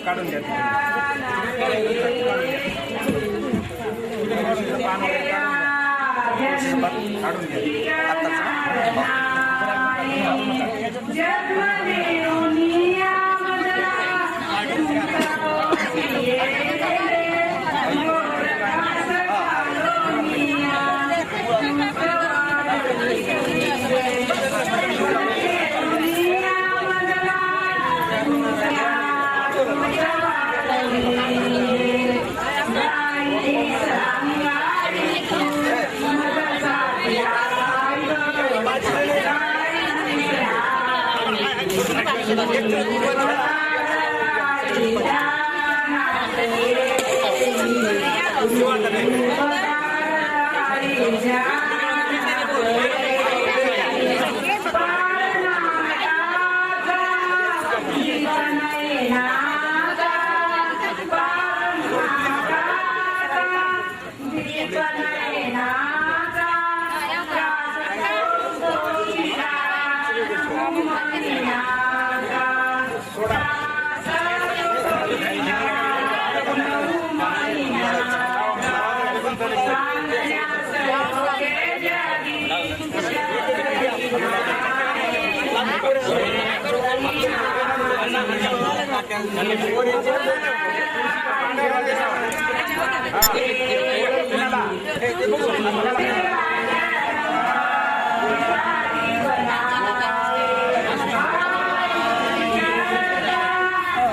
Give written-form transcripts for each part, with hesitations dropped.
काढून घ्या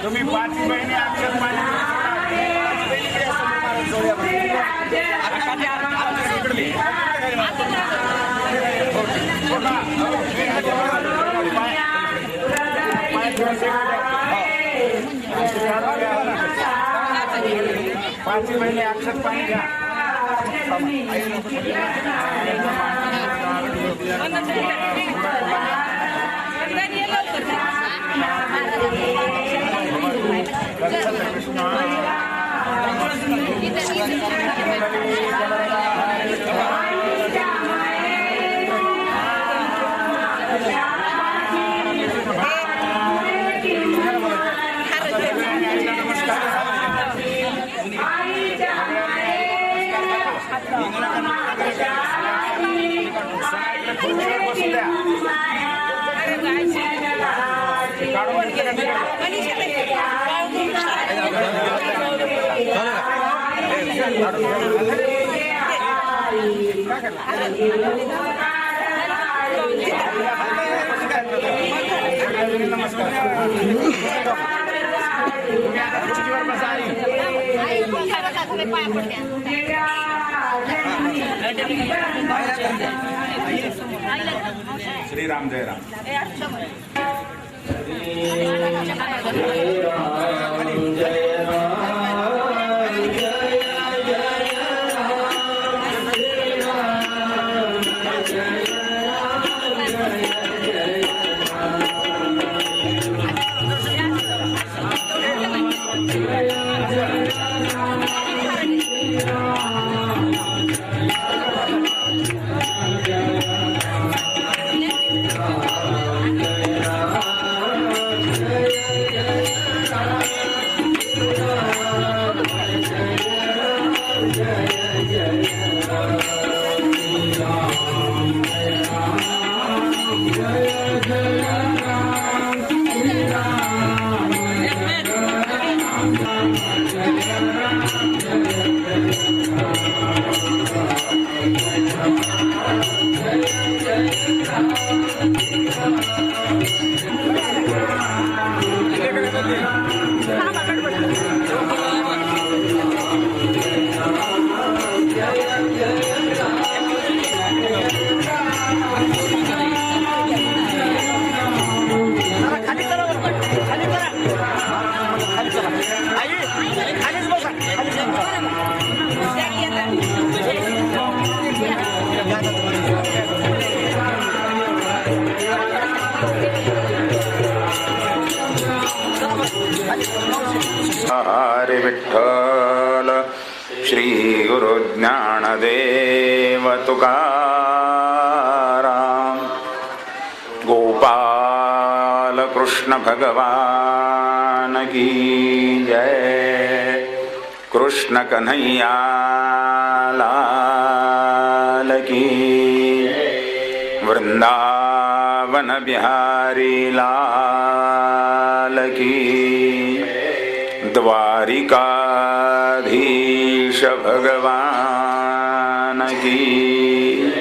तुम्ही पाचवी बहिणी अक्षर पाचवी महिने अक्षर पाणी घ्या. श्री राम जय राम. हरे विठ्ठल श्री गुरु ज्ञानदेव तुकाराम. गोपाल कृष्ण भगवान की जय. कृष्ण कन्हैया लाल की. वृंदावन बिहारी लाल की. द्वारिकाधीश भगवान की.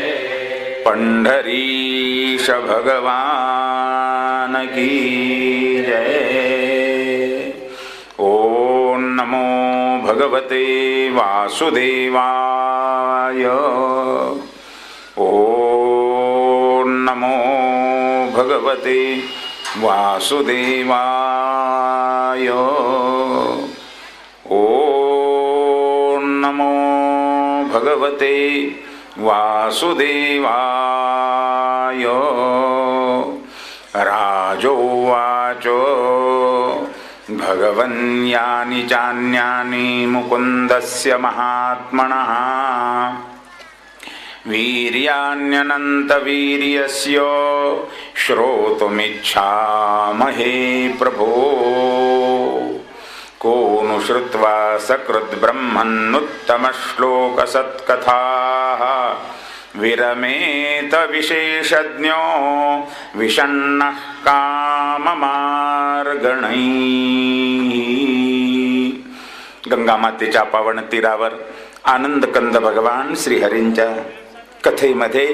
पंढरीश भगवान की जय. ओम नमो भगवते वासुदेवाय. ओम नमो भगवते वासुदेवाय. ओम नमो भगवते वासुदेवाय. राजोवाच भगवन् यानि चान्यानि मुकुन्दस्य महात्मनः वीर्याण्यनन्तवीर्यस्य श्रोतुमिच्छामहे प्रभो. को नु श्रुत्वा सकृद्ब्रह्मन्नुत्तमश्लोकसत्कथाः विरमेत विशेषज्ञो विषण्णः काममार्गणैः. गंगामातेच्या पावन तीरावर आनंदकंद भगवान श्रीहरींच्या कथेमध्ये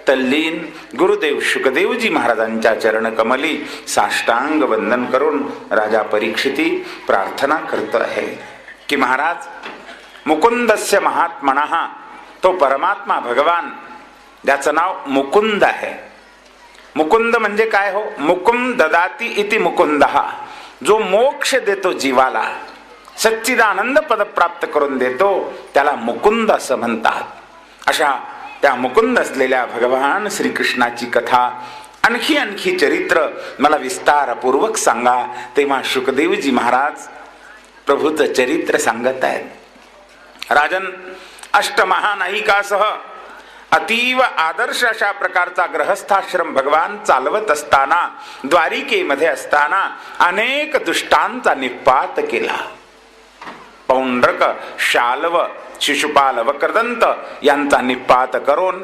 तल्लीन गुरुदेव शुकदेवजी महाराजांच्या चरणकमली साष्टांग वंदन करून राजा परीक्षिती प्रार्थना करतो आहे की महाराज, मुकुंदस्य महात्मनः, तो परमात्मा भगवान ज्याचं नाव मुकुंद आहे. मुकुंद म्हणजे काय हो? मुकुंद ददाती इति मुकुंदः, जो मोक्ष देतो जीवाला, सच्चिदानंद पद प्राप्त करून देतो, त्याला मुकुंद असं म्हणतात. अशा त्या मुकुंद असलेल्या भगवान श्रीकृष्णाची कथा, आणखी चरित्र मला विस्तारपूर्वक सांगा. तेव्हा शुकदेवजी महाराज प्रभूचं चरित्र सांगत आहेत. राजन, अष्टमहानायिकासह अतीव आदर्श अशा प्रकारचा ग्रहस्थाश्रम भगवान चालवत असताना, द्वारिकेमध्ये असताना अनेक दुष्टांचा निपात केला. पौंड्रक, शाल्व, शिशुपाल, वक्रदंत यांचा निपात करून,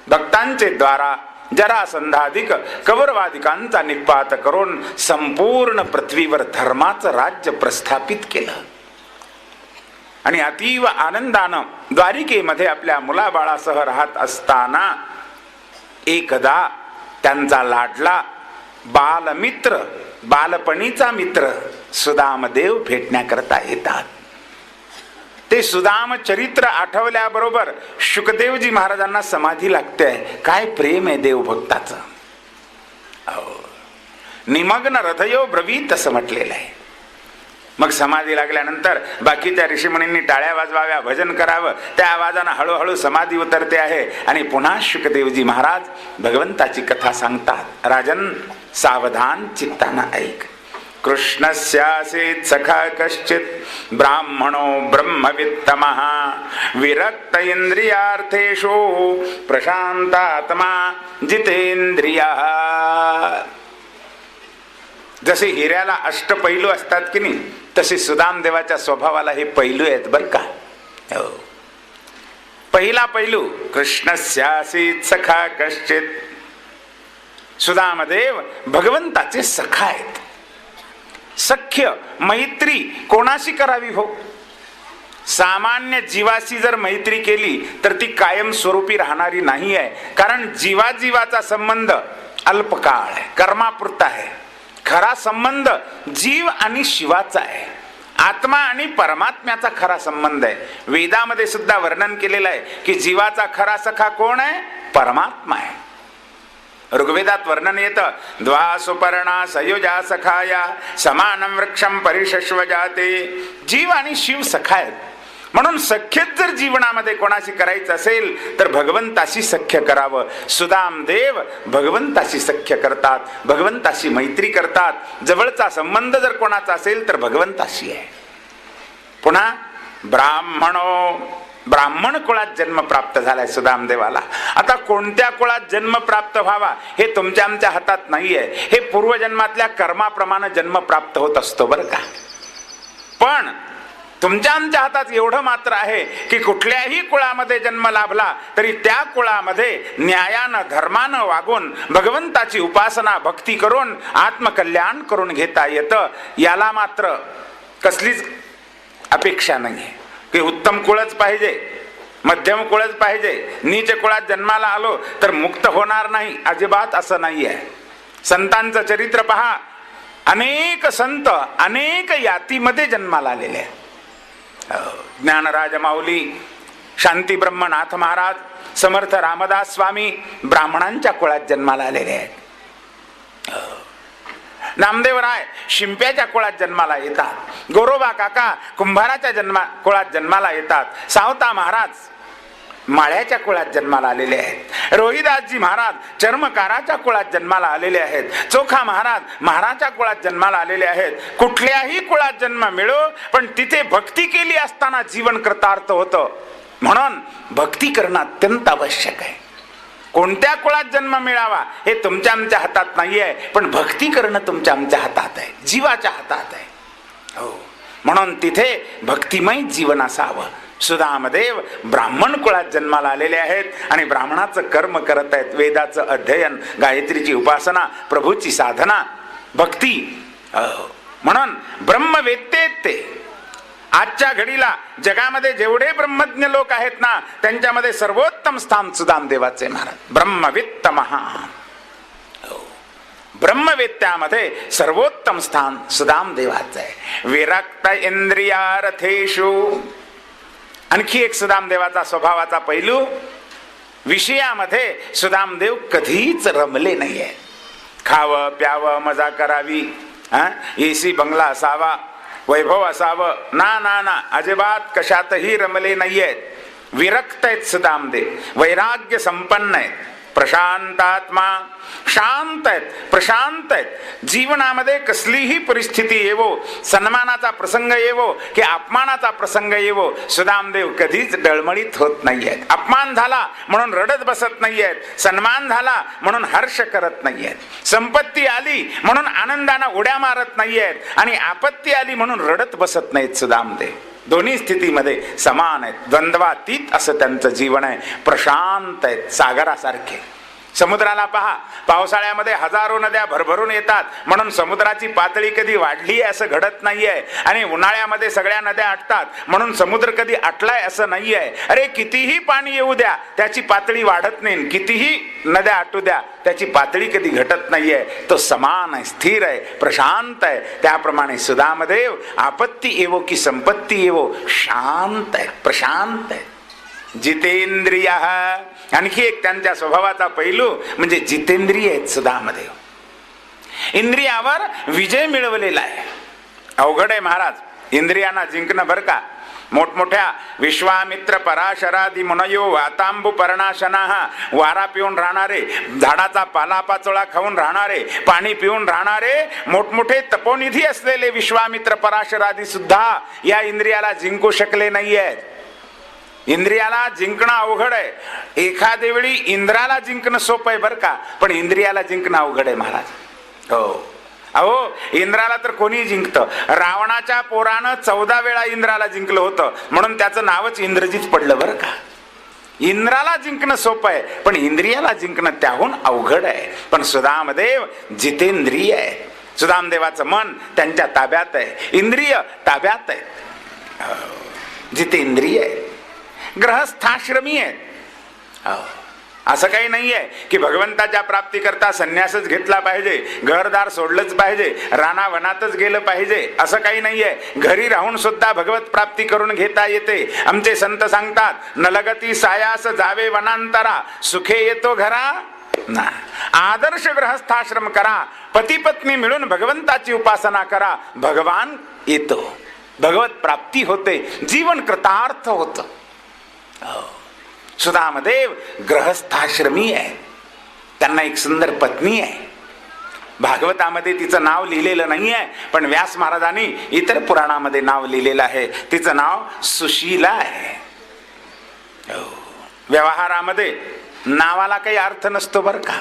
भक्तांचे द्वारा जरासंधाधिक कौरवादिकांचा निपात करून संपूर्ण पृथ्वीवर धर्माचं राज्य प्रस्थापित केलं. आणि अतीव आनंदानं द्वारिकेमध्ये आपल्या मुलाबाळासह राहत असताना एकदा त्यांचा लाडला बालमित्र, बालपणीचा मित्र सुदामदेव भेटण्याकरता येतात. ते सुदाम चरित्र आठवल्याबरोबर शुकदेवजी महाराजांना समाधी लागते. काय प्रेम आहे देवभक्ताचं. निमग्न हृदयो ब्रवीत असं म्हटलेलं आहे. मग समाधी लागल्यानंतर बाकीच्या ऋषीमुनींनी टाळ्या वाजवाव्या, भजन करावं. त्या आवाजानं हळूहळू समाधी उतरते आहे आणि पुन्हा शुकदेवजी महाराज भगवंताची कथा सांगतात. राजन, सावधान चित्तानं ऐक. कृष्णस्यासीत् सखा कश्चित् ब्राह्मणो ब्रह्मवित्तमः विरक्त इंद्रियार्थेषु प्रशांतात्मा जितेंद्रियः. जसे हिऱ्याला अष्टपैलू असतात की नाही, तसे सुदामदेवाच्या स्वभावाला हे पैलू आहेत बरं का. हो. पहिला पैलू, कृष्णस्यासीत् सखा कश्चित्. सुदामदेव भगवंताचे सखा आहेत. सख्य, मैत्री कोणाशी करावी हो? सामान्य जीवाशी जर मैत्री केली तर ती कायम स्वरूपी राहणारी नाही आहे. कारण जीवाजीवाचा संबंध अल्पकाळ आहे, कर्मापुरता आहे. खरा संबंध जीव आणि शिवाचा आहे. आत्मा आणि परमात्म्याचा खरा संबंध आहे. वेदामध्ये सुद्धा वर्णन केलेलं आहे की जीवाचा खरा सखा कोण आहे? परमात्मा आहे. ऋग्वेदात वर्णन येतं, द्वा सुपर्णा सयुजा सखाया समानम वृक्षम परिशश्व जाते. जीव आणि शिव सखा आहेत. म्हणून सख्यच जर जीवनामध्ये कोणाशी करायचं असेल तर भगवंताशी सख्य करावं. सुदामदेव भगवंताशी सख्य करतात, भगवंताशी मैत्री करतात. जवळचा संबंध जर कोणाचा असेल तर भगवंताशी आहे. पुन्हा ब्राह्मणो, ब्राह्मण कुळात जन्म प्राप्त झालाय सुदामदेवाला. आता कोणत्या कुळात जन्म प्राप्त व्हावा हे तुमच्या आमच्या हातात नाहीये. हे पूर्वजन्मातल्या कर्माप्रमाणे जन्म प्राप्त होत असतो बरं का. पण तुमच्या आमच्या हातात एवढं मात्र आहे की कुठल्याही कुळामध्ये जन्म लाभला तरी त्या कुळामध्ये न्यायानं, धर्मानं वागून भगवंताची उपासना, भक्ती करून आत्मकल्याण करून घेता येतं. याला मात्र कसलीच अपेक्षा नाही की उत्तम कुळच पाहिजे, मध्यम कुळच पाहिजे, नीच कुळात जन्माला आलो तर मुक्त होणार नाही. अजिबात असं नाही आहे. संतांचं चरित्र पहा. अनेक संत अनेक यातीमध्ये जन्माला आलेले आहेत. ज्ञानराज माऊली, शांती ब्रह्मनाथ महाराज, समर्थ रामदास स्वामी ब्राह्मणांच्या कुळात जन्माला आलेले आहेत. नामदेवराय शिंप्याच्या कुळात जन्माला येतात. गोरोबा काका कुंभाराच्या कुळात जन्माला येतात. सावता महाराज माळ्याच्या कुळात जन्माला आलेले आहेत. रोहिदासजी महाराज चर्मकाराच्या कुळात जन्माला आलेले आहेत. चोखा महाराज महाराच्या कुळात जन्माला आलेले आहेत. कुठल्याही कुळात जन्म मिळो पण तिथे भक्ती केली असताना जीवन कृतार्थ होतं. म्हणून भक्ती करणं अत्यंत आवश्यक आहे. कोणत्या कुळात जन्म मिळावा हे तुमच्या आमच्या हातात नाहीये, पण भक्ती करणं तुमच्या आमच्या हातात आहे, जीवाच्या हातात आहे. हो, म्हणून तिथे भक्तिमय जीवन असावं. सुदामदेव ब्राह्मण कुळात जन्माला आलेले आहेत आणि ब्राह्मणाचं कर्म करत आहेत. वेदाचं अध्ययन, गायत्रीची उपासना, प्रभूची साधना, भक्ती. म्हणून ब्रह्मवेत्ते ते आजच्या घडीला जगामध्ये जेवढे ब्रह्मज्ञ लोक आहेत ना, त्यांच्यामध्ये सर्वोत्तम स्थान सुदामदेवाचे महाराज. ब्रह्मवित्त महान, ब्रह्मवेत्यामध्ये सर्वोत्तम स्थान सुदामदेवाचं आहे. विरक्त इंद्रियार्थेषु. आणखी एक सुदामदेवाचा स्वभावाचा पैलू, विषयामध्ये सुदामदेव कधीच रमले नाहीये. खावं प्यावं मजा करावी, एसी बंगला असावा, वैभव असावं, ना ना ना, अजिबात कशातही रमले नाहीयेत. विरक्त आहेत सुदामदेव, वैराग्य संपन्न आहेत, प्रशांतात्मा, शांत आहेत, प्रशांत आहेत. जीवनामध्ये कसलीही परिस्थिती येवो, सन्मानाचा प्रसंग येवो की अपमानाचा प्रसंग येवो, सुदामदेव कधीच डळमळीत होत नाहीयेत. अपमान झाला म्हणून रडत बसत नाहीयेत, सन्मान झाला म्हणून हर्ष करत नाहीयेत, संपत्ती आली म्हणून आनंदाने उड्या मारत नाहीयेत, आणि आपत्ती आली म्हणून रडत बसत नाहीत सुदामदेव. दोन्ही स्थितीमध्ये समान आहेत, द्वंद्वातीत असं त्यांचं जीवन आहे. प्रशांत आहेत, सागरासारखे. समुद्राला पहा, पावसाळ्यामध्ये हजारो नद्या भरभरून येतात म्हणून समुद्राची पातळी कधी वाढली असं घडत नाहीये, आणि उन्हाळ्यामध्ये सगळ्या नद्या आटतात म्हणून समुद्र कधी आटलाय असं नाहीये. अरे कितीही पाणी येऊ द्या त्याची पातळी वाढत नाही, कितीही नद्या आटू द्या त्याची पातळी कधी घटत नाहीये. तो समान आहे, स्थिर आहे, प्रशांत आहे. त्याप्रमाणे सुदामदेव आपत्ती येवो की संपत्ती येवो शांत आहे, प्रशांत आहे. जितेंद्रिय. आणखी एक त्यांच्या स्वभावाचा पैलू म्हणजे जितेंद्रिय आहेत सुदामदेव. इंद्रियावर विजय मिळवलेला आहे. अवघड आहे महाराज इंद्रियांना जिंकणं बरं का. मोठमोठ्या विश्वामित्र पराशरादी मुनयो वातांबू पर्णाशना, वारा पिऊन राहणारे, झाडाचा पालापाचोळा खाऊन राहणारे, पाणी पिऊन राहणारे, मोठमोठे तपोनिधी असलेले विश्वामित्र पराशरादी सुद्धा या इंद्रियाला जिंकू शकले नाहीयेत. इंद्रियाला जिंकणं अवघड आहे. एखाद्या वेळी इंद्राला जिंकणं सोपं आहे बरं का, पण इंद्रियाला जिंकणं अवघड आहे महाराज. हो, अहो इंद्राला तर कोणी जिंकतं. रावणाच्या पोरानं 14 वेळा इंद्राला जिंकलं होतं म्हणून त्याचं नावच इंद्रजीत पडलं बरं का. इंद्राला जिंकणं सोपं आहे, पण इंद्रियाला जिंकणं त्याहून अवघड आहे. पण सुदामदेव जितेंद्रिय आहे. सुदामदेवाचं मन त्यांच्या ताब्यात आहे, इंद्रिय ताब्यात आहे, जितेंद्रिय आहे, ग्रहस्थाश्रमी आहेत. असं काही नाहीये की भगवंताच्या प्राप्तीकरता संन्यासच घेतला पाहिजे, घरदार सोडलंच पाहिजे, रानावनातच गेलं पाहिजे, असं काही नाहीये. घरी राहून सुद्धा भगवत प्राप्ती करून घेता येते. आमचे संत सांगतात, नलगती सायास जावे वनांतरा, सुखे येतो घरा ना. आदर्श ग्रहस्थाश्रम करा, पती पत्नी मिळून भगवंताची उपासना करा, भगवान येतो, भगवत प्राप्ती होते, जीवन कृतार्थ होतं. सुदामदेव ग्रहस्थाश्रमी आहे. त्यांना एक सुंदर पत्नी आहे. भागवतामध्ये तिचं नाव लिहिलेलं नाही आहे, पण व्यास महाराजांनी इतर पुराणामध्ये नाव लिहिलेलं आहे. तिचं नाव सुशीला आहे. व्यवहारामध्ये नावाला काही अर्थ नसतो बरं का.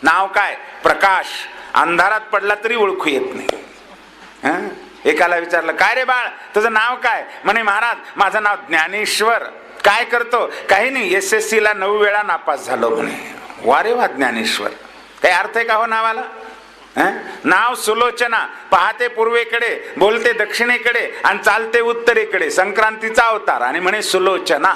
नाव काय, प्रकाश अंधारात पडला तरी ओळखू येत नाही. एकाला विचारलं, काय रे बाळ तुझं नाव काय? म्हणे महाराज माझं नाव ज्ञानेश्वर. काय करतो? काही नाही, SSC ला 9 वेळा नापास झालो म्हणे. वारे वा ज्ञानेश्वर, काही अर्थ आहे का हो नावाला? नाव सुलोचना, पाहते पूर्वेकडे, बोलते दक्षिणेकडे आणि चालते उत्तरेकडे, संक्रांतीचा अवतार आणि म्हणे सुलोचना.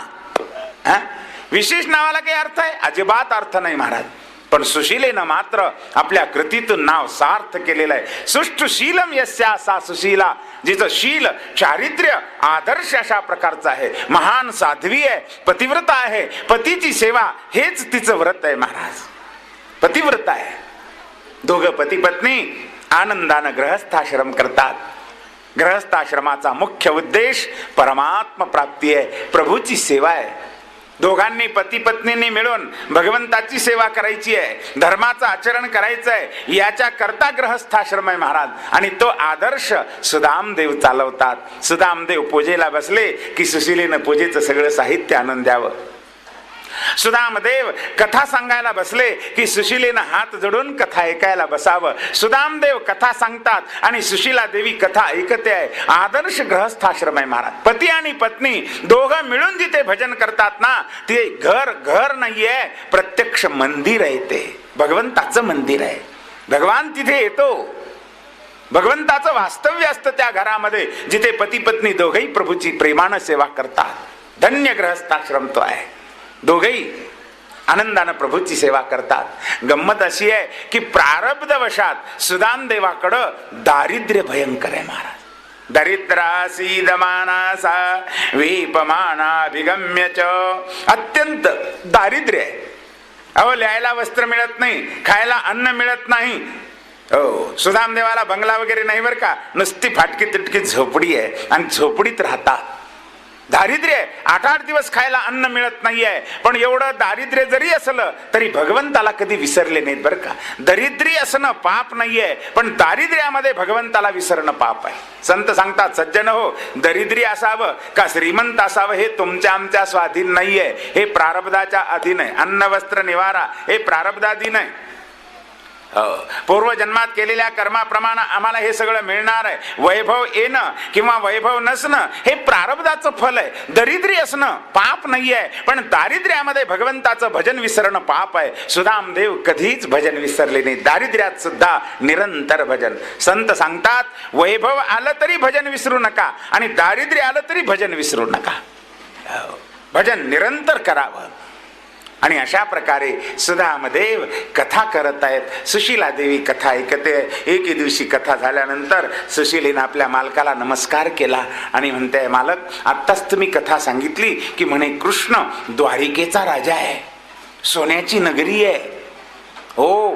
विशेष नावाला काही अर्थ आहे? अजिबात अर्थ नाही महाराज. पण सुशीलेनं मात्र आपल्या कृतीतून नाव सार्थ केलेलं आहे. सुष्ठुशीलम यस्या सा सुशीला, जिचं शील चारित्र्य आदर्श अशा प्रकारचं आहे. महान साध्वी आहे, पतिव्रता आहे. पतीची सेवा हेच तिचं व्रत आहे महाराज. पतिव्रता आहे. दोघं पती पत्नी आनंदानं ग्रहस्थाश्रम करतात. ग्रहस्थाश्रमाचा मुख्य उद्देश परमात्मा प्राप्ती आहे, प्रभूची सेवा आहे. दोघांनी पती पत्नींनी मिळून भगवंताची सेवा करायची आहे, धर्माचं आचरण करायचं आहे, याच्या करता ग्रहस्थाश्रम आहे महाराज. आणि तो आदर्श सुदामदेव चालवतात. सुदामदेव पूजेला बसले की सुशीलेनं पूजेचं सगळं साहित्य आणून द्यावं. सुदामदेव कथा सांगायला बसले की सुशीलेनं हात जोडून कथा ऐकायला बसावं. सुदामदेव कथा सांगतात आणि सुशीला देवी कथा ऐकते आहे. आदर्श ग्रहस्थाश्रम आहे महाराज. पती आणि पत्नी दोघं मिळून जिथे भजन करतात ना, ते घर नाहीये, प्रत्यक्ष मंदिर आहे. ते भगवंताचं मंदिर आहे. भगवान तिथे येतो. भगवंताचं वास्तव्य असतं त्या घरामध्ये जिथे पती पत्नी दोघही प्रभूची प्रेमानं सेवा करतात. धन्य गृहस्थाश्रम तो आहे. दोघही आनंदानं प्रभूची सेवा करतात. गंमत अशी आहे की प्रारब्धवशात सुदाम देवाकडं दारिद्र्य भयंकर आहे महाराज. दरिद्रासी दमानासा विपमानाभिगम्य च. अत्यंत दारिद्र्य आहे. अहो, लिहायला वस्त्र मिळत नाही, खायला अन्न मिळत नाही. हो, सुदाम देवाला बंगला वगैरे नाही बरं का, नुसती फाटकी तिटकी झोपडी आहे आणि झोपडीत राहतात. दारिद्र्य आहे. 8-8 दिवस खायला अन्न मिळत नाहीये. पण एवढं दारिद्र्य जरी असलं तरी भगवंताला कधी विसरले नाहीत बरं का. दरिद्री असणं पाप नाहीये, पण दारिद्र्यामध्ये भगवंताला विसरणं पाप आहे. संत सांगतात, सज्जन हो, दरिद्री असावं का श्रीमंत असावं हे तुमच्या आमच्या स्वाधीन नाहीये. हे प्रारब्धाच्या अधीन आहे. अन्न वस्त्र निवारा हे प्रारब्धाधीन आहे. पूर्वजन्मात केलेल्या कर्माप्रमाणे आम्हाला हे सगळं मिळणार आहे. वैभव येणं किंवा वैभव नसणं हे प्रारब्धाचं फल आहे. दरिद्री असणं पाप नाही आहे, पण दारिद्र्यामध्ये भगवंताचं भजन विसरणं पाप आहे. सुदामदेव कधीच भजन विसरले नाही. दारिद्र्यात सुद्धा निरंतर भजन. संत सांगतात, वैभव आलं तरी भजन विसरू नका आणि दारिद्र्य आलं तरी भजन विसरू नका. भजन निरंतर करावं. आणि अशा प्रकारे सुदामदेव कथा करत आहेत. सुशीला देवी कथा ऐकते. एके दिवशी कथा झाल्यानंतर सुशीलेनं आपल्या मालकाला नमस्कार केला आणि म्हणते, मालक, आत्ताच तुम्ही कथा सांगितली की म्हणे कृष्ण द्वारिकेचा राजा आहे, सोन्याची नगरी आहे. हो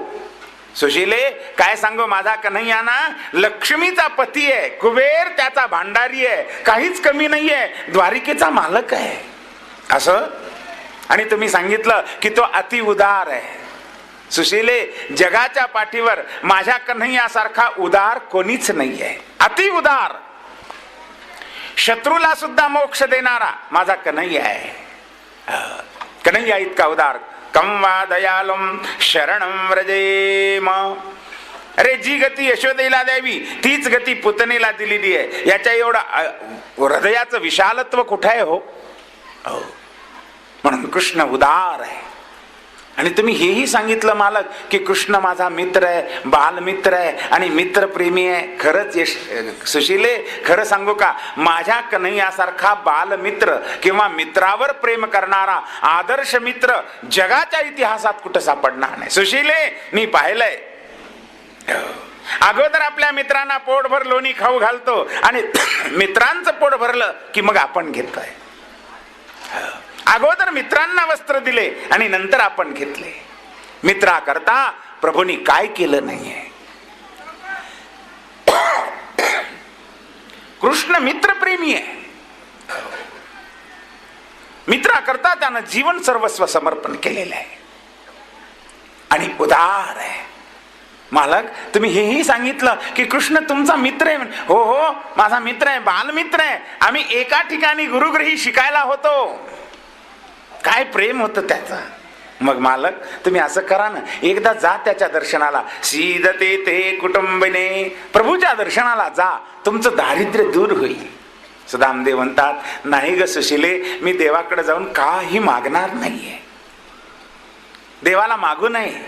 सुशीले, काय सांगू, माझा कन्हैया ना लक्ष्मीचा पती आहे, कुबेर त्याचा भांडारी आहे, काहीच कमी नाहीये, द्वारिकेचा मालक आहे. असं आणि तुम्ही सांगितलं की तो अति उदार आहे. सुशीले, जगाच्या पाठीवर माझ्या कन्हैयासारखा उदार कोणीच नाहीये. अति उदार, शत्रूला सुद्धा मोक्ष देणारा माझा कन्हैया आहे. कन्हैया इतका उदार. कं वा दयालुम शरणं व्रजेम. अरे, जी गती यशोदेला द्यावी तीच गती पुतनेला दिलेली आहे. याच्या एवढं हृदयाचं विशालत्व कुठे आहे हो. म्हणून कृष्ण उदार आहे. आणि तुम्ही हेही सांगितलं मालक की कृष्ण माझा मित्र आहे, बालमित्र आहे आणि मित्रप्रेमी आहे. खरंच सुशीले, खरं सांगू का, माझ्या कन्हैयासारखा बालमित्र किंवा मित्रावर प्रेम करणारा आदर्श मित्र जगाच्या इतिहासात कुठं सापडणार नाही. सुशीले, मी पाहिलंय. अगोदर आपल्या मित्रांना पोटभर लोणी खाऊ घालतो आणि मित्रांचं पोट भरलं की मग आपण घेतोय. अगोदर मित्रांना वस्त्र दिले आणि नंतर आपण घेतले. मित्राकरता प्रभूंनी काय केलं नाहीये. कृष्ण मित्रप्रेमी आहे. मित्राकरता त्यानं जीवन सर्वस्व समर्पण केलेलं आहे आणि उदार आहे. मालक, तुम्ही हेही सांगितलं की कृष्ण तुमचा मित्र आहे. हो हो, माझा मित्र आहे, बालमित्र आहे. आम्ही एका ठिकाणी गुरुगृही शिकायला होतो. काय प्रेम होतं त्याचं. मग मालक, तुम्ही असं करा ना, एकदा जा त्याच्या दर्शनाला. सीदते ते कुटुंबिने. प्रभूच्या दर्शनाला जा, तुमचं दारिद्र्य दूर होईल. सुदामदेव म्हणतात, नाही ग सुशीले, मी देवाकडे जाऊन काही मागणार नाहीये. देवाला मागू नये.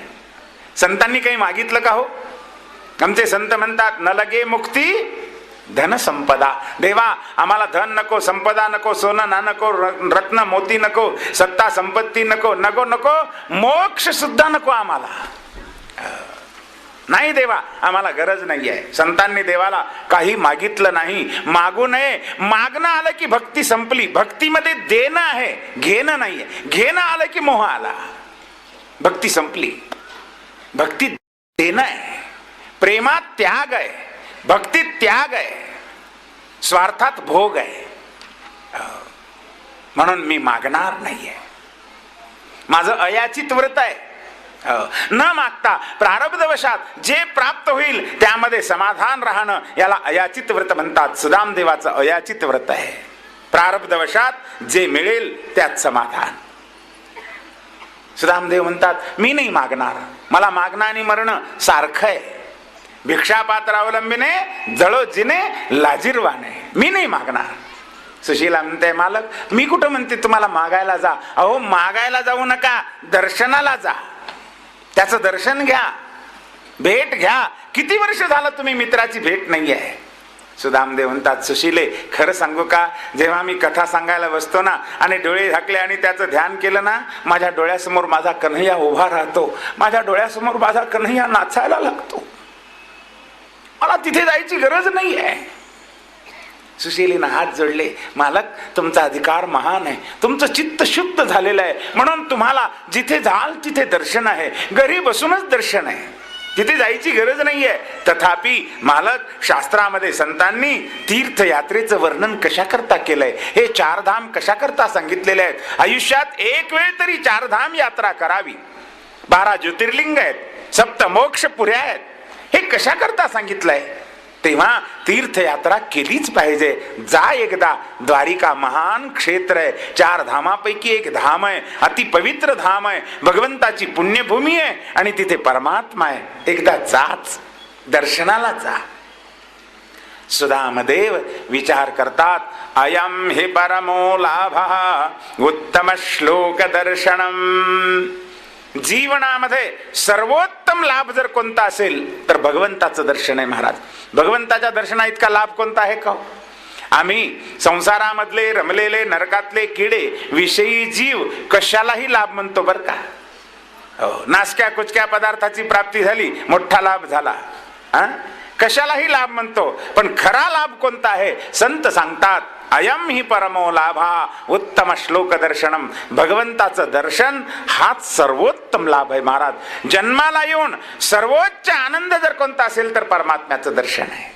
संतांनी काही मागितलं का हो. आमचे संत म्हणतात, न लगे मुक्ती धन संपदा. देवा, आम्हाला धन नको, संपदा नको, सोनं ना नको, रत्न मोती नको, सत्ता संपत्ती नको, नको नको, मोक्ष सुद्धा नको आम्हाला. नाही देवा, आम्हाला गरज नाहीये. संतांनी देवाला काही मागितलं नाही. मागू नये. मागणं आलं की भक्ती संपली. भक्तीमध्ये देणं आहे, घेणं नाहीये. घेणं आलं की मोह आला, भक्ती संपली. भक्ती देणं आहे, प्रेमात त्याग आहे, भक्तीत त्याग आहे, स्वार्थात भोग आहे. म्हणून मी मागणार नाहीये. माझं अयाचित व्रत आहे. न मागता प्रारब्धवशात जे प्राप्त होईल त्यामध्ये समाधान राहणं, याला अयाचित व्रत म्हणतात. सुदामदेवाचं अयाचित व्रत आहे. प्रारब्धवशात जे मिळेल त्यात समाधान. सुदामदेव म्हणतात, मी नाही मागणार. मला मागणं आणि मरणं सारखं आहे. भिक्षापात्र अवलंबीने जळो जिने लाजीरवाने. मी नाही मागणार. सुशीला म्हणते, मालक, मी कुठं म्हणते तुम्हाला मागायला जा. अहो, मागायला जाऊ नका, दर्शनाला जा. त्याचं दर्शन घ्या. भेट घ्या. किती वर्ष झालं तुम्ही मित्राची भेट नाही आहे. सुदामदेव म्हणतात, सुशीले खरं सांगू का, जेव्हा मी कथा सांगायला बसतो ना आणि डोळे झाकले आणि त्याचं ध्यान केलं ना, माझ्या डोळ्यासमोर माझा कन्हैया उभा राहतो, माझ्या डोळ्यासमोर माझा कन्हैया नाचायला लागतो. मला तिथे जायची गरज नाही आहे. सुशीलीनं हात जोडले, मालक तुमचा अधिकार महान आहे, तुमचं चित्त शुद्ध झालेलं आहे, म्हणून तुम्हाला जिथे जाल तिथे दर्शन आहे, घरी बसूनच दर्शन आहे, तिथे जायची गरज नाहीये. तथापि मालक, शास्त्रामध्ये संतांनी तीर्थयात्रेचं वर्णन कशा करता केलंय, हे चारधाम कशा करता सांगितलेले आहेत. आयुष्यात एक वेळ तरी चारधाम यात्रा करावी, 12 ज्योतिर्लिंग आहेत, 7 मोक्ष पुऱ्या आहेत, हे कशा करता सांगितलंय. तेव्हा तीर्थयात्रा केलीच पाहिजे. जा एकदा, द्वारिका महान क्षेत्र आहे, 4 धामापैकी एक धाम आहे, अति पवित्र धाम आहे, भगवंताची पुण्यभूमी आहे आणि तिथे परमात्मा आहे. एकदा जाच, दर्शनाला जा. सुदामदेव विचार करतात, अयम हि परमो लाभः उत्तम श्लोक दर्शनम. जीवनामध्ये सर्वोत्तम लाभ जर कोणता असेल तर भगवंताचं दर्शन आहे महाराज. भगवंताच्या दर्शना इतका लाभ कोणता आहे का. आम्ही संसारामधले रमलेले नरकातले किडे विषयी जीव कशालाही लाभ म्हणतो बर का. नासक्या कुचक्या पदार्थाची प्राप्ती झाली, मोठा लाभ झाला, कशालाही लाभ म्हणतो. पण खरा लाभ कोणता आहे. संत सांगतात, अयम ही परमो लाभा उत्तम श्लोक दर्शनम. भगवंताचं दर्शन हाच सर्वोत्तम लाभ आहे महाराज. जन्माला येऊन सर्वोच्च आनंद जर कोणता असेल तर परमात्म्याचं दर्शन आहे.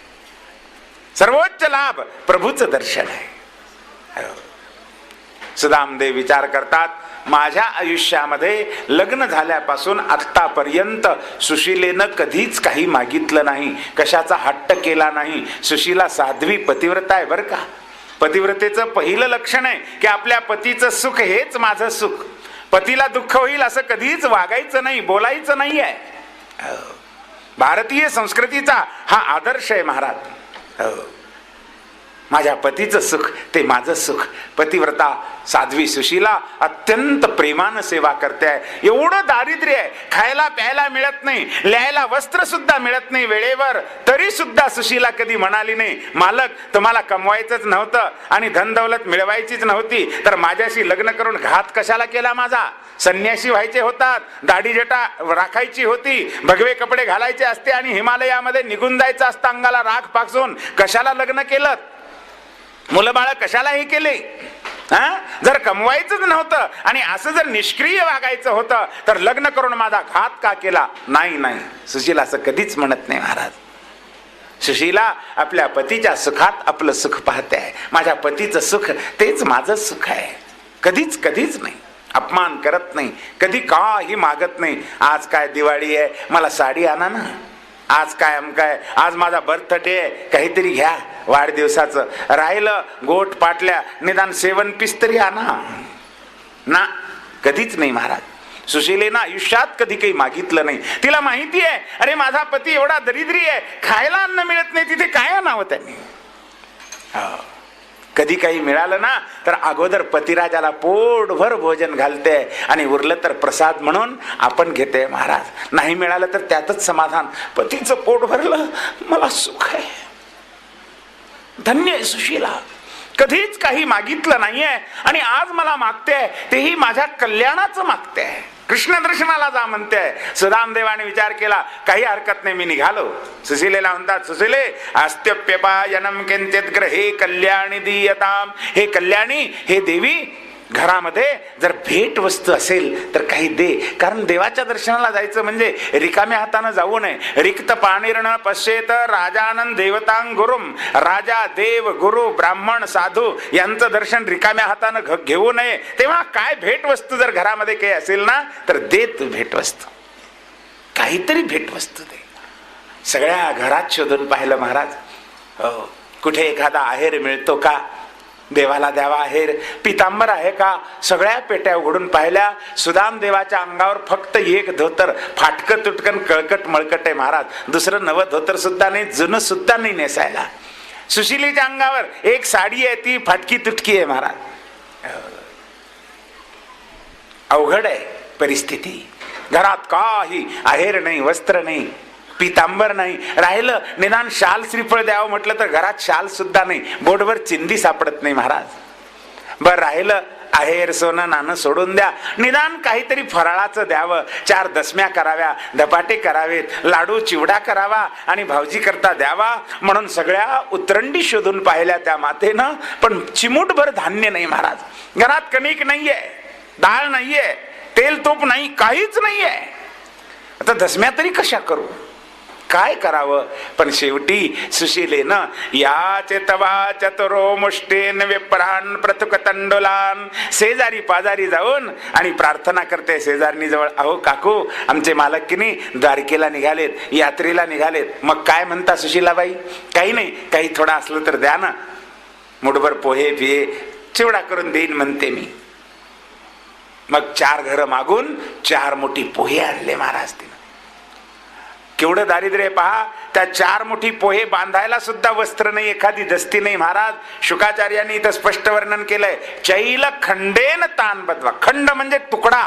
सर्वोच्च लाभ प्रभूचं दर्शन आहे. सुदामदेव विचार करतात, माझ्या आयुष्यामध्ये लग्न झाल्यापासून आतापर्यंत सुशीलेनं कधीच काही मागितलं नाही, कशाचा हट्ट केला नाही. सुशीला साध्वी पतिव्रता आहे बर का. पतिव्रतेचं पहिलं लक्षण आहे की आपल्या पतीचं सुख हेच माझं सुख. पतीला दुःख होईल असं कधीच वागायचं नाही, बोलायचं नाही आहे. भारतीय संस्कृतीचा हा आदर्श आहे महाराज. माझ्या पतीचं सुख ते माझं सुख. पतिव्रता साध्वी सुशीला अत्यंत प्रेमानं सेवा करते आहे. एवढं दारिद्र्य आहे, खायला प्यायला मिळत नाही, लिहायला वस्त्र सुद्धा मिळत नाही वेळेवर, तरी सुद्धा सुशीला कधी म्हणाली नाही, मालक तुम्हाला कमवायचंच नव्हतं आणि धनदौलत मिळवायचीच नव्हती तर माझ्याशी लग्न करून घात कशाला केला माझा. संन्यासी व्हायचे होतात, दाढी जटा राखायची होती, भगवे कपडे घालायचे असते आणि हिमालयामध्ये निघून जायचं असतं अंगाला राख पासून, कशाला लग्न केलं. मुलं बाळ कशालाही केले. जर कमवायचंच नव्हतं आणि असं जर निष्क्रिय वागायचं होतं तर लग्न करून माझा घात का केला. नाही नाही, सुशीला असं कधीच म्हणत नाही महाराज. सुशीला आपल्या पतीच्या सुखात आपलं सुख पाहते आहे. माझ्या पतीचं सुख तेच माझं सुख आहे. कधीच कधीच नाही, अपमान करत नाही, कधी काही मागत नाही. आज काय दिवाळी आहे, मला साडी आणा ना. आज काय काय, आज माझा बर्थडे आहे, काहीतरी घ्या वाढदिवसाचं. राहिलं गोट पाटल्या, निदान 7 पीस तरी आणा ना. कधीच नाही महाराज. सुशीलेनं आयुष्यात कधी काही मागितलं नाही. तिला माहिती आहे, अरे माझा पती एवढा दरिद्री आहे, खायला अन्न मिळत नाही, तिथे काय आणावं त्यांनी. कधी काही मिळालं ना तर अगोदर पतिराजाला पोटभर भोजन घालते आणि उरलं तर प्रसाद म्हणून आपण घेते महाराज. नाही मिळालं तर त्यातच समाधान. पतीचं पोट भरलं, मला सुख आहे. धन्य आहे सुशीला, कधीच काही मागितलं नाहीये आणि आज मला मागते तेही माझ्या कल्याणाचं मागते. कृष्ण दर्शनाला जा म्हणते. सुदामदेवाने विचार केला, काही हरकत नाही, मी निघालो. सुशीलेला म्हणतात, सुशीले अस्त्यप्यपायनम किंचित ग्रहे कल्याणी दीयताम. हे कल्याणी, हे देवी, घरामध्ये जर भेट वस्तू असेल तर काही दे. कारण देवाच्या दर्शनाला जायचं म्हणजे रिकाम्या हातानं जाऊ नये. रिक्त पाणीर्ण पश्येत राजानंद देवतांग गुरुम. राजा, देव, गुरु, ब्राह्मण, साधू यांचं दर्शन रिकाम्या हातानं घेऊ नये. तेव्हा काय भेटवस्तू जर घरामध्ये काही असेल ना तर दे तू भेटवस्तू, काहीतरी भेटवस्तू दे. सगळ्या घरात शोधून पाहिलं महाराज, कुठे एखादा आहेर मिळतो का देवाला द्यावा. आहेर पितांबर आहे का. सगळ्या पेट्या उघडून पाहिल्या. सुदामदेवाच्या अंगावर फक्त एक धोतर, फाटकं तुटकन कळकट मळकट आहे महाराज. दुसरं नवं धोतर सुद्धा नाही, जुनं सुद्धा नाही नेसायला. सुशीलेच्या अंगावर एक साडी आहे, ती फाटकी तुटकी आहे महाराज. अवघड आहे परिस्थिती. घरात काही आहेर नाही, वस्त्र नाही. पितांबर नाही, राहिलं निदान शाल श्रीफळ द्यावं म्हटलं तर घरात शाल सुद्धा नाही, बोटभर चिंदी सापडत नाही महाराज. बर राहिलं आहेर सोनं नाणं सोडून द्या, निदान काहीतरी फराळाचं द्यावं, 4 दसम्या कराव्या, धपाटे करावेत, लाडू चिवडा करावा आणि भाऊजी करता द्यावा. म्हणून सगळ्या उतरंडी शोधून पाहिल्या त्या मातेनं, पण चिमूटभर धान्य नाही महाराज. घरात कणिक नाहीये, डाळ नाहीये, तेल तूप नाही, काहीच नाहीये. आता दसम्या तरी कशा करू, काय करावं. पण शेवटी सुशीलेनं या चेतवा चतुरो मुष्टेन विप्रान प्रतुक तंडोलान, शेजारी पाजारी जाऊन आणि प्रार्थना करते शेजारणी जवळ, अहो काकू आमचे मालक की नाही द्वारकेला निघालेत, यात्रेला निघालेत. मग काय म्हणता सुशीलाबाई? काही नाही, काही थोडा असलं तर द्या ना, मुठभर पोहे पिये चिवडा करून देईन म्हणते मी. मग 4 घरं मागून 4 मोठी पोहे आणले महाराज तिनं. केवढं दारिद्र्य पहा, त्या 4 मोठी पोहे बांधायला सुद्धा वस्त्र नाही, एखादी दस्ती नाही महाराज. शुकाचार्यांनी इथं स्पष्ट वर्णन केलंय, चैल खंडेन तान बदवा. खंड म्हणजे तुकडा,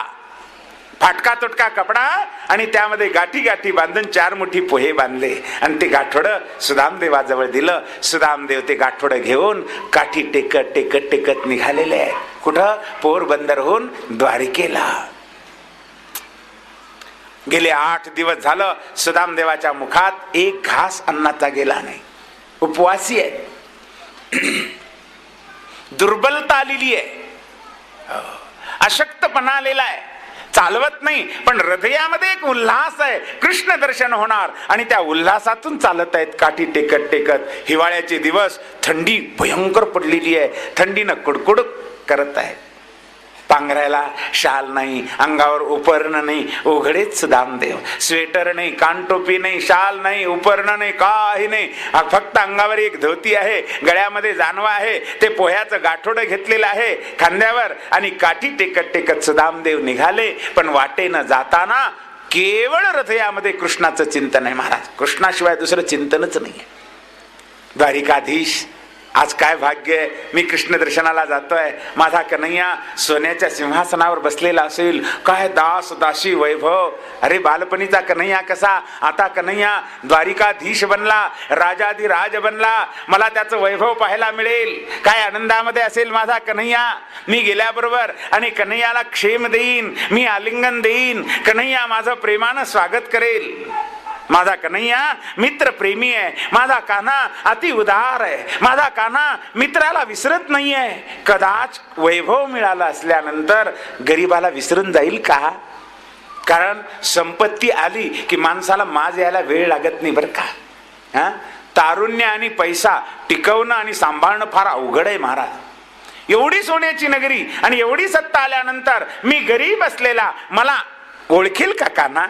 फाटका तुटका कपडा आणि त्यामध्ये गाठी गाठी बांधून 4 मोठी पोहे बांधले आणि ते गाठोडं सुदामदेवाजवळ दिलं. सुदामदेव ते गाठोडं घेऊन काठी टेकत टेकत टेकत निघालेले आहेत. कुठं? पोरबंदरहून द्वारिकेला. गेले 8 दिवस झालं सुदामदेवाच्या मुखात एक घास अन्नाचा गेला नाही. उपवासी आहे, दुर्बलता आलेली आहे, अशक्तपणा आलेला आहे, चालवत नाही. पण हृदयामध्ये एक उल्हास आहे, कृष्ण दर्शन होणार आणि त्या उल्हासातून चालत आहेत काठी टेकत टेकत. हिवाळ्याचे दिवस, थंडी भयंकर पडलेली आहे, थंडीनं कुडकुड करत आहे. पांघरायला शाल नाही, अंगावर उपरणं नाही, उघडेच सुदामदेव. स्वेटर नाही, कानटोपी नाही, शाल नाही, उपरणं नाही, काही नाही, फक्त अंगावर एक धोती आहे, गळ्यामध्ये जानवा आहे, ते पोह्याचं गाठोडं घेतलेलं आहे खांद्यावर आणि काठी टेकत टेकत सुदामदेव निघाले. पण वाटेनं जाताना केवळ हृदयामध्ये कृष्णाचं चिंतन आहे महाराज, कृष्णाशिवाय दुसरं चिंतनच नाही. द्वारिकाधीश, आज काय भाग्य आहे, मी कृष्ण दर्शनाला जातोय, माझा कन्हैया सोन्याच्या सिंहासनावर बसलेला असेल, काय दास दासी वैभव. अरे बालपणीचा कन्हैया कसा, आता कन्हैया द्वारिकाधीश बनला, राजाधिराज बनला, मला त्याचं वैभव पाहायला मिळेल. काय आनंदामध्ये असेल माझा कन्हैया. मी गेल्याबरोबर आणि कन्हैयाला क्षेम देईन, मी आलिंगन देईन, कन्हैया माझं प्रेमानं स्वागत करेल. माझा कन्हैया मित्र प्रेमी आहे, माझा कान्हा अति उदार आहे, माझा कान्हा मित्राला विसरत नाहीये. कदाच वैभव मिळालं असल्यानंतर गरीबाला विसरून जाईल का? कारण संपत्ती आली की माणसाला माज यायला वेळ लागत नाही बरं का. तारुण्य आणि पैसा टिकवणं आणि सांभाळणं फार अवघड आहे महाराज. एवढी सोन्याची नगरी आणि एवढी सत्ता आल्यानंतर मी गरीब असलेला मला ओळखील का कान्हा?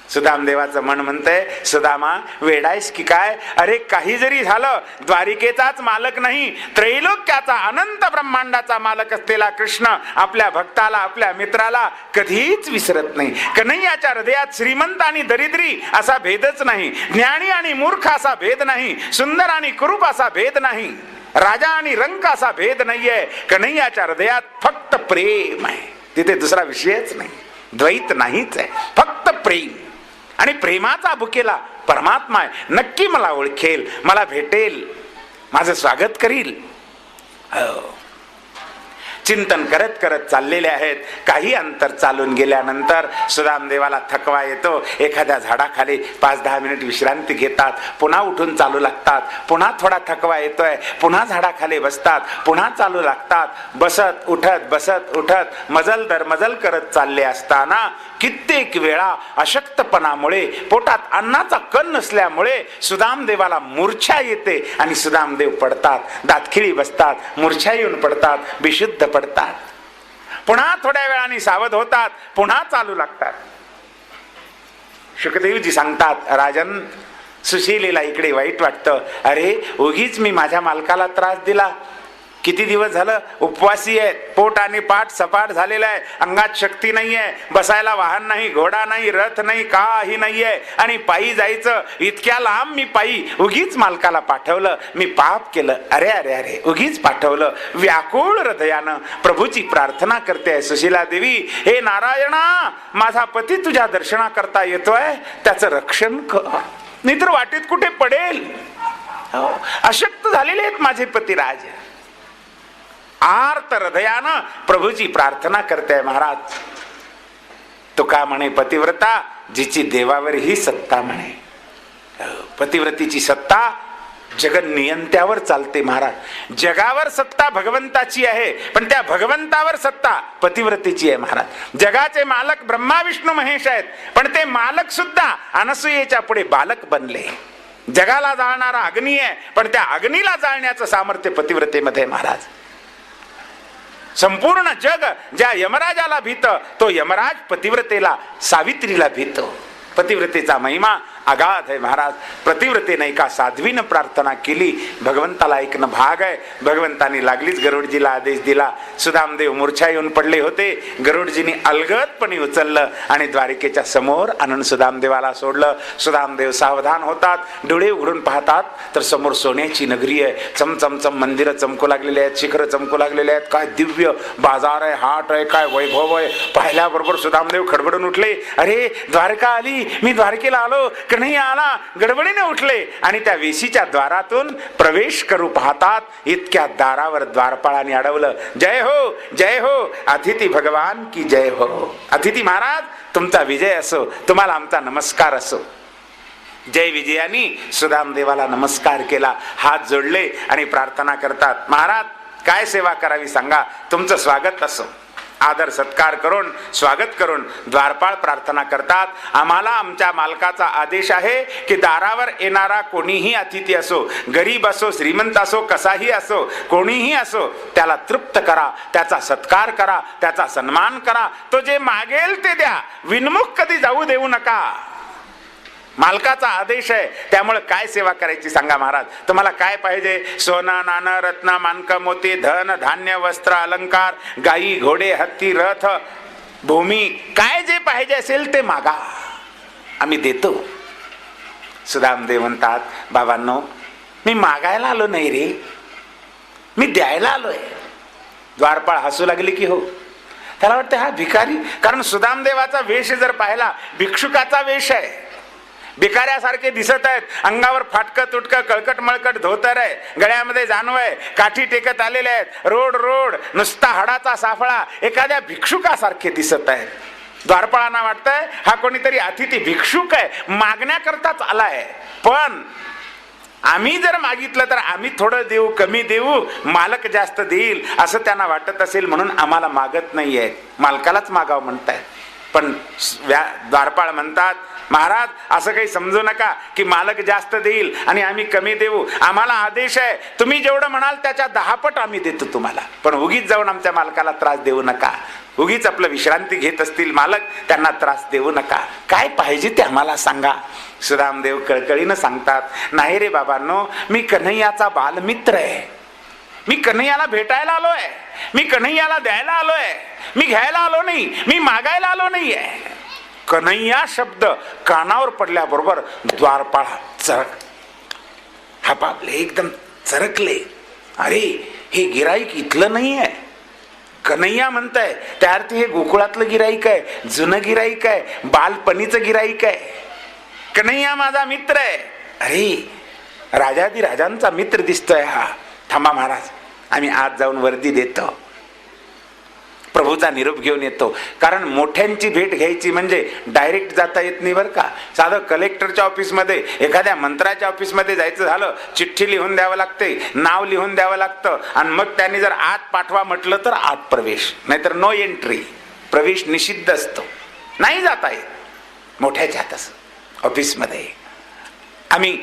सुदामदेवाचं मन म्हणतंय, सुदामा वेडायस की काय? अरे काही जरी झालं, द्वारिकेचाच मालक नाही, त्रैलोक्याचा अनंत ब्रह्मांडाचा मालक असलेला कृष्ण आपल्या भक्ताला, आपल्या मित्राला कधीच विसरत नाही. कन्हैयाच्या हृदयात श्रीमंत आणि दरिद्री असा भेदच नाही, ज्ञानी आणि मूर्ख असा भेद नाही, सुंदर आणि कुरूप असा भेद नाही, राजा आणि रंक असा भेद नाहीये. कन्हैयाच्या हृदयात फक्त प्रेम आहे, तिथे दुसरा विषयच नाही, द्वैत नाहीच आहे, फक्त प्रेम. आणि प्रेमाचा भुकेला परमात्मा आहे, नक्की मला ओळखेल, मला भेटेल, माझं स्वागत करील. चिंतन करत करत चाललेले आहेत. काही अंतर चालून गेल्यानंतर सुदामदेवाला थकवा येतो, एखाद्या झाडाखाली 5-10 मिनिट विश्रांती घेतात, पुन्हा उठून चालू लागतात. पुन्हा थोडा थकवा येतोय, पुन्हा झाडाखाली बसतात, पुन्हा चालू लागतात. बसत उठत बसत उठत मजल दर मजल करत चालले असताना कित्येक वेळा अशक्तपणामुळे, पोटात अन्नाचा कण नसल्यामुळे सुदामदेवाला मूर्छा येते आणि सुदामदेव पडतात, दातखिळी बसतात, मूर्छा येऊन पडतात, बेशुद्ध पडतात. पुन्हा थोड्या वेळाने सावध होतात, पुन्हा चालू लागतात. शुकदेवजी सांगतात, राजन सुशीलेला इकडे वाईट वाटतं. अरे उगीच मी माझ्या मालकाला त्रास दिला. किती दिवस झालं उपवासी आहेत, पोट आणि पाठ सपाट झालेला आहे, अंगात शक्ती नाहीये, बसायला वाहन नाही, घोडा नाही, रथ नाही, काही नाहीये आणि पायी जायचं. इतक्या लांब मी पायी उगीच मालकाला पाठवलं, मी पाप केलं. अरे अरे अरे उगीच पाठवलं. व्याकुळ हृदयानं प्रभूची प्रार्थना करते सुशीला देवी, हे नारायणा, माझा पती तुझ्या दर्शना करता येतोय, त्याचं रक्षण कर. नाहीतर वाटेत कुठे पडेल. अशक्त झालेले आहेत माझे पतिराज. आर्त हृदयानं प्रभूची प्रार्थना करते महाराज. तुका म्हणे पतिव्रता जिची देवावर ही सत्ता म्हणे. पतिव्रतीची सत्ता जगन नियंत्यावर चालते महाराज. जगावर सत्ता भगवंताची आहे, पण त्या भगवंतावर सत्ता पतिव्रतेची आहे महाराज. जगाचे मालक ब्रह्मा विष्णू महेश आहेत, पण ते मालक सुद्धा अनसूयेच्या पुढे बालक बनले. जगाला जाळणारा अग्नी आहे, पण त्या अग्नीला जाळण्याचं सामर्थ्य पतिव्रतेमध्ये महाराज. संपूर्ण जग ज्या यमराजाला भीत, तो यमराज पतिव्रतेला सावित्रीला भीतो. पतिव्रतेचा महिमा अगाध आहे महाराज. पतिव्रतेने एका साध्वीनं प्रार्थना केली, भगवंताला ऐकणं भाग आहे. भगवंतानी लागलीच गरुडजीला आदेश दिला. सुदामदेव मूर्छा येऊन पडले होते. गरुडजींनी अलगदपणे उचललं आणि द्वारिकेच्या समोर आणून सुदामदेवाला सोडलं. सुदामदेव सावधान होतात, डोळे उघडून पाहतात तर समोर सोन्याची नगरी आहे. चमचमचम मंदिरं चमकू लागलेली आहेत, शिखरं चमकू लागलेले आहेत. काय दिव्य बाजार आहे, हाट आहे, काय वैभव आहे. पाहिल्याबरोबर सुदामदेव खडबडून उठले. अरे द्वारका आली, मी द्वारकेला आलो. कन्हैया आला. गडबडीने उठले आणि त्या वेशीच्या द्वारातून प्रवेश करू पाहतात. इतक्या दारावर द्वारपाळाने अडवलं. जय हो, जय हो, अतिथी भगवान की जय हो. अतिथी महाराज तुमचा विजय असो, तुम्हाला आमचा नमस्कार असो. जय विजयानी सुदामदेवाला नमस्कार केला, हात जोडले आणि प्रार्थना करतात. महाराज काय सेवा करावी सांगा, तुमचं स्वागत असो. आदर सत्कार करून स्वागत करून द्वारपाळ प्रार्थना करतात. आम्हाला आमच्या मालकाचा आदेश आहे की दारावर येणारा कोणीही अतिथी असो, गरीब असो, श्रीमंत असो, कसाही असो, कोणीही असो, त्याला तृप्त करा, त्याचा सत्कार करा, त्याचा सन्मान करा. तो जे मागेल ते द्या, विनमुख कधी जाऊ देऊ नका. मालकाचा आदेश आहे. त्यामुळे काय सेवा करायची सांगा महाराज. तुम्हाला काय पाहिजे? सोनं नाणं रत्न माणक मोती धन धान्य वस्त्र अलंकार गायी घोडे हत्ती रथ भूमी, काय जे पाहिजे असेल ते मागा, आम्ही देतो. सुदामदेव म्हणतात, बाबांनो मी मागायला आलो नाही रे, मी द्यायला आलोय. द्वारपाळ हसू लागली की हो. त्याला वाटतं हा भिकारी, कारण सुदामदेवाचा वेश जर पाहिला भिक्षुकाचा वेश आहे. भिकाऱ्यासारखे दिसत आहेत. अंगावर फाटकं तुटकं कळकट मळकट धोतर आहे, गळ्यामध्ये जानव आहे, काठी टेकत आलेले आहेत. रोड रोड नुसता हाडाचा साफळा एखाद्या भिक्षुकासारखे दिसत आहेत. द्वारपाळांना वाटतंय हा कोणीतरी अतिथी भिक्षुक आहे, मागण्याकरताच आलाय. पण आम्ही जर मागितलं तर आम्ही थोडं देऊ, कमी देऊ, मालक जास्त देईल असं त्यांना वाटत असेल म्हणून आम्हाला मागत नाहीये, मालकालाच मागावं म्हणतायत. पण द्वारपाळ म्हणतात, महाराज असं काही समजू नका की मालक जास्त देईल आणि आम्ही कमी देऊ. आम्हाला आदेश आहे, तुम्ही जेवढं म्हणाल त्याच्या 10 पट आम्ही देतो तुम्हाला. पण उगीच जाऊन आमच्या मालकाला त्रास देऊ नका. उगीच आपलं विश्रांती घेत असतील मालक, त्यांना त्रास देऊ नका. काय पाहिजे ते आम्हाला सांगा. सुदामदेव कळकळीनं सांगतात, नाही रे बाबांनो, मी कन्हैयाचा बालमित्र आहे. मी कन्हैयाला भेटायला आलोय, मी कन्हैयाला द्यायला आलोय, मी घ्यायला आलो नाही, मी मागायला आलो नाहीये. कन्हैया शब्द कानावर पडल्याबरोबर द्वारपाळ हापापले, एकदम चरकले. अरे हे गिराईक इथलं नाही आहे. कन्हैया म्हणताय त्या अर्थी हे गोकुळातलं गिराईक आहे, जुनं गिराईक आहे, बालपणीचं गिराईक आहे. कन्हैया माझा मित्र आहे. अरे राजाधिराजांचा मित्र दिसतोय हा. थांबा महाराज, आम्ही आज जाऊन वर्दी देतो, प्रभूचा निरोप घेऊन येतो. कारण मोठ्यांची भेट घ्यायची म्हणजे डायरेक्ट जाता येत नाही बरं का. साधं कलेक्टरच्या ऑफिसमध्ये, एखाद्या मंत्र्याच्या ऑफिसमध्ये जायचं झालं, चिठ्ठी लिहून द्यावं लागते, नाव लिहून द्यावं लागतं आणि मग त्यांनी जर आत पाठवा म्हटलं तर आत प्रवेश, नाहीतर नो एंट्री, प्रवेश निषिद्ध असतो, नाही जाता येत मोठ्याच्या तसं ऑफिसमध्ये. आम्ही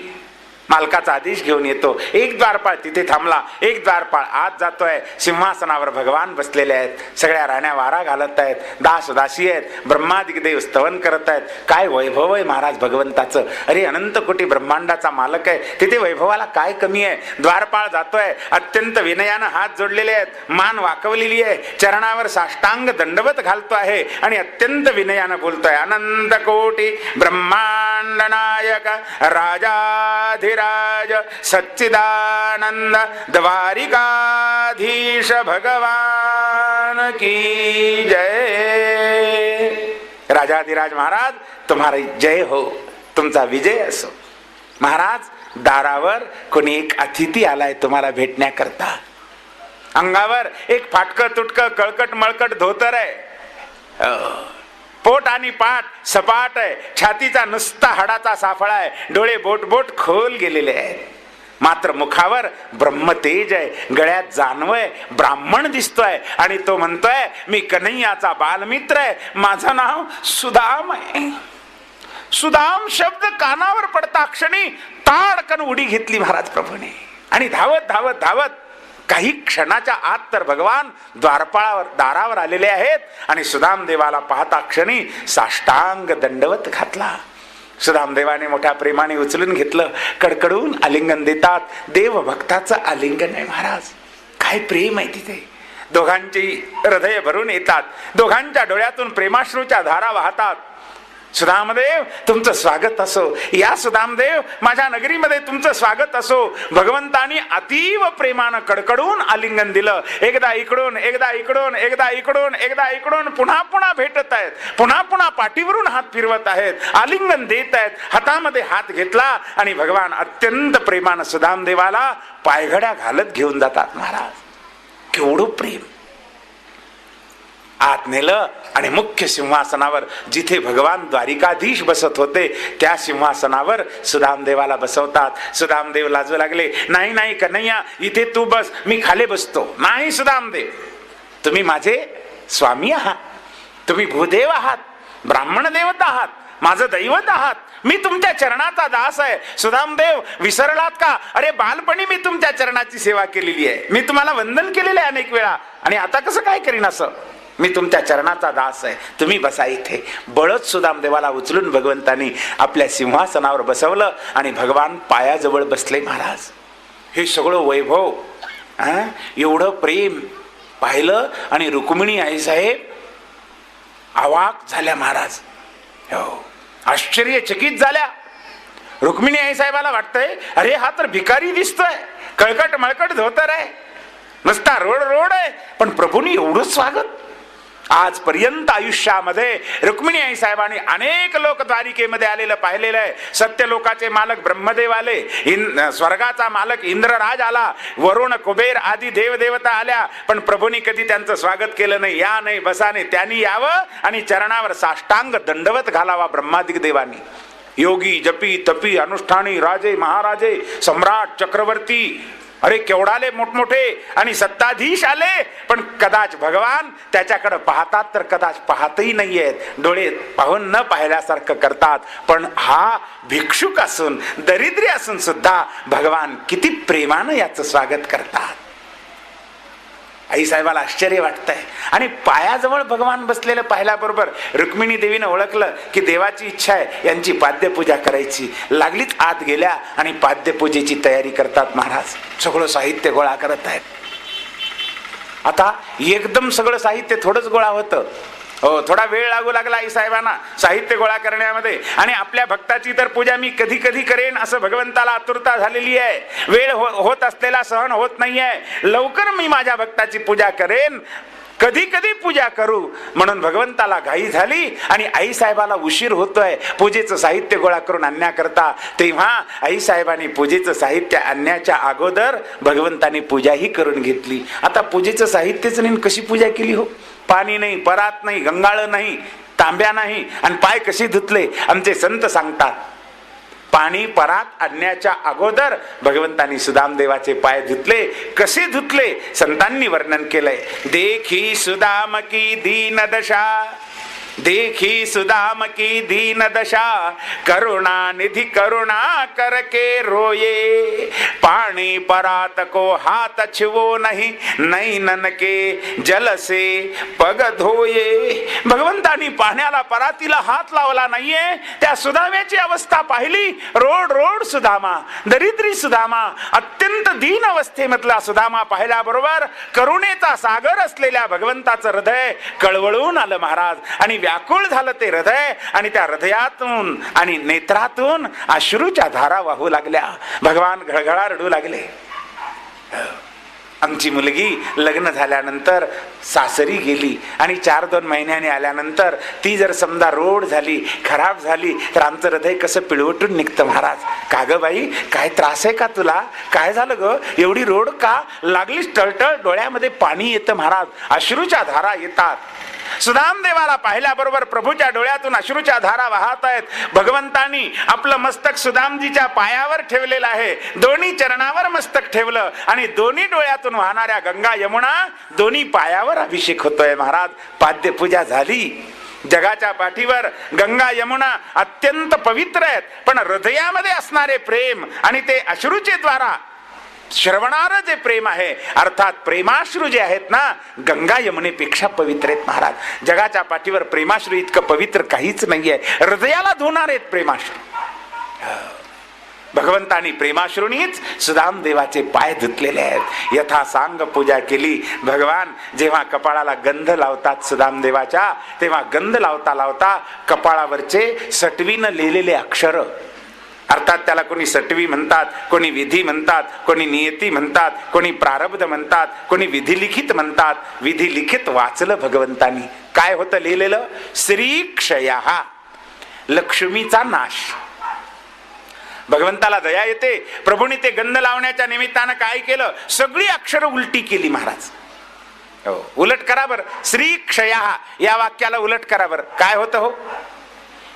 मालकाचा आदेश घेऊन येतो. एक द्वारपाळ तिथे थांबला, एक द्वारपाळ आत जातोय. सिंहासनावर भगवान बसलेले आहेत, सगळ्या राण्या वारा घालत आहेत, दास दासी आहेत, ब्रह्मादिक स्तवन करत आहेत. काय वैभव आहे महाराज भगवंताचं. अरे अनंत कोटी ब्रह्मांडाचा मालक आहे, तिथे वैभवाला काय कमी आहे. द्वारपाळ जातोय, अत्यंत विनयानं हात जोडलेले आहेत, मान वाकवलेली आहे, चरणावर साष्टांग दंडवत घालतो आहे आणि अत्यंत विनयानं बोलतोय, अनंत कोटी ब्रह्मांड नायक राजाधिराज सच्चिदानंद द्वारिकाधीश भगवान की जय. राजाधिराज महाराज तुम्हारी जय हो, तुमचा विजय असो. महाराज, दारावर कोणी एक अतिथी आलाय तुम्हाला भेटण्याकरता. अंगावर एक फाटकं तुटकं कळकट मळकट धोतर आहे, पोट आणि पाठ सपाट आहे, छातीचा नुसता हाडाचा साफळा आहे, डोळे बोट बोट खोल गेलेले आहेत, मात्र मुखावर ब्रह्मतेज आहे, गळ्यात जानवय, ब्राह्मण दिसतोय आणि तो म्हणतोय मी कन्हैयाचा बालमित्र आहे, माझं नाव सुदाम आहे. सुदाम शब्द कानावर पडता क्षणी ताडकन उडी घेतली महाराज प्रभूने आणि धावत धावत धावत काही क्षणाच्या आत तर भगवान दारावर आलेले आहेत आणि सुदाम देवाला पाहता क्षणी साष्टांग दंडवत घातला. सुदाम देवाने मोठ्या प्रेमाने उचलून घेतलं, कडकडून आलिंगन देतात. देव भक्ताचं आलिंगन आहे महाराज. काय प्रेम आहे तिथे. दोघांची हृदय भरून येतात, दोघांच्या डोळ्यातून प्रेमाश्रूच्या धारा वाहतात. सुदामदेव तुमचं स्वागत असो, या सुदामदेव माझ्या नगरीमध्ये तुमचं स्वागत असो. भगवंतानी अतीव प्रेमानं कडकडून आलिंगन दिलं. एकदा इकडून एकदा इकडून एकदा इकडून एकदा इकडून पुन्हा पुन्हा भेटत आहेत, पुन्हा पुन्हा पाठीवरून हात फिरवत आहेत, आलिंगन देत आहेत. हातामध्ये हात घेतला आणि भगवान अत्यंत प्रेमानं सुदामदेवाला पायघड्या घालत घेऊन जातात. महाराज केवढं प्रेम. आत नेलं आणि मुख्य सिंहासनावर जिथे भगवान द्वारिकाधीश बसत होते त्या सिंहासनावर सुदामदेवाला बसवतात. सुदामदेव लाजू लागले, नाही नाही कन्हैया, इथे तू बस, मी खाली बसतो. नाही सुदामदेव, तुम्ही माझे स्वामी आहात, तुम्ही भूदेव आहात, ब्राह्मण देवता आहात, माझं दैवत आहात, मी तुमच्या चरणाचा दास आहे. सुदामदेव विसरलात का? अरे बालपणी मी तुमच्या चरणाची सेवा केलेली आहे, मी तुम्हाला वंदन केलेलं आहे अनेक वेळा, आणि आता कसं काय करीन असं? मी तुमच्या चरणाचा दास आहे, तुम्ही बसा इथे. बळच सुदामदेवाला उचलून भगवंतानी आपल्या सिंहासनावर बसवलं आणि भगवान पायाजवळ बसले. महाराज हे सगळं वैभव, एवढं प्रेम पाहिलं आणि रुक्मिणी आईसाहेब अवाक झाल्या. महाराज हो, आश्चर्यचकित झाल्या. रुक्मिणी आईसाहेबाला वाटतंय अरे हा तर भिकारी दिसतोय, कळकट मळकट धोतर आहे, नुसता रोड रोड आहे, पण प्रभूंनी एवढं स्वागत. आजपर्यंत आयुष्यामध्ये रुक्मिणी आई साहेबांनी अनेक लोक द्वारिकेमध्ये आलेलं पाहिलेलं आहे. सत्यलोकाचे मालक ब्रह्मदेव आले, स्वर्गाचा मालक इंद्रराज आला, वरुण कुबेर आदी देवदेवता आल्या, पण प्रभूंनी कधी त्यांचं स्वागत केलं नाही. या नाही बसा नाही, त्यांनी यावं आणि चरणावर साष्टांग दंडवत घालावा ब्रह्मादिक देवांनी. योगी जपी तपी अनुष्ठानी राजे महाराजे सम्राट चक्रवर्ती, अरे केवढाले मोठमोठे आणि सत्ताधीश आले, पण कदाच भगवान त्याच्याकडे पाहतात तर कदाच पाहतही नाहीयेत, डोळे पाहून न पाहिल्यासारखं करतात. पण हा भिक्षुक असून दरिद्री असून सुद्धा भगवान किती प्रेमानं याचं स्वागत करतात. आई साहेबाला आश्चर्य वाटतंय आणि पायाजवळ भगवान बसलेलं पाहिल्याबरोबर रुक्मिणी देवीनं ओळखलं की देवाची इच्छा आहे यांची पाद्यपूजा करायची. लागलीच आत गेल्या आणि पाद्यपूजेची तयारी करतात. महाराज सगळं साहित्य गोळा करत आहेत. आता एकदम सगळं साहित्य थोडंच गोळा होतं, हो थोडा वेळ लागू लागला आई साहेबांना साहित्य गोळा करण्यामध्ये. आणि आपल्या भक्ताची तर पूजा मी कधी कधी करेन असं भगवंताला आतुरता झालेली आहे, वेळ होत असलेला सहन होत नाहीये, लवकर मी माझ्या भक्ताची पूजा करेन, कधी कधी पूजा करू, म्हणून भगवंताला घाई झाली आणि आई साहेबाला उशीर होतोय पूजेचं साहित्य गोळा करून आणण्याकरता. तेव्हा आई साहेबांनी पूजेचं साहित्य आणण्याच्या अगोदर भगवंतानी पूजाही करून घेतली. आता पूजेचं साहित्यच नाही, कशी पूजा केली हो? पाणी नाही, परात नाही, गंगाळ नाही, तांब्या नाही, आणि पाय कसे धुतले आमचे संत सांगतात. पाणी परात आणण्याच्या अगोदर भगवंतानी सुदामदेवाचे पाय धुतले. कसे धुतले संतांनी वर्णन केलंय. देखी सुदाम की दीन दशा, देखी सुदाम की दीन दशा, करुणा निधि करुणा करके रोये, पानी परात को हाथ छुओ नहीं, नैनन के जल से पग धोये. भगवंतानी पाण्याला परातीला हात लावला नाहीये. त्या सुदाम्याची अवस्था पाहिली. रोड रोड सुदामा, दरिद्री सुदामा, अत्यंत दीन अवस्थेमधला सुदामा पाहिल्याबरोबर करुणेचा सागर असलेल्या भगवंताचं हृदय कळवळून आलं महाराज. आणि व्याकुळ झालं ते हृदय आणि त्या हृदयातून आणि नेत्रातून अश्रूच्या धारा वाहू लागल्या. भगवान घळघळा रडू लागले. आमची मुलगी लग्न झाल्यानंतर सासरी गेली आणि 4-2 महिन्याने आल्यानंतर ती जर समजा रोड झाली, खराब झाली, तर आमचं हृदय कसं पिळवटून निघतं महाराज. का ग बाई, काय त्रास आहे का तुला? काय झालं ग? एवढी रोड का लागलीच? टळटळ डोळ्यामध्ये पाणी येतं महाराज, अश्रूच्या धारा येतात. सुदामदेवाला पाहिल्याबरोबर प्रभूच्या डोळ्यातून अश्रूच्या धारा वाहत आहेत. भगवंतानी आपलं मस्तक सुदामजीच्या पायावर ठेवलेलं आहे, दोन्ही चरणावर मस्तक ठेवलं आणि दोन्ही डोळ्यातून वाहणाऱ्या गंगा यमुना दोन्ही पायावर अभिषेक होतोय महाराज. पाद्यपूजा झाली. जगाच्या पाठीवर गंगा यमुना अत्यंत पवित्र आहेत, पण हृदयामध्ये असणारे प्रेम आणि ते अश्रूचे द्वारा श्रवणारं जे प्रेम आहे, अर्थात प्रेमाश्रू जे आहेत ना, गंगा यमुनेपेक्षा पवित्र आहेत महाराज. जगाच्या पाठीवर प्रेमाश्रू इतकं पवित्र काहीच नाहीये. हृदयाला धुणार आहेत प्रेमाश्रू. भगवंतानी प्रेमाश्रूनीच सुदाम देवाचे पाय धुतलेले आहेत. यथा सांग पूजा केली. भगवान जेव्हा कपाळाला गंध लावतात सुदाम देवाच्या, तेव्हा गंध लावता लावता कपाळावरचे सटवीनं लिहिलेले अक्षर, अर्थात त्याला कोणी सटवी म्हणतात, कोणी विधी म्हणतात, कोणी नियती म्हणतात, कोणी प्रारब्ध म्हणतात, कोणी विधी लिखित म्हणतात. विधी लिखित वाचलं भगवंतानी. काय होतं लिहिलेलं? श्री क्षया, लक्ष्मीचा नाश. भगवंताला दया येते. प्रभूने ते गंध लावण्याच्या निमित्तानं काय केलं? सगळी अक्षरं उलटी केली महाराज. हो, उलट करा बर. श्री क्षया या वाक्याला उलट करा बर. काय होतं? हो,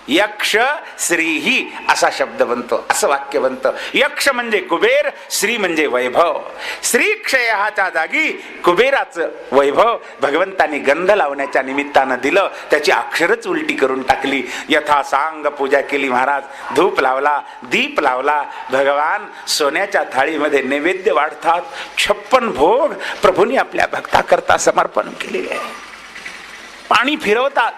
यक्ष श्रीही असा शब्द बनतो, असं वाक्य बनतं. यक्ष म्हणजे कुबेर, श्री म्हणजे वैभव. श्री क्षयाच्या जागी कुबेराचं वैभव भगवंतानी गंध लावण्याच्या निमित्तानं दिलं. त्याची अक्षरच उलटी करून टाकली. यथा सांग पूजा केली महाराज. धूप लावला, दीप लावला. भगवान सोन्याच्या थाळीमध्ये नैवेद्य वाढतात. 56 भोग प्रभूंनी आपल्या भक्ताकरता समर्पण केलेले आहे. पाणी फिरवतात.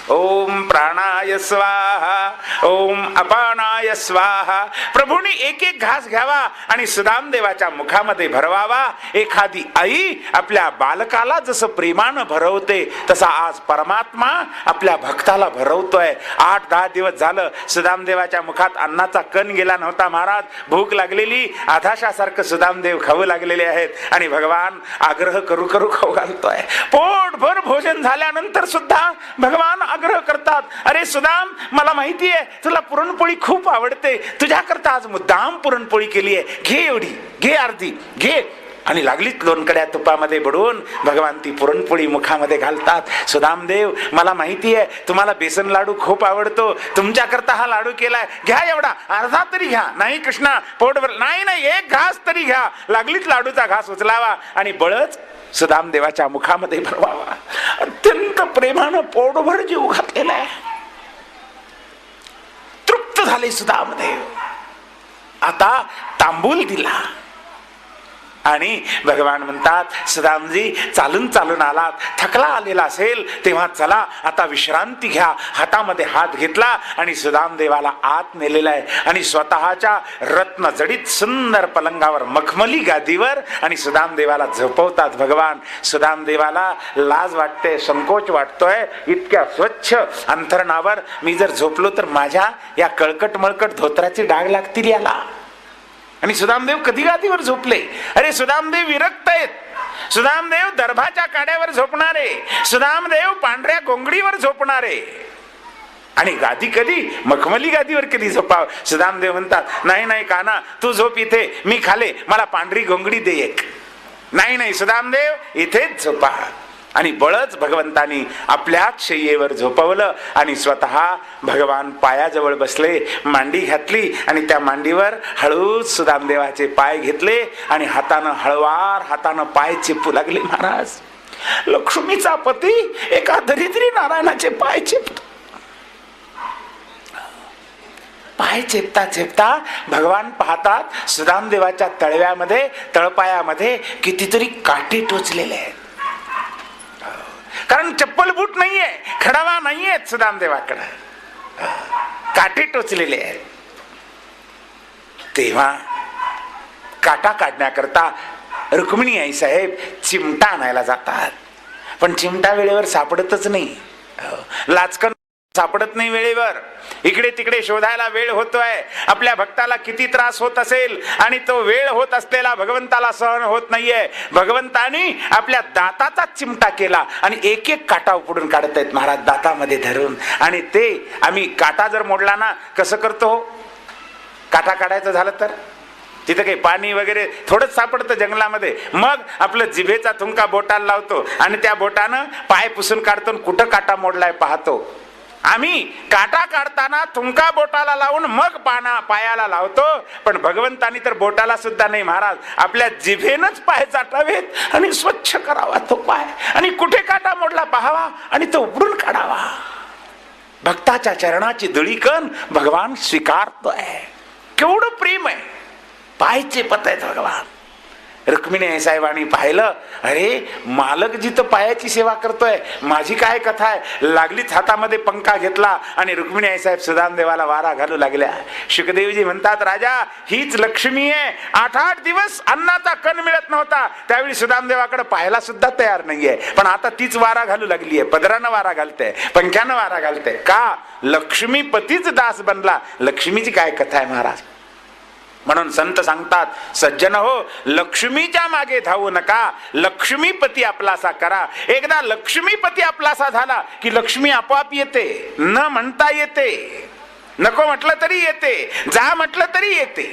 ओम प्राणाय स्वाहा, ओम अपानाय स्वाहा. प्रभूंनी एक एक घास घ्यावा आणि सुदामदेवाच्या मुखामध्ये भरवावा. एखादी आई आपल्या बालकाला जसं प्रेमानं भरवते, तसा आज परमात्मा आपल्या भक्ताला भरवतोय. 8-10 दिवस झालं सुदामदेवाच्या मुखात अन्नाचा कण गेला नव्हता महाराज. भूक लागलेली, आधाशासारखं सुदामदेव खाऊ लागलेले आहेत आणि भगवान आग्रह करू करू खाऊ घालतोय. पोटभर भोजन झाल्यानंतर सुद्धा भगवान आग्रह करतात. अरे सुदाम, मला माहिती आहे तुला पुरणपोळी खूप आवडते, तुझ्याकरता आज मुद्दाम पुरणपोळी केली आहे, घे, एवढी घे, अर्धी घे. आणि लागलीच लोणकड्या तुपामध्ये बुडवून भगवान ती पुरणपोळी मुखामध्ये घालतात. सुदामदेव, मला माहिती आहे तुम्हाला बेसन लाडू खूप आवडतो, तुमच्याकरता हा लाडू केलाय, घ्या, एवढा अर्धा तरी घ्या. नाही कृष्णा, पोटभर नाही, एक घास तरी घ्या. लागलीच लाडूचा घास उचलावा आणि बळच सुदामदेवाच्या मुखामध्ये भरवावा. अत्यंत प्रेमानं पोटभर जीव घातलेला आहे. तृप्त झाले सुदामदेव. आता तांबूल दिला आणि भगवान म्हणतात, सुदामजी चालून चालून आलात, थकला आलेला असेल, तेव्हा चला आता विश्रांती घ्या. हातामध्ये हात घेतला आणि सुदामदेवाला आत नेलेला आहे आणि स्वतःच्या रत्न जडित सुंदर पलंगावर, मखमली गादीवर आणि सुदामदेवाला झोपवतात भगवान. सुदामदेवाला लाज वाटते, संकोच वाटतोय. इतक्या स्वच्छ अंथरणावर मी जर झोपलो तर माझ्या या कळकट मळकट धोत्राचे डाग लागतील याला. आणि सुदामदेव कधी गादीवर झोपले? अरे सुदामदेव विरक्त आहेत. सुदामदेव दर्भाच्या काड्यावर झोपणारे, सुदामदेव पांढऱ्या गोंगडीवर झोपणारे. आणि गादी कधी? मखमली गादीवर कधी झोपाव? सुदामदेव म्हणतात, नाही काना, तू झोप इथे, मी खाले, मला पांढरी गोंगडी दे एक. नाही सुदामदेव, इथेच झोपा. आणि बळच भगवंतानी आपल्याच शय्येवर झोपवलं आणि स्वतः भगवान पायाजवळ बसले, मांडी घातली आणि त्या मांडीवर हळूच सुदामदेवाचे पाय घेतले आणि हळवार हातानं पाय चेपू लागले महाराज. लक्ष्मीचा पती एका दरिद्री नारायणाचे पाय चेपतो. पाय चेपता चेपता भगवान पाहतात सुदामदेवाच्या तळव्यामध्ये, तळपायामध्ये कितीतरी काटे टोचलेले आहेत. कारण चप्पल बूट नाहीये, खडावा नाहीये सुदामदेवाकडे, काटे टोचलेले आहेत. तेव्हा काटा काढण्याकरता रुक्मिणी आई साहेब चिमटा आणायला जातात, पण चिमटा वेळेवर सापडतच नाही. लाचकन सापडत नाही वेळेवर, इकडे तिकडे शोधायला वेळ होतोय, आपल्या भक्ताला किती त्रास होत असेल आणि तो वेळ होत असलेला भगवंताला सहन होत नाहीये. भगवंतानी आपल्या दाताचा चिमटा केला आणि एक एक काटा उपडून काढत आहेत महाराज दातामध्ये धरून. आणि ते आम्ही काटा जर मोडला ना, कसं करतो, काटा काढायचं झालं तर तिथं काही पाणी वगैरे थोडंच सापडतं जंगलामध्ये, मग आपलं जिभेचा थुंका बोटाला लावतो आणि त्या बोटानं पाय पुसून काढतो, कुठं काटा मोडलाय पाहतो. आम्ही काटा काढताना थुंका बोटाला लावून मग पायाला लावतो, पण भगवंतानी तर बोटाला सुद्धा नाही महाराज, आपल्या जिभेनच पाय चाटावेत आणि स्वच्छ करावा तो पाय, आणि कुठे काटा मोडला पाहावा आणि तो उघडून काढावा. भक्ताच्या चरणाची धुळीकण भगवान स्वीकारतोय. केवढं प्रेम आहे, पायचे पत आहेत भगवान. रुक्मिणी साहेबांनी पाहिलं, अरे मालक जिथं पायाची सेवा करतोय, माझी काय कथा आहे. लागलीच हातामध्ये पंखा घेतला आणि रुक्मिणी आई साहेब सुदामदेवाला वारा घालू लागल्या. शुकदेवजी म्हणतात, राजा हीच लक्ष्मी आहे. 8-8 दिवस अन्नाचा कण मिळत नव्हता, त्यावेळी सुदामदेवाकडे पाहायला सुद्धा तयार नाहीये, पण आता तीच वारा घालू लागलीये, पदरानं वारा घालते, पंख्यानं वारा घालते. का? लक्ष्मीपतीच दास बनला. लक्ष्मीची काय कथा आहे महाराज. म्हणून संत सांगतात, सज्जन हो, लक्ष्मीच्या मागे धावू नका, लक्ष्मीपती आपलासा करा. एकदा लक्ष्मीपती आपलासा झाला की लक्ष्मी आपोआप येते, न म्हणता येते, नको म्हटलं तरी येते, जा म्हटलं तरी येते.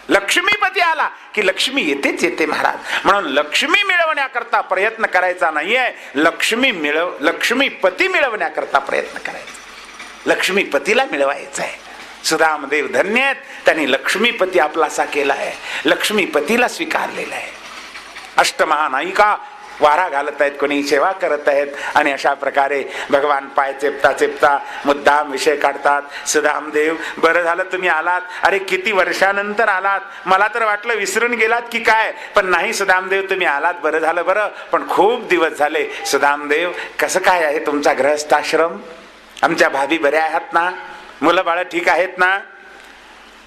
लक्ष्मीपती आला की लक्ष्मी येतेच येते महाराज. म्हणून लक्ष्मी मिळवण्याकरता प्रयत्न करायचा नाहीये, लक्ष्मीपती मिळवण्याकरता प्रयत्न करायचा. लक्ष्मीपतीला मिळवायचं आहे. सुदामदेव धन्य आहेत, त्यांनी लक्ष्मीपती आपलासा केला आहे, लक्ष्मीपतीला स्वीकारलेला आहे. अष्टमहानायिका वारा घालत आहेत, कोणी सेवा करत आहेत, आणि अशा प्रकारे भगवान पाय चेपता चेपता मुद्दाम विषय काढतात. सुदामदेव, बरं झालं तुम्ही आलात, अरे किती वर्षानंतर आलात, मला तर वाटलं विसरून गेलात की काय, पण नाही सुदामदेव तुम्ही आलात, बरं झालं. बरं, पण खूप दिवस झाले. सुदामदेव, कसं काय आहे तुमचा गृहस्थाश्रम? आमच्या भाभी बऱ्या आहात ना? मुलं बाळ ठीक आहेत ना?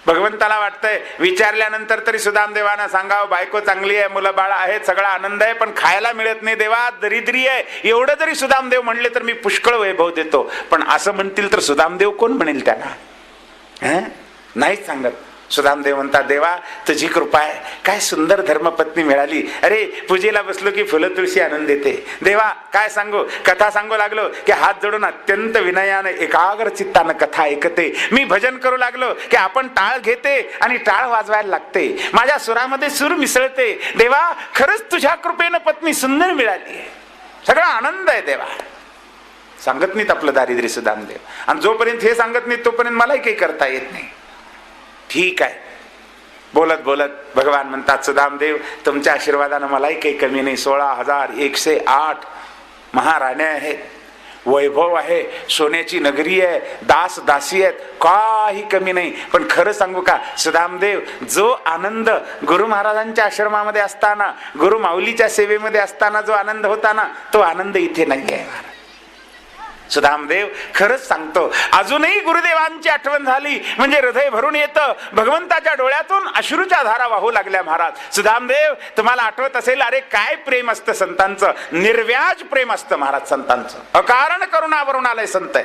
भगवंताला वाटतंय विचारल्यानंतर तरी सुदामदेवांना सांगावं, बायको चांगली आहे, मुलं बाळ आहेत, सगळा आनंद आहे, पण खायला मिळत नाही देवा, दरिद्री आहे. एवढं जरी सुदामदेव म्हणले तर मी पुष्कळ वैभव देतो. पण असं म्हणतील तर सुदामदेव कोण म्हणेल त्यांना? नाहीच सांगत. सुदामदेव म्हणतात, देवा तुझी कृपा आहे, काय सुंदर धर्मपत्नी मिळाली. अरे पूजेला बसलो की फुलं तुळशी आणून देते. देवा काय सांगू, कथा सांगू लागलो की हात जोडून अत्यंत विनयाने एकाग्र चित्तानं कथा ऐकते. मी भजन करू लागलो की आपण टाळ घेते आणि टाळ वाजवायला लागते, माझ्या सुरामध्ये सूर मिसळते. देवा खरंच तुझ्या कृपेनं पत्नी सुंदर मिळाली, सगळा आनंद आहे देवा. सांगत नाहीत आपलं दारिद्र्य सुदामदेव, आणि जोपर्यंत हे सांगत नाहीत तोपर्यंत मलाही काही करता येत नाही. ठीक आहे. बोलत बोलत भगवान म्हणतात, सुदामदेव तुमच्या आशीर्वादानं मलाही काही कमी नाही. 16,108 महाराण्या आहेत, वैभव आहे, सोन्याची नगरी आहे, दास दासी आहेत, काही कमी नाही. पण खरं सांगू का सुदामदेव, जो आनंद गुरु महाराजांच्या आश्रमामध्ये असताना, गुरु माऊलीच्या सेवेमध्ये असताना जो आनंद होता ना, तो आनंद इथे नाही आहे. सुदामदेव खरंच सांगतो, अजूनही गुरुदेवांची आठवण झाली म्हणजे हृदय भरून येतं. भगवंताच्या डोळ्यातून अश्रूच्या धारा वाहू लागल्या महाराज. सुदामदेव तुम्हाला आठवत असेल, अरे काय प्रेम असतं संतांचं, निर्व्याज प्रेम असतं महाराज संतांचं. अकारण करुणावरून आलंय संत आहे,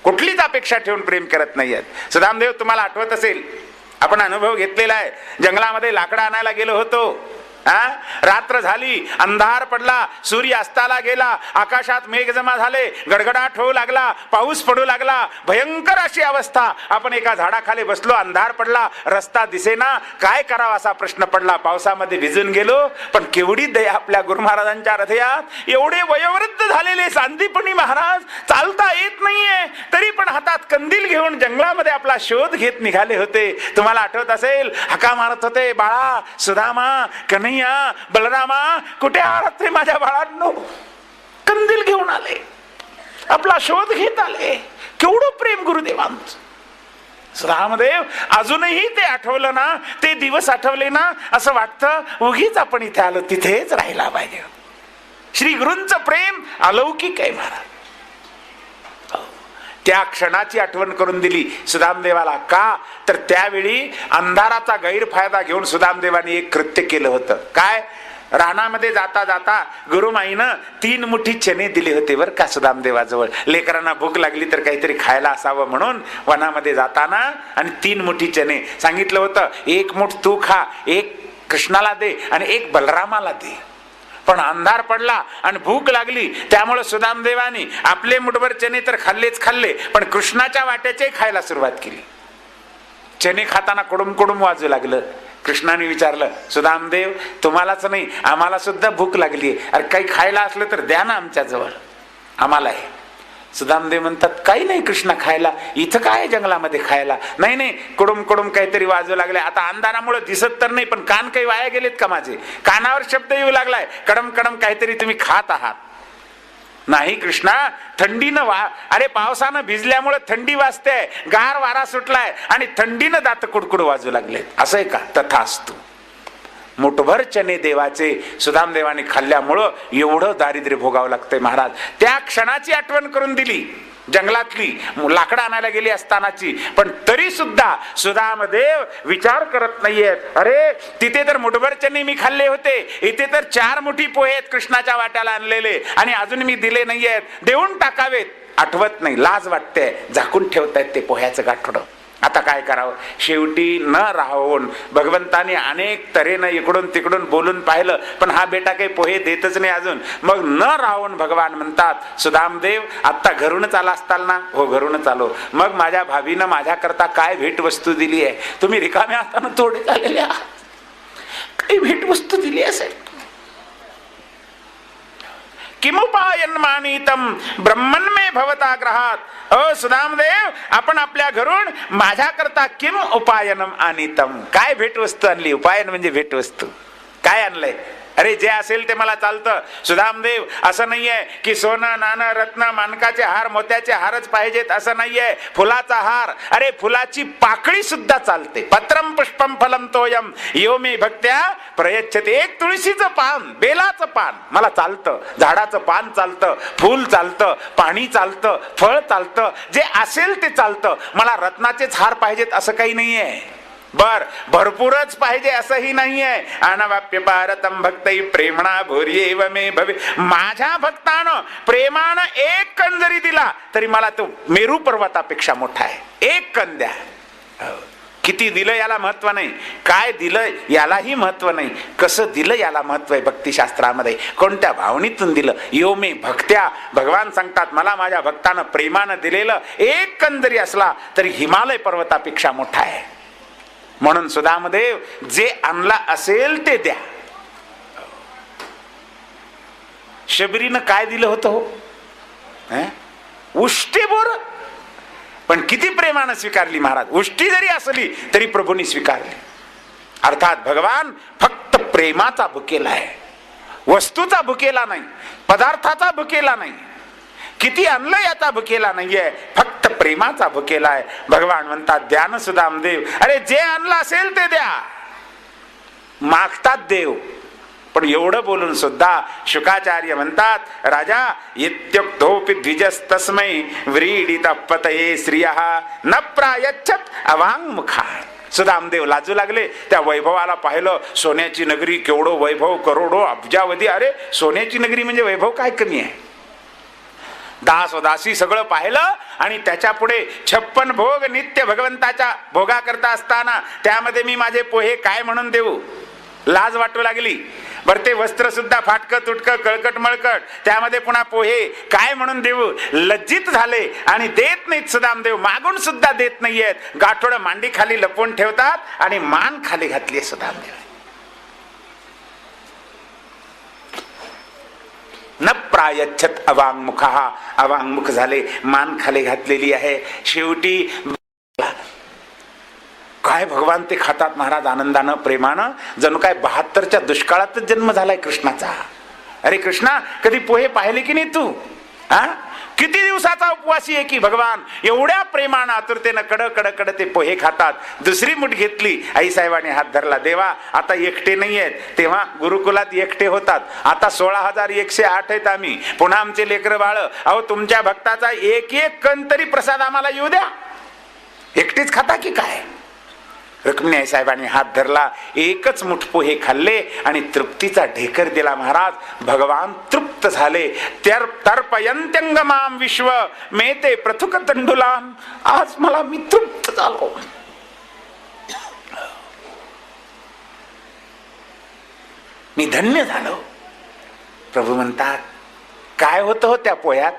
कुठलीच अपेक्षा ठेवून प्रेम करत नाहीयेत. सुदामदेव तुम्हाला आठवत असेल, आपण अनुभव घेतलेला आहे. जंगलामध्ये लाकडं आणायला गेलो होतो. रात्र झाली, अंधार पडला, सूर्य अस्ताला गेला, आकाशात मेघ जमा झाले, गडगडाट होऊ लागला, पाऊस पडू लागला, भयंकर अशी अवस्था. आपण एका झाडाखाली बसलो, अंधार पडला, रस्ता दिसेना, काय करावा असा प्रश्न पडला. पावसामध्ये भिजून गेलो, पण केवढी दया आपल्या गुरु महाराजांच्या हृदयात. एवढे वयोवृद्ध झालेले सांदीपणी महाराज, चालता येत नाहीये, तरी पण हातात कंदील घेऊन जंगलामध्ये आपला शोध घेत निघाले होते. तुम्हाला आठवत असेल, हाका मारत होते, बाळा सुदामा, कन्हैया, बलरामा, कुठे आहात रे माझ्या बाळांनो? कंदील घेऊन आले, आपला शोध घेत आले. केवढं प्रेम गुरुदेवांचं. रामदेव अजूनही ते आठवलं ना, ते दिवस आठवले ना, असं वाटतं उगीच आपण इथे आलो, तिथेच राहिला पाहिजे. श्री गुरूंचं प्रेम अलौकिक आहे महाराज. त्या क्षणाची आठवण करून दिली सुदामदेवाला. का तर त्यावेळी अंधाराचा गैरफायदा घेऊन सुदामदेवाने एक कृत्य केलं होतं. काय? रानामध्ये जाता जाता गुरुमाईनं 3 मुठी चणे दिले होते बरं का सुदामदेवाजवळ. लेकरांना भूक लागली तर काहीतरी खायला असावं म्हणून वनामध्ये जाताना, आणि 3 मुठी चणे सांगितलं होतं. 1 मुठ तू खा, 1 कृष्णाला दे आणि 1 बलरामाला दे. पण अंधार पडला आणि भूक लागली, त्यामुळे सुदामदेवानी आपले मुठभर चणे तर खाल्लेच खाल्ले, पण कृष्णाच्या वाट्याचे खायला सुरुवात केली. चणे खाताना कुडुम कुडुम वाजू लागलं. कृष्णाने विचारलं, सुदामदेव तुम्हालाच नाही आम्हाला सुद्धा भूक लागली, अरे काही खायला असलं तर द्या ना आमच्या जवळ, आम्हाला आहे. सुदामदेव म्हणतात, काही नाही कृष्णा खायला, इथं काय जंगलामध्ये खायला. नाही नाही, कुडुम कुडुम काहीतरी वाजू लागले. आता अंधारामुळे दिसत तर नाही, पण कान काही वाया गेलेत का माझे? कानावर शब्द येऊ लागलाय, कडम कडम काहीतरी तुम्ही खात आहात. नाही कृष्णा, थंडीनं अरे पावसानं भिजल्यामुळे थंडी वाजते, गार वारा सुटलाय आणि थंडीनं दात कुडकुड वाजू लागले. असं आहे का? तथास्तु. मुठभर चणे देवाचे सुदामदेवाने खाल्ल्यामुळं एवढं दारिद्र्य भोगावं लागतंय महाराज. त्या क्षणाची आठवण करून दिली, जंगलातली लाकडं आणायला गेली असतानाची. पण तरी सुद्धा सुदामदेव विचार करत नाहीयेत, अरे तिथे तर मुठभर चणे मी खाल्ले होते, इथे तर 4 मुठी पोहे आहेत कृष्णाच्या वाट्याला आणलेले आणि अजून मी दिले नाहीयेत, देऊन टाकावेत. आठवत नाही, लाज वाटते, झाकून ठेवतायत ते पोह्याचं गाठोडं. आता काय करावं? शेवटी न राहून भगवंताने अनेक तऱ्हेनं इकडून तिकडून बोलून पाहिलं, पण हा बेटा काही पोहे देतच नाही अजून. मग न राहून भगवान म्हणतात, सुदामदेव आत्ता घरूनच आला असताल ना? हो घरूनच आलो. मग माझ्या भाभीनं माझ्याकरता काय भेटवस्तू दिली आहे? तुम्ही रिकाम्या असताना थोडे झालेले आहात, काही भेटवस्तू दिली असेल. किमुपायन मानितम ब्रह्मन मे भवता ग्रहात. ओ सुदामदेव, आपण आपल्या घरून माझ्याकरता किम उपायनम आनितम, काय भेटवस्तू आणली? उपायन म्हणजे भेटवस्तू. काय आणलंय? अरे जे असेल ते मला चालतं. सुदामदेव, असं नाहीये की सोनं नाणं रत्न मानकाचे हार मोत्याचे हारच पाहिजेत, असं नाहीये. फुलाचा हार, अरे फुलाची पाकळी सुद्धा चालते. पत्रम पुष्पम फलम तोयम यो मे भक्त्या प्रयच्छते. एक तुळशीचं पान, बेलाचं पान मला चालतं, झाडाचं पान चालतं, फूल चालतं, पाणी चालतं, फळ चालतं, जे असेल ते चालतं. मला रत्नाचेच हार पाहिजेत असं काही नाहीये. बर भरपूरच पाहिजे असंही नाहीये. अनवाप्य भारतम भक्तै प्रेमणा भूर्येव मे भवे. माझ्या भक्तानं प्रेमानं 1 कण जरी दिला तरी मला तो मेरू पर्वतापेक्षा मोठा आहे. 1 कण द्या. किती दिलं याला महत्व नाही, काय दिलं यालाही महत्व नाही, कसं दिलं याला महत्व आहे. भक्तिशास्त्रामध्ये कोणत्या भावनेतून दिलं. यो मे भक्त्या, भगवान सांगतात मला माझ्या भक्तानं प्रेमानं दिलेलं 1 कण जरी असला तरी हिमालय पर्वतापेक्षा मोठा आहे. म्हणून सुदामदेव, जे आणला असेल ते द्या. शबरीनं काय दिलं होतं हो? उष्टी बोर, पण किती प्रेमानं स्वीकारली महाराज. उष्टी जरी असली तरी प्रभूंनी स्वीकारली. अर्थात भगवान फक्त प्रेमाचा भुकेला आहे, वस्तूचा भुकेला नाही, पदार्थाचा भुकेला नाही, किती आणलं याचा भुकेला नाहीये, फक्त प्रेमाचा भुकेला आहे. भगवान म्हणतात, द्या न सुदामदेव, अरे जे आणलं असेल ते द्या. मागतात देव. पण एवढं बोलून सुद्धा शुकाचार्य म्हणतात, राजा इत्युक्तोपि द्विजस्तस्मै व्रीडित पतये श्रियः न प्रायच्छत अवाङ्मुखा. सुदामदेव लाजू लागले. त्या वैभवाला पाहिलं, सोन्याची नगरी, केवढो वैभव, करोडो अब्जावधी. अरे सोन्याची नगरी म्हणजे वैभव काय कमी आहे? दास व दासी सगळं पाहिलं आणि त्याच्या पुढे 56 भोग नित्य भगवंताच्या भोगा करता असताना त्यामध्ये मी माझे पोहे काय म्हणून देऊ? लाज वाटू लागली. बरं ते वस्त्र सुद्धा फाटकं तुटकं कळकट मळकट, त्यामध्ये पुन्हा पोहे काय म्हणून देऊ? लज्जित झाले आणि देत नाहीत सुदामदेव. मागून सुद्धा देत नाहीयेत. गाठोडं मांडी खाली लपवून ठेवतात आणि मान खाली घातली सुदामदेव. न प्रायच्छत अवाङ्मुखः, अवाङ्मुख झाले, मान खाली घातलेली आहे. शेवटी काय भगवान ते खातात महाराज आनंदानं प्रेमानं. जणू काय 72च्या दुष्काळातच जन्म झालाय कृष्णाचा. अरे कृष्णा, कधी पोहे पाहिले की नाही तू? किती दिवसाचा उपवासी आहे की भगवान एवढ्या प्रेमानं आतुरतेनं कड कड कड ते पोहे खातात. दुसरी मुठ घेतली, आई साहेबांनी हात धरला, देवा आता एकटे नाही आहेत. तेव्हा गुरुकुलात एकटे होतात, आता 16,108 आहेत आम्ही, पुन्हा आमचे लेकरं बाळ. अहो तुमच्या भक्ताचा 1-1 कण तरी प्रसाद आम्हाला येऊ द्या. एकटेच खाता की काय? रुक्मिणी साहेबांनी हात धरला, एकच मुठ पोहे खाल्ले आणि तृप्तीचा ढेकर दिला. महाराज भगवान तृप्त झाले. तर्पयंत्यंगमाम विश्व मेते प्रथुक तंडुलान. आज मी तृप्त झालो. मी धन्य झालो. प्रभू म्हणतात, काय होतं हो त्या पोह्यात?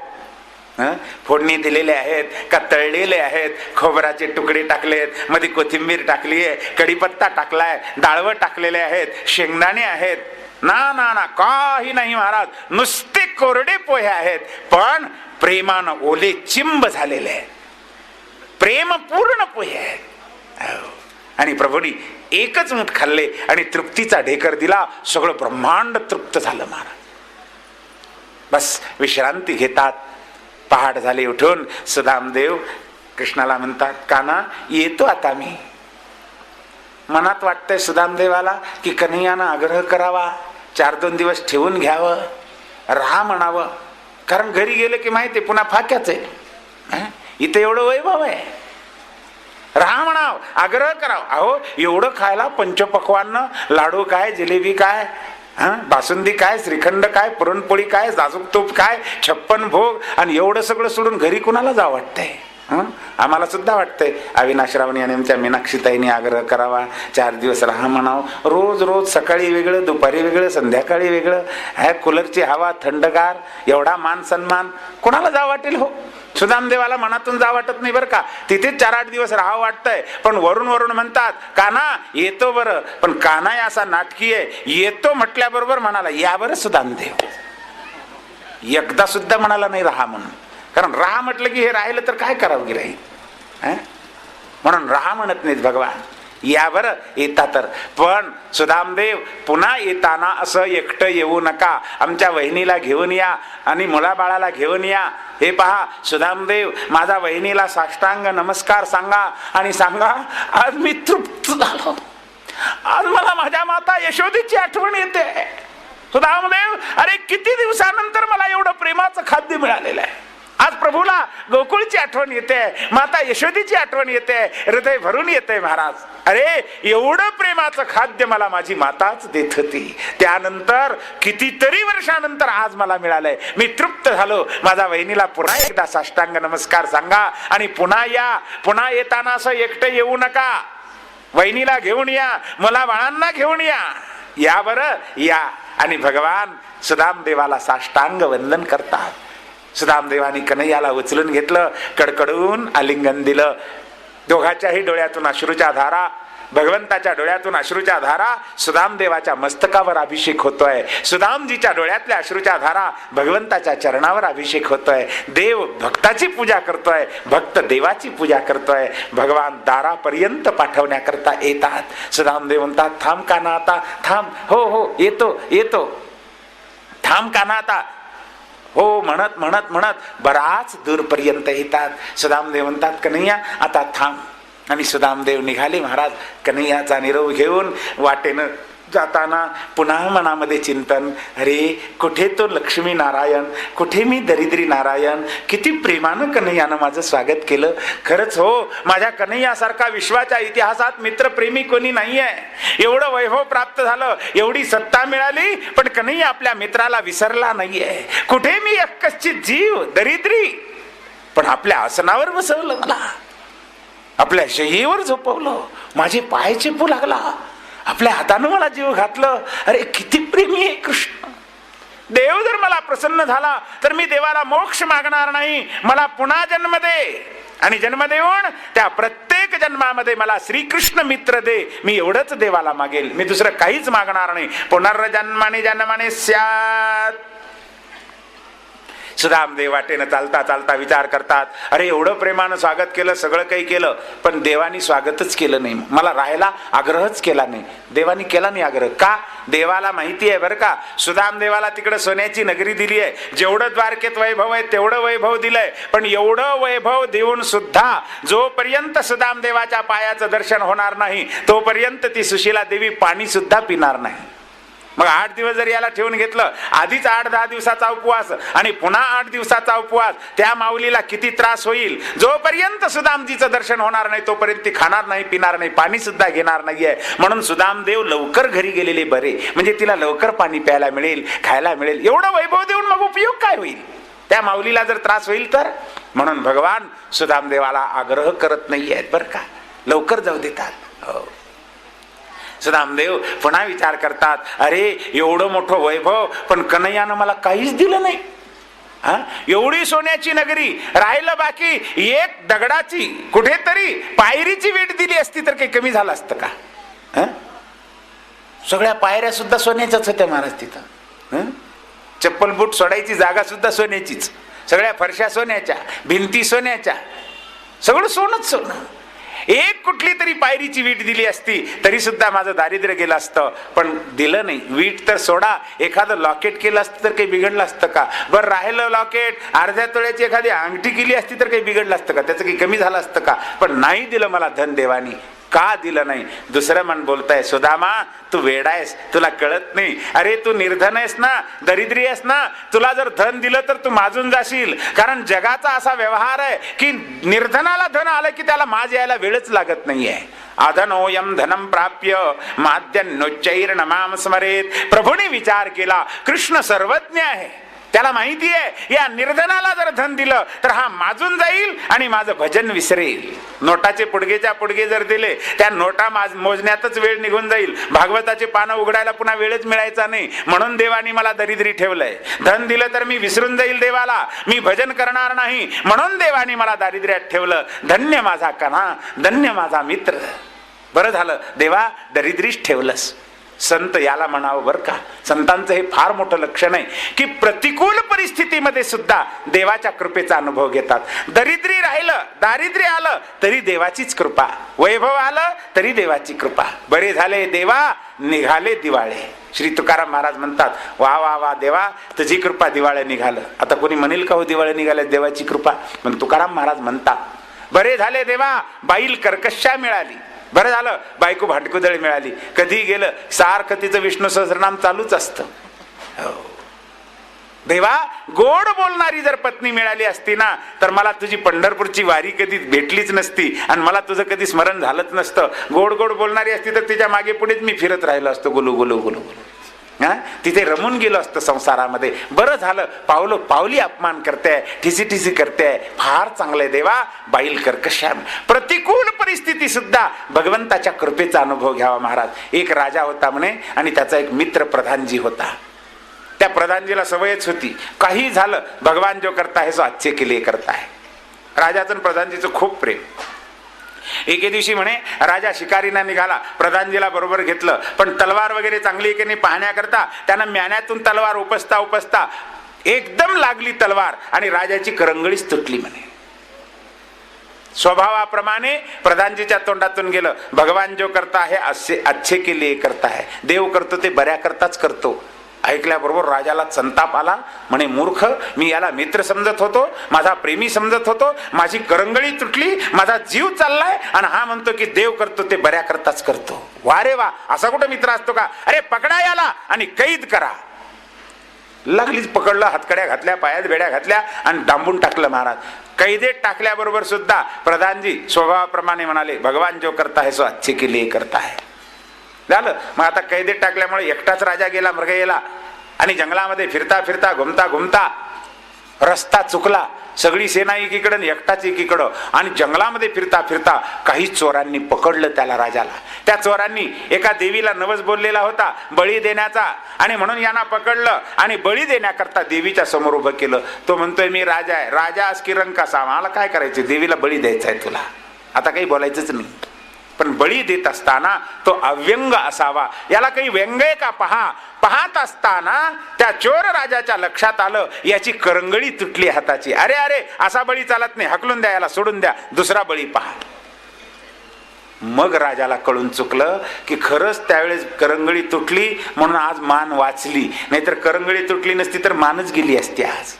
फोडणी दिलेले आहेत का तळलेले आहेत? खोबराचे तुकडे टाकलेत, मध्ये कोथिंबीर टाकली आहे, कढीपत्ता टाकलाय, डाळवं टाकलेले आहेत, शेंगदाणे आहेत? ना ना ना, काही नाही महाराज. नुसते कोरडे पोहे आहेत, पण प्रेमानं ओले चिंब झालेले आहेत. प्रेम पूर्ण पोहे आहेत. आणि प्रभूंनी एकच मुठ खाल्ले आणि तृप्तीचा ढेकर दिला. सगळं ब्रह्मांड तृप्त झालं महाराज. बस विश्रांती घेतात. पहाट झाली. उठून सुदामदेव कृष्णाला म्हणतात, काना येतो आता मी. मनात वाटतंय सुदामदेवाला की कन्हैयानं आग्रह करावा, 4-2 दिवस ठेवून घ्यावं, राहा म्हणावं. कारण घरी गेले की माहिती पुन्हा फाक्याच आहे. इथे एवढं वैभव आहे, राहा म्हणाव, आग्रह कराव. अहो एवढं खायला पंचपक्वान्न, लाडू काय, जिलेबी काय, बासुंदी काय, श्रीखंड काय, पुरणपोळी काय, जाजूक तूप काय, 56 भोग, आणि एवढं सगळं सोडून घरी कुणाला जावं वाटतंय? आम्हाला सुद्धा वाटतंय अविनाशरावनी आणि आमच्या मीनाक्षीताईंनी आग्रह करावा, 4 दिवस राहा म्हणाव. रोज रोज सकाळी वेगळं, दुपारी वेगळं, संध्याकाळी वेगळं. कूलरची हवा, थंडगार, एवढा मान सन्मान, कोणाला जावं वाटेल हो? सुदामदेवाला मनातून जा वाटत नाही बरं का. तिथेच 4-8 दिवस राहावं वाटतंय. पण वरून वरून म्हणतात, काना येतो बरं. पण काना असा नाटकी आहे, येतो म्हटल्याबरोबर म्हणाला या बरं सुदामदेव. एकदा सुद्धा म्हणाला नाही राहा म्हणून. कारण राहा म्हटलं की हे राहिलं तर काय करावं गिराई, म्हणून राहा म्हणत नाहीत भगवान. या बरं येता तर. पण सुदामदेव पुन्हा येताना असं एकटं येऊ नका, आमच्या वहिनीला घेऊन या आणि मुलाबाळाला घेऊन या. हे पहा सुदामदेव, माझा वहिनीला साष्टांग नमस्कार सांगा आणि सांगा, आज मी तृप्त झालो. आज मला माझ्या माता यशोदेची आठवण येते. सुदामदेव, अरे किती दिवसानंतर मला एवढं प्रेमाचं खाद्य मिळालेलं आहे. आज प्रभूला गोकुळची आठवण येते, माता यशोदेची आठवण येते, हृदय भरून येते महाराज. अरे एवढं प्रेमाचं खाद्य मला माझी माताच देत होती. त्यानंतर कितीतरी वर्षानंतर आज मला मिळालंय. मी तृप्त झालो. माझ्या वहिनीला पुन्हा एकदा साष्टांग नमस्कार सांगा आणि पुन्हा या. पुन्हा येताना असं एकटं येऊ नका, वहिनीला घेऊन या, मला बाळांना घेऊन या. या बरं या. आणि भगवान सुदामदेवाला साष्टांग वंदन करतात. सुदामदेवानी कन्हैयाला उचलून घेतलं, कडकडून आलिंगन दिलं. दोघाच्याही डोळ्यातून अश्रूच्या धारा, भगवंताच्या डोळ्यातून अश्रूच्या धारा, सुदामदेवाच्या मस्तकावर अभिषेक होतोय. सुदामजीच्या डोळ्यातल्या अश्रूच्या धारा भगवंताच्या चरणावर अभिषेक होतोय. देव भक्ताची पूजा करतोय, भक्त देवाची पूजा करतोय. भगवान दारापर्यंत पाठवण्याकरता येतात. सुदामदेव म्हणतात, थांब कान्हा आता, थांब. हो हो येतो येतो, थांब कान्हा आता. हो म्हणत म्हणत म्हणत बराच दूरपर्यंत येतात. सुदामदेव म्हणतात, कन्हैया आता थांब. आणि सुदामदेव निघाले महाराज. कन्हैयाचा निरोप घेऊन वाटेनं जाताना पुन्हा मनामध्ये चिंतन, अरे कुठे तो लक्ष्मी नारायण, कुठे मी दरिद्री नारायण. किती प्रेमानं कन्हैयानं माझं स्वागत केलं. खरंच हो, माझ्या कन्हैयासारखा विश्वाच्या इतिहासात मित्रप्रेमी कोणी नाही आहे. एवढं वैभव प्राप्त झालं, एवढी सत्ता मिळाली, पण कन्हैया आपल्या मित्राला विसरला नाहीये. कुठे मी एकच जीव दरिद्री, पण आपल्या आसनावर बसवलं, मला आपल्या शय्येवर झोपवलं, माझे पाय चेपू लागला, आपल्या हातानं मला जीव घातलं. अरे किती प्रेमी आहे कृष्ण. देव जर मला प्रसन्न झाला तर मी देवाला मोक्ष मागणार नाही, मला पुन्हा जन्म दे. आणि जन्म देऊन त्या प्रत्येक जन्मामध्ये मला श्रीकृष्ण मित्र दे. मी एवढंच देवाला मागेल, मी दुसरं काहीच मागणार नाही. पुनर्जन्माने जन्माने स्यात. सुदामदेव वाटेनं चालता चालता विचार करतात, अरे एवढं प्रेमानं स्वागत केलं, सगळं काही केलं, पण देवानी स्वागतच केलं नाही. मला राहायला आग्रहच केला नाही. देवानी केला नाही आग्रह. का? देवाला माहिती आहे बरं का, सुदामदेवाला तिकडे सोन्याची नगरी दिली आहे. जेवढं द्वारकेत वैभव आहे तेवढं वैभव दिलंय. पण एवढं वैभव देऊन सुद्धा जोपर्यंत सुदामदेवाच्या पायाचं दर्शन होणार नाही, तोपर्यंत ती सुशीला देवी पाणी सुद्धा पिणार नाही. मग 8 दिवस जर याला ठेवून घेतलं, आधीच 8-10 दिवसाचा उपवास आणि पुन्हा 8 दिवसाचा उपवास, त्या माऊलीला किती त्रास होईल. जोपर्यंत सुदामजीचं दर्शन होणार नाही तोपर्यंत ती खाणार नाही, पिणार नाही, पाणी सुद्धा घेणार नाहीये. म्हणून सुदामदेव लवकर घरी गेलेले बरे, म्हणजे तिला लवकर पाणी प्यायला मिळेल, खायला मिळेल. एवढं वैभव देऊन मग उपयोग काय होईल? त्या माऊलीला जर त्रास होईल तर. म्हणून भगवान सुदामदेवाला आग्रह करत नाहीयेत बरं का, लवकर जाऊ देतात. हो. सुदामदेव पुन्हा विचार करतात, अरे एवढं मोठं वैभव, पण कन्हैयानं मला काहीच दिलं नाही. एवढी सोन्याची नगरी, राहिलं बाकी एक दगडाची कुठेतरी पायरीची वीट दिली असती तर काही कमी झालं असतं का? सगळ्या पायऱ्या सुद्धा सोन्याच्याच होत्या महाराज तिथं. चप्पल बूट सोडायची जागा सुद्धा सोन्याचीच, सगळ्या फरशा सोन्याच्या, भिंती सोन्याच्या, सगळं सोनच सोनं. एक कुठली तरी पायरीची वीट दिली असती तरी सुद्धा माझं दारिद्र्य गेलं असतं, पण दिलं नाही. वीट तर सोडा, एखादं लॉकेट केलं असतं तर काही बिघडलं असतं का? बरं राहिलं लॉकेट, अर्ध्या तोळ्याची एखादी अंगठी केली असती तर काही बिघडलं असतं का? त्याचं काही कमी झालं असतं का? पण नाही दिलं मला धन देवानी. का दिलं नाही? दुसरं मन बोलताय, सुदामा तू वेडा आहेस, तुला कळत नाही. अरे तू निर्धन आहेस ना, दरिद्री आहेस ना, तुला जर धन दिलं तर तू माजून जाशील. कारण जगाचा असा व्यवहार आहे की निर्धनाला धन आलं की त्याला माज यायला वेळच लागत नाहीये. अधनोयम धनम प्राप्य माद्यन्नोच्चैर्नमाम स्मरेत. प्रभूने विचार केला, कृष्ण सर्वज्ञ आहे, त्याला माहिती आहे या निर्धनाला जर धन दिलं तर हा माजून जाईल आणि माझं भजन विसरेल. नोटाचे पुडगेच्या पुडगे जर दिले, त्या नोटा मोजण्यातच वेळ निघून जाईल. भागवताचे पानं उघडायला पुन्हा वेळच मिळायचा नाही. म्हणून देवानी मला दरिद्री ठेवलंय. धन दिलं तर मी विसरून जाईल देवाला, मी भजन करणार नाही, म्हणून देवानी मला दारिद्र्यात ठेवलं. धन्य माझा कणा, धन्य माझा मित्र. बरं झालं देवा दरिद्रीच ठेवलंस. संत याला म्हणावं बरं का, संतांचं हे फार मोठं लक्षण आहे की प्रतिकूल परिस्थितीमध्ये सुद्धा देवाच्या कृपेचा अनुभव घेतात. दरिद्री राहिलं, दारिद्र्य आलं तरी देवाचीच कृपा, वैभव आलं तरी देवाची कृपा. बरे झाले देवा निघाले दिवाळे. श्री तुकाराम महाराज म्हणतात, वा वा वा देवा तुझी कृपा दिवाळे निघालं. आता कोणी म्हणेल का हो दिवाळे निघाले देवाची कृपा? पण तुकाराम महाराज म्हणतात, बरे झाले देवा बाईल कर्कशा मिळाली. बरं झालं बायको भांडकुदळ मिळाली. कधी गेलं सारखं तिचं विष्णू सहस्रनाम चालूच असतं. देवा गोड बोलणारी जर पत्नी मिळाली असती ना तर मला तुझी पंढरपूरची वारी कधी भेटलीच नसती आणि मला तुझं कधी स्मरण झालंच नसतं. गोड गोड बोलणारी असती तर तिच्या मागे पुढेच मी फिरत राहिलो असतो, गुलू गुलू गुलू गुलू. तिथे रमून गेलो असतं संसारामध्ये. बरं झालं पावलो पावली अपमान करते, ठिसी ठिसी करते, फार चांगलंय देवा बाईल कर्कशा. प्रतिकूल परिस्थिती सुद्धा भगवंताच्या कृपेचा अनुभव घ्यावा महाराज. एक राजा होता म्हणे आणि त्याचा एक मित्र प्रधानजी होता. त्या प्रधानजीला सवयच होती, काही झालं भगवान जो करता है सो अच्छे के लिए करता है. राजाचं प्रधानजीचं खूप प्रेम. एके दिवशी म्हणे राजा शिकारीना निघाला, प्रधानजीला बरोबर घेतलं, पण तलवार वगैरे चांगली की नाही पाहण्याकरता त्यानं म्यान्यातून तलवार उपसता उपसता एकदम लागली तलवार आणि राजाची करंगळीच तुटली म्हणे. स्वभावाप्रमाणे प्रधानजीच्या तोंडातून गेलं, भगवान जो करता है अच्छे के लिए करता है. देव करतो ते बऱ्या करताच करतो. ऐकल्याबरोबर राजाला संताप आला. म्हणे मूर्ख, मी याला मित्र समजत होतो, माझा प्रेमी समजत होतो, माझी करंगळी तुटली, माझा जीव चाललाय आणि हा म्हणतो की देव करतो ते बऱ्या करताच करतो. वा रे वा, असा कुठं मित्र असतो का? अरे पकडा याला आणि कैद करा. लागलीच पकडलं, हातकड्या घातल्या, पायात बेड्या घातल्या आणि डांबून टाकलं महाराज. कैदेत टाकल्याबरोबर सुद्धा प्रधानजी स्वभावाप्रमाणे म्हणाले, भगवान जो करता है सो अच्छे के लिए करता है. झालं. मग आता कैदेत टाकल्यामुळे एकटाच राजा गेला मृगयेला आणि जंगलामध्ये फिरता फिरता घुमता घुमता रस्ता चुकला. सगळी सेना एकीकडं एकटाच एकीकडं आणि जंगलामध्ये फिरता फिरता काही चोरांनी पकडलं त्याला राजाला. त्या चोरांनी एका देवीला नवस बोललेला होता बळी देण्याचा आणि म्हणून यांना पकडलं आणि बळी देण्याकरता देवीच्या समोर उभं केलं. तो म्हणतोय मी राजा आहे. राजा अस की रंग कसा, मला काय करायचं, देवीला बळी द्यायचा आहे तुला, आता काही बोलायचंच नाही. पण बळी देत असताना तो अव्यंग असावा, याला काही व्यंग आहे का पहा. पाहत असताना त्या चोर राजाच्या लक्षात आलं याची करंगळी तुटली हाताची. अरे अरे असा बळी चालत नाही, हकलून द्या याला, सोडून द्या, दुसरा बळी पहा. मग राजाला कळून चुकलं की खरंच त्यावेळेस करंगळी तुटली म्हणून आज मान वाचली, नाहीतर करंगळी तुटली नसती तर मानच गेली असती आज.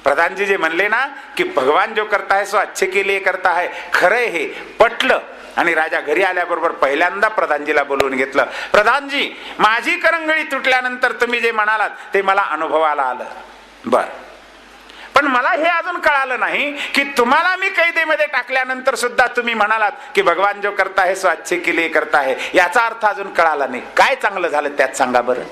प्रधानजी जे म्हणले ना की भगवान जो करता है सो अच्छे के लिए करता है, खरंय हे पटलं. आणि राजा घरी आल्याबरोबर पहिल्यांदा प्रधानजीला बोलवून घेतलं. प्रधानजी, माझी करंगळी तुटल्यानंतर तुम्ही जे म्हणालात ते मला अनुभवाला आलं. बर, पण मला हे अजून कळालं नाही की तुम्हाला मी कैदेमध्ये टाकल्यानंतर सुद्धा तुम्ही म्हणालात की भगवान जो करता है सो अच्छे के लिए करता है, याचा अर्थ अजून कळाला नाही. काय चांगलं झालं त्यात सांगा बरं.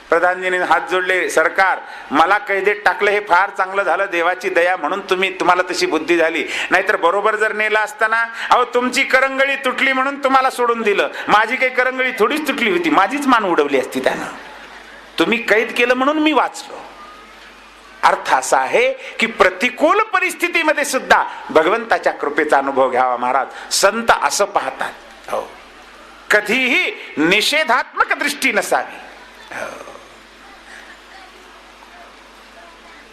प्रधानजीने हात जोडले. सरकार, मला कैदेत टाकलं हे फार चांगलं झालं, देवाची दया म्हणून तुम्हाला तशी बुद्धी झाली. नाहीतर बरोबर जर नेला असताना, अहो तुमची करंगळी तुटली म्हणून तुम्हाला सोडून दिलं, माझी काही करंगळी थोडीच तुटली होती, माझीच मान उडवली असती त्यानं. तुम्ही कैद केलं म्हणून मी वाचलो. अर्थ असा आहे की प्रतिकूल परिस्थितीमध्ये सुद्धा भगवंताच्या कृपेचा अनुभव घ्यावा. महाराज, संत असं पाहतात. हो, कधीही निषेधात्मक दृष्टी नसावी.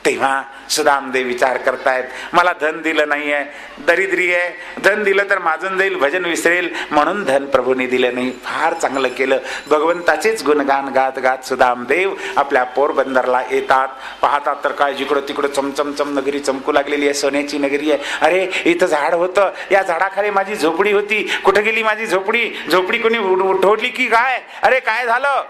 तेव्हा सुदामदेव विचार करतायत, मला धन दिलं नाहीये, दरिद्री आहे, धन दिलं तर माझून जाईल, भजन विसरेल, म्हणून धन प्रभूने दिलं नाही. फार चांगलं केलं. भगवंताचेच गुणगान गात गात सुदामदेव आपल्या पोरबंदरला येतात. पाहतात तर काय, जिकडं तिकडं चमचमचम नगरी चमकू लागलेली आहे, सोन्याची नगरी आहे. अरे, इथं झाड होतं, या झाडाखाली माझी झोपडी होती, कुठं गेली माझी झोपडी? झोपडी कोणी उठवली की काय? अरे काय झालं?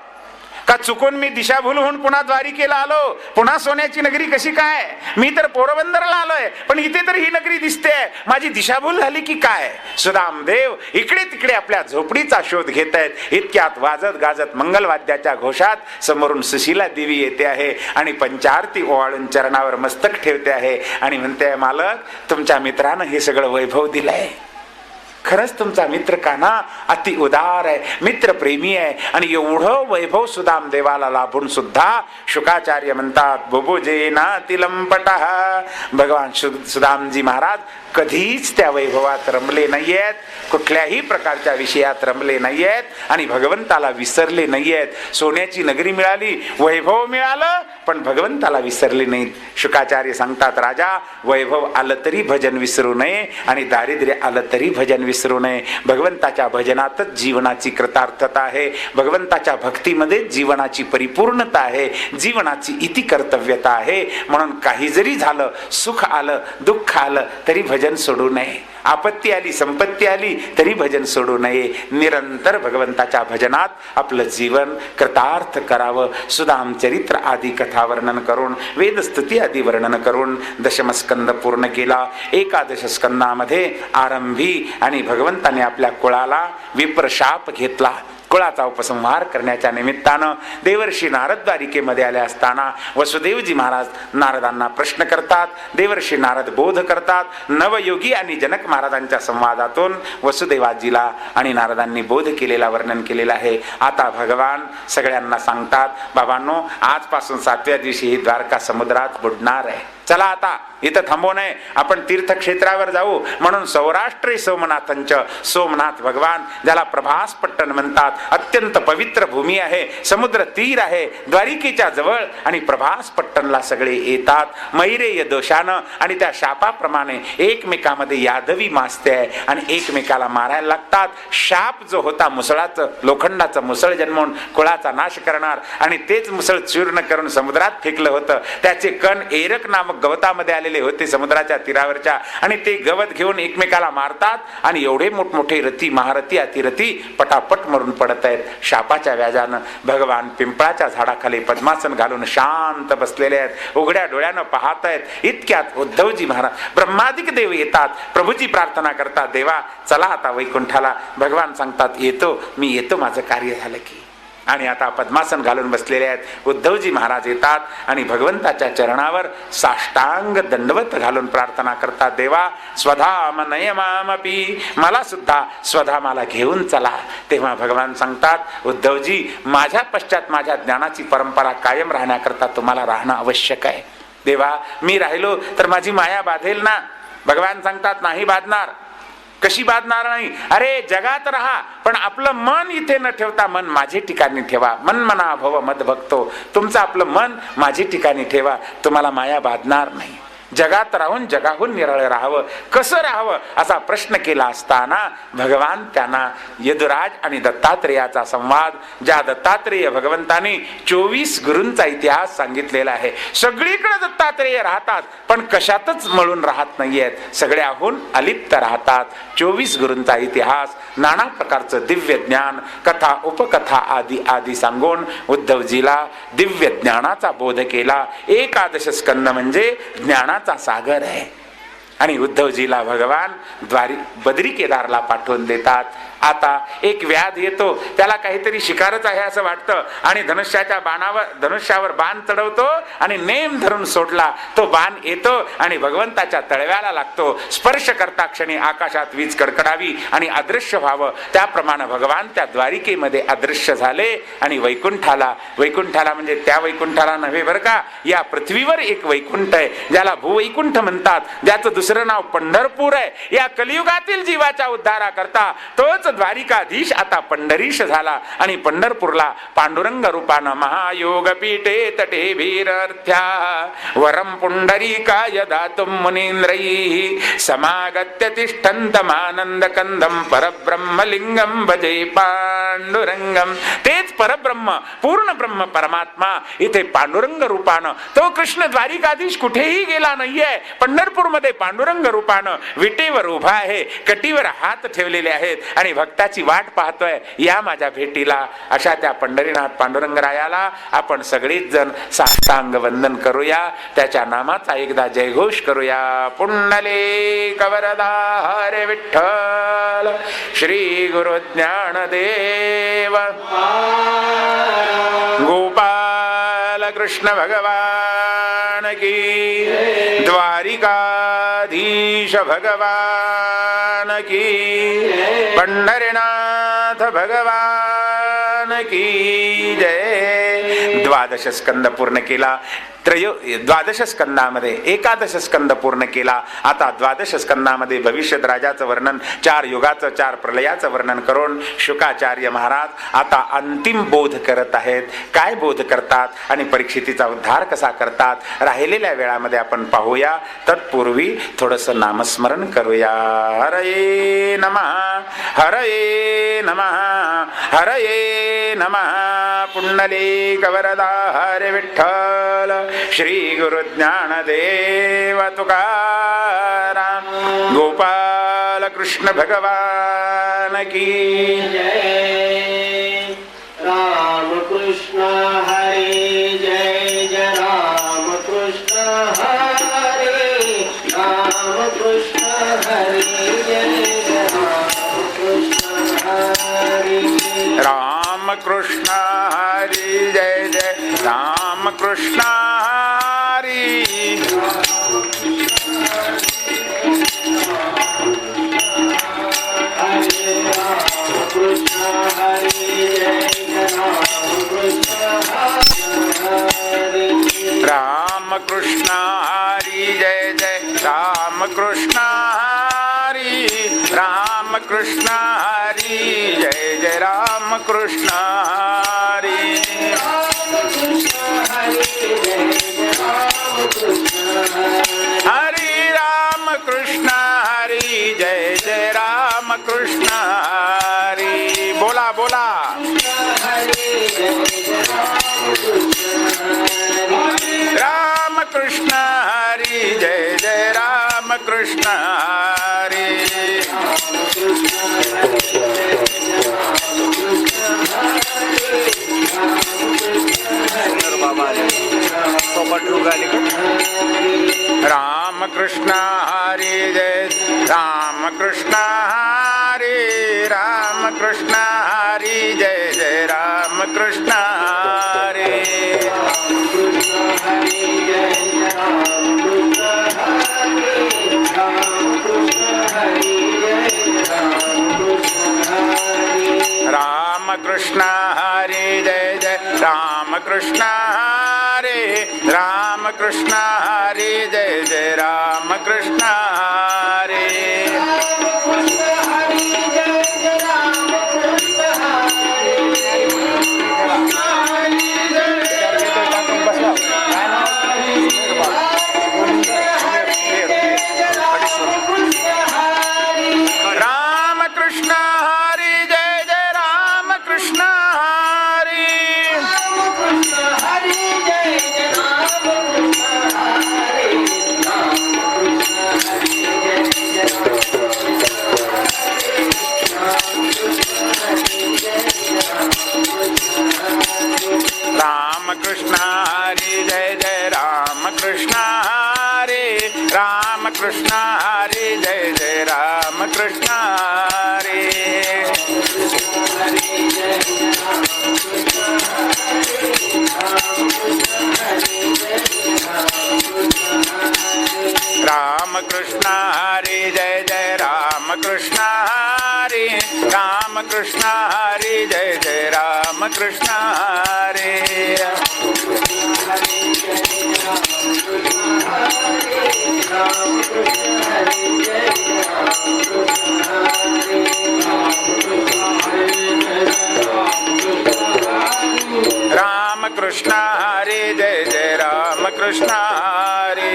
का चुकून मी दिशाभूल होऊन पुन्हा द्वारिकेला आलो? पुन्हा सोन्याची नगरी कशी काय? मी तर पोरबंदरला आलोय, पण इथे तर ही नगरी दिसते, माझी दिशाभूल झाली की काय? सुदामदेव इकडे तिकडे आपल्या झोपडीचा शोध घेत आहेत. इतक्यात वाजत गाजत मंगलवाद्याच्या घोषात समोरून सुशीला देवी येते आहे आणि पंचारती ओवाळून चरणावर मस्तक ठेवते आहे आणि म्हणते, मालक, तुमच्या मित्रानं हे सगळं वैभव दिलंय. खरंच तुमचा मित्र कान्हा अति उदार आहे, मित्र प्रेमी आहे. आणि एवढं वैभव सुदामदेवाला लाभून सुद्धा शुकाचार्य म्हणतात, बुभुजेना तिलंपटः. भगवान सुदामजी महाराज कधीच त्या वैभवात रमले नाहीयेत, कुठल्याही प्रकारच्या विषयात रमले नाहीयेत आणि भगवंताला विसरले नाहीयेत. सोन्याची नगरी मिळाली, वैभव मिळालं, पण भगवंताला विसरले नाहीत. शुकाचार्य सांगतात, राजा, वैभव आलं तरी भजन विसरू नये आणि दारिद्र्य आलं तरी भजन विसरू नये. भगवंताच्या भजनातच जीवनाची कृतार्थता आहे, भगवंताच्या भक्तीमध्ये जीवनाची परिपूर्णता आहे, जीवनाची इति कर्तव्यता आहे. म्हणून काही जरी झालं, सुख आलं, दुःख आलं, तरी भजन सोडू नये. आपत्ती आली, संपत्ती आली, तरी भजन सोडू नये. निरंतर भगवंताच्या भजनात आपलं जीवन कृतार्थ करावं. सुदाम चरित्र आदी कथा वर्णन करून, वेदस्तुती आदी वर्णन करून दशमस्कंद पूर्ण केला. एकादश स्कंदामध्ये आरंभी आणि भगवंताने आपल्या कुळाला विप्रशाप घेतला. कुळाचा उपसंहार करण्याच्या निमित्तानं देवर्षी नारद द्वारिकेमध्ये आले असताना वसुदेवजी महाराज नारदांना प्रश्न करतात. देवर्षी नारद बोध करतात. नवयोगी आणि जनक महाराजांच्या संवादातून वसुदेवाजीला आणि नारदांनी बोध केलेला वर्णन केलेला आहे. आता भगवान सगळ्यांना सांगतात, बाबांनो, आजपासून 7व्या दिवशी ही द्वारका समुद्रात बुडणार आहे. चला आता इथं थांबू नये, आपण तीर्थक्षेत्रावर जाऊ. म्हणून सौराष्ट्रे सोमनाथांच, सोमनाथ भगवान ज्याला प्रभास पट्टण म्हणतात, अत्यंत पवित्र भूमी आहे, समुद्र तीर आहे द्वारिकेच्या जवळ आणि प्रभास पट्टणला सगळे येतात. मैरेय दोषानं आणि त्या शापाप्रमाणे एकमेकामध्ये यादवी मासते आहे आणि एकमेकाला मारायला लागतात. शाप जो होता मुसळाचं, लोखंडाचं मुसळ जन्मून कुळाचा नाश करणार आणि तेच मुसळ चूर्ण करून समुद्रात फेकलं होतं. त्याचे कण एरक नामक गवतामध्ये आलेले होते समुद्राच्या तीरावरच्या, आणि ते गवत घेऊन एकमेकाला मारतात आणि एवढे मोठमोठे रथी, महारथी, अतिरथी पटापट मरून पडत आहेत. शापाच्या व्याजानं भगवान पिंपळाच्या झाडाखाली पद्मासन घालून शांत बसलेले आहेत, उघड्या डोळ्यानं पाहत आहेत. इतक्यात उद्धवजी महाराज, ब्रह्मादिक देव येतात, प्रभूजी प्रार्थना करतात, देवा चला आता वैकुंठाला. भगवान सांगतात, येतो, मी येतो, माझं कार्य झालं की. आणि आता पद्मासन घालून बसलेले आहेत. उद्धवजी महाराज येतात आणि भगवंताच्या चरणावर साष्टांग दंडवत घालून प्रार्थना करतात, देवा स्वधाम नयमामपि, मला सुद्धा स्वधामाला घेऊन चला. तेव्हा भगवान सांगतात, उद्धवजी, माझ्या पश्चात माझ्या ज्ञानाची परंपरा कायम राहण्याकरता तुम्हाला राहणं आवश्यक आहे. देवा, मी राहिलो तर माझी माया बाधेल ना? भगवान सांगतात, नाही बाधणार. कशी बाधणार नाही? अरे जगात राहा, पण आपलं मन इथे न ठेवता मन माझे ठिकाणी ठेवा. मन मना भव मद भक्तो, तुमचं आपलं मन माझे ठिकाणी ठेवा, तुम्हाला माया बाधणार नाही. जगात राहून जगाहून निराळं राहावं. कसं राहावं असा प्रश्न केला असताना भगवान त्यांना यदुराज आणि दत्तात्रेयाचा संवाद, ज्या दत्तात्रेय भगवंताने 24 गुरूंचा इतिहास सांगितलेला आहे. सगळीकडे दत्तात्रेय राहतात पण कशातच मळून राहत नाहीयेत, सगळ्याहून अलिप्त राहतात. 24 गुरूंचा इतिहास, नाना प्रकारचं दिव्य ज्ञान, कथा उपकथा आदी आदी सांगून उद्धवजीला दिव्य ज्ञानाचा बोध केला. एकादश स्कंद म्हणजे ज्ञानाचा सागर आहे. आणि उद्धवजीला भगवान बद्री केदारला पाठवून देतात. आता एक व्याध येतो, त्याला काहीतरी शिकारच आहे असं वाटतं आणि धनुष्यावर बाण चढवतो आणि नेम धरून सोडला. तो बाण येतो आणि भगवंताच्या तळव्याला लागतो. स्पर्श करता क्षणी आकाशात वीज कडकडावी आणि अदृश्य व्हावं. त्याप्रमाणे भगवान त्या द्वारिकेमध्ये अदृश्य झाले आणि वैकुंठाला म्हणजे त्या वैकुंठाला नव्हे बरं का, या पृथ्वीवर एक वैकुंठ आहे ज्याला भूवैकुंठ म्हणतात, ज्याचं दुसरं नाव पंढरपूर आहे. या कलियुगातील जीवाच्या उद्धारा करता तोच द्वारिकाधीश आता पंढरीश झाला आणि पंढरपूरला पांडुरंग रूपानं महायोग पीठे तटे भीरर्थ्या वरम पुंडरीकाय दातुम मुनींद्रैः समागत्य तिष्ठन्तमानंद कंदम परब्रह्मलिंगम भजे पांडुरंगम. तेच परब्रह्म, पूर्ण ब्रह्म परमात्मा इथे पांडुरंग रूपानं, तो कृष्ण द्वारिकाधीश कुठेही गेला नाहीये. पंढरपूरमध्ये पांडुरंग रूपानं विटेवर उभा आहे, कटीवर हात ठेवलेले आहेत आणि भक्ताची वाट पाहतोय या माझ्या भेटीला. अशा त्या पंढरीनाथ पांडुरंगरायाला आपण सगळेच जण साष्टांग वंदन करूया, त्याच्या नामाचा एकदा जयघोष करूया. पुंडलिक वरदा हरे विठ्ठल श्री गुरु ज्ञानदेव गोपाल कृष्ण भगवान की, द्वारिकाधीश भगवान की, पंढरीनाथ भगवान की जय. 12 स्कंद पूर्ण केला. 12 स्कंदामध्ये एकादश स्कंद पूर्ण केला. आता 12 स्कंदामध्ये भविष्यत राजाचं वर्णन, 4 युगाचं 4 प्रलयाचं वर्णन करून शुकाचार्य महाराज आता अंतिम बोध करत आहेत. काय बोध करतात आणि परीक्षितीचा उद्धार कसा करतात राहिलेल्या वेळामध्ये आपण पाहूया. तत्पूर्वी थोडंसं नामस्मरण करूया. हरये नमः, हरये नमः, हरये नमः. पुंडलिक वरदा हरे विठ्ठल श्री गुरु ज्ञानदेव तुकाराम गोपाल कृष्ण भगवान की जय. राम कृष्ण हरे जय जय राम कृष्ण हरे, राम कृष्ण हरे जय जय राम कृष्ण हरे, राम कृष्ण हरि जय जय राम कृष्ण हरि. राम कृष्ण हरि जय जय राम कृष्ण हरि, राम कृष्ण हरि जय जय राम कृष्ण हरि. हरि राम कृष्ण हरि जय जय राम कृष्ण हरि. बोला बोला. राम कृष्ण हरि जय जय राम कृष्ण हरि. राम कृष्ण हरि जय राम कृष्ण हरि, राम कृष्ण हरि जय जय राम कृष्ण हरि. राम कृष्ण हरि जय जय राम कृष्ण हरि, राम कृष्ण हरि जय जय राम कृष्ण हरि. कृष्ण हरे जय जय राम कृष्ण हरे राम कृष्ण हरे जय जय राम कृष्ण हरे राम कृष्ण हरे जय जय राम कृष्ण हरे राम कृष्ण हरे जय जय राम कृष्ण हरे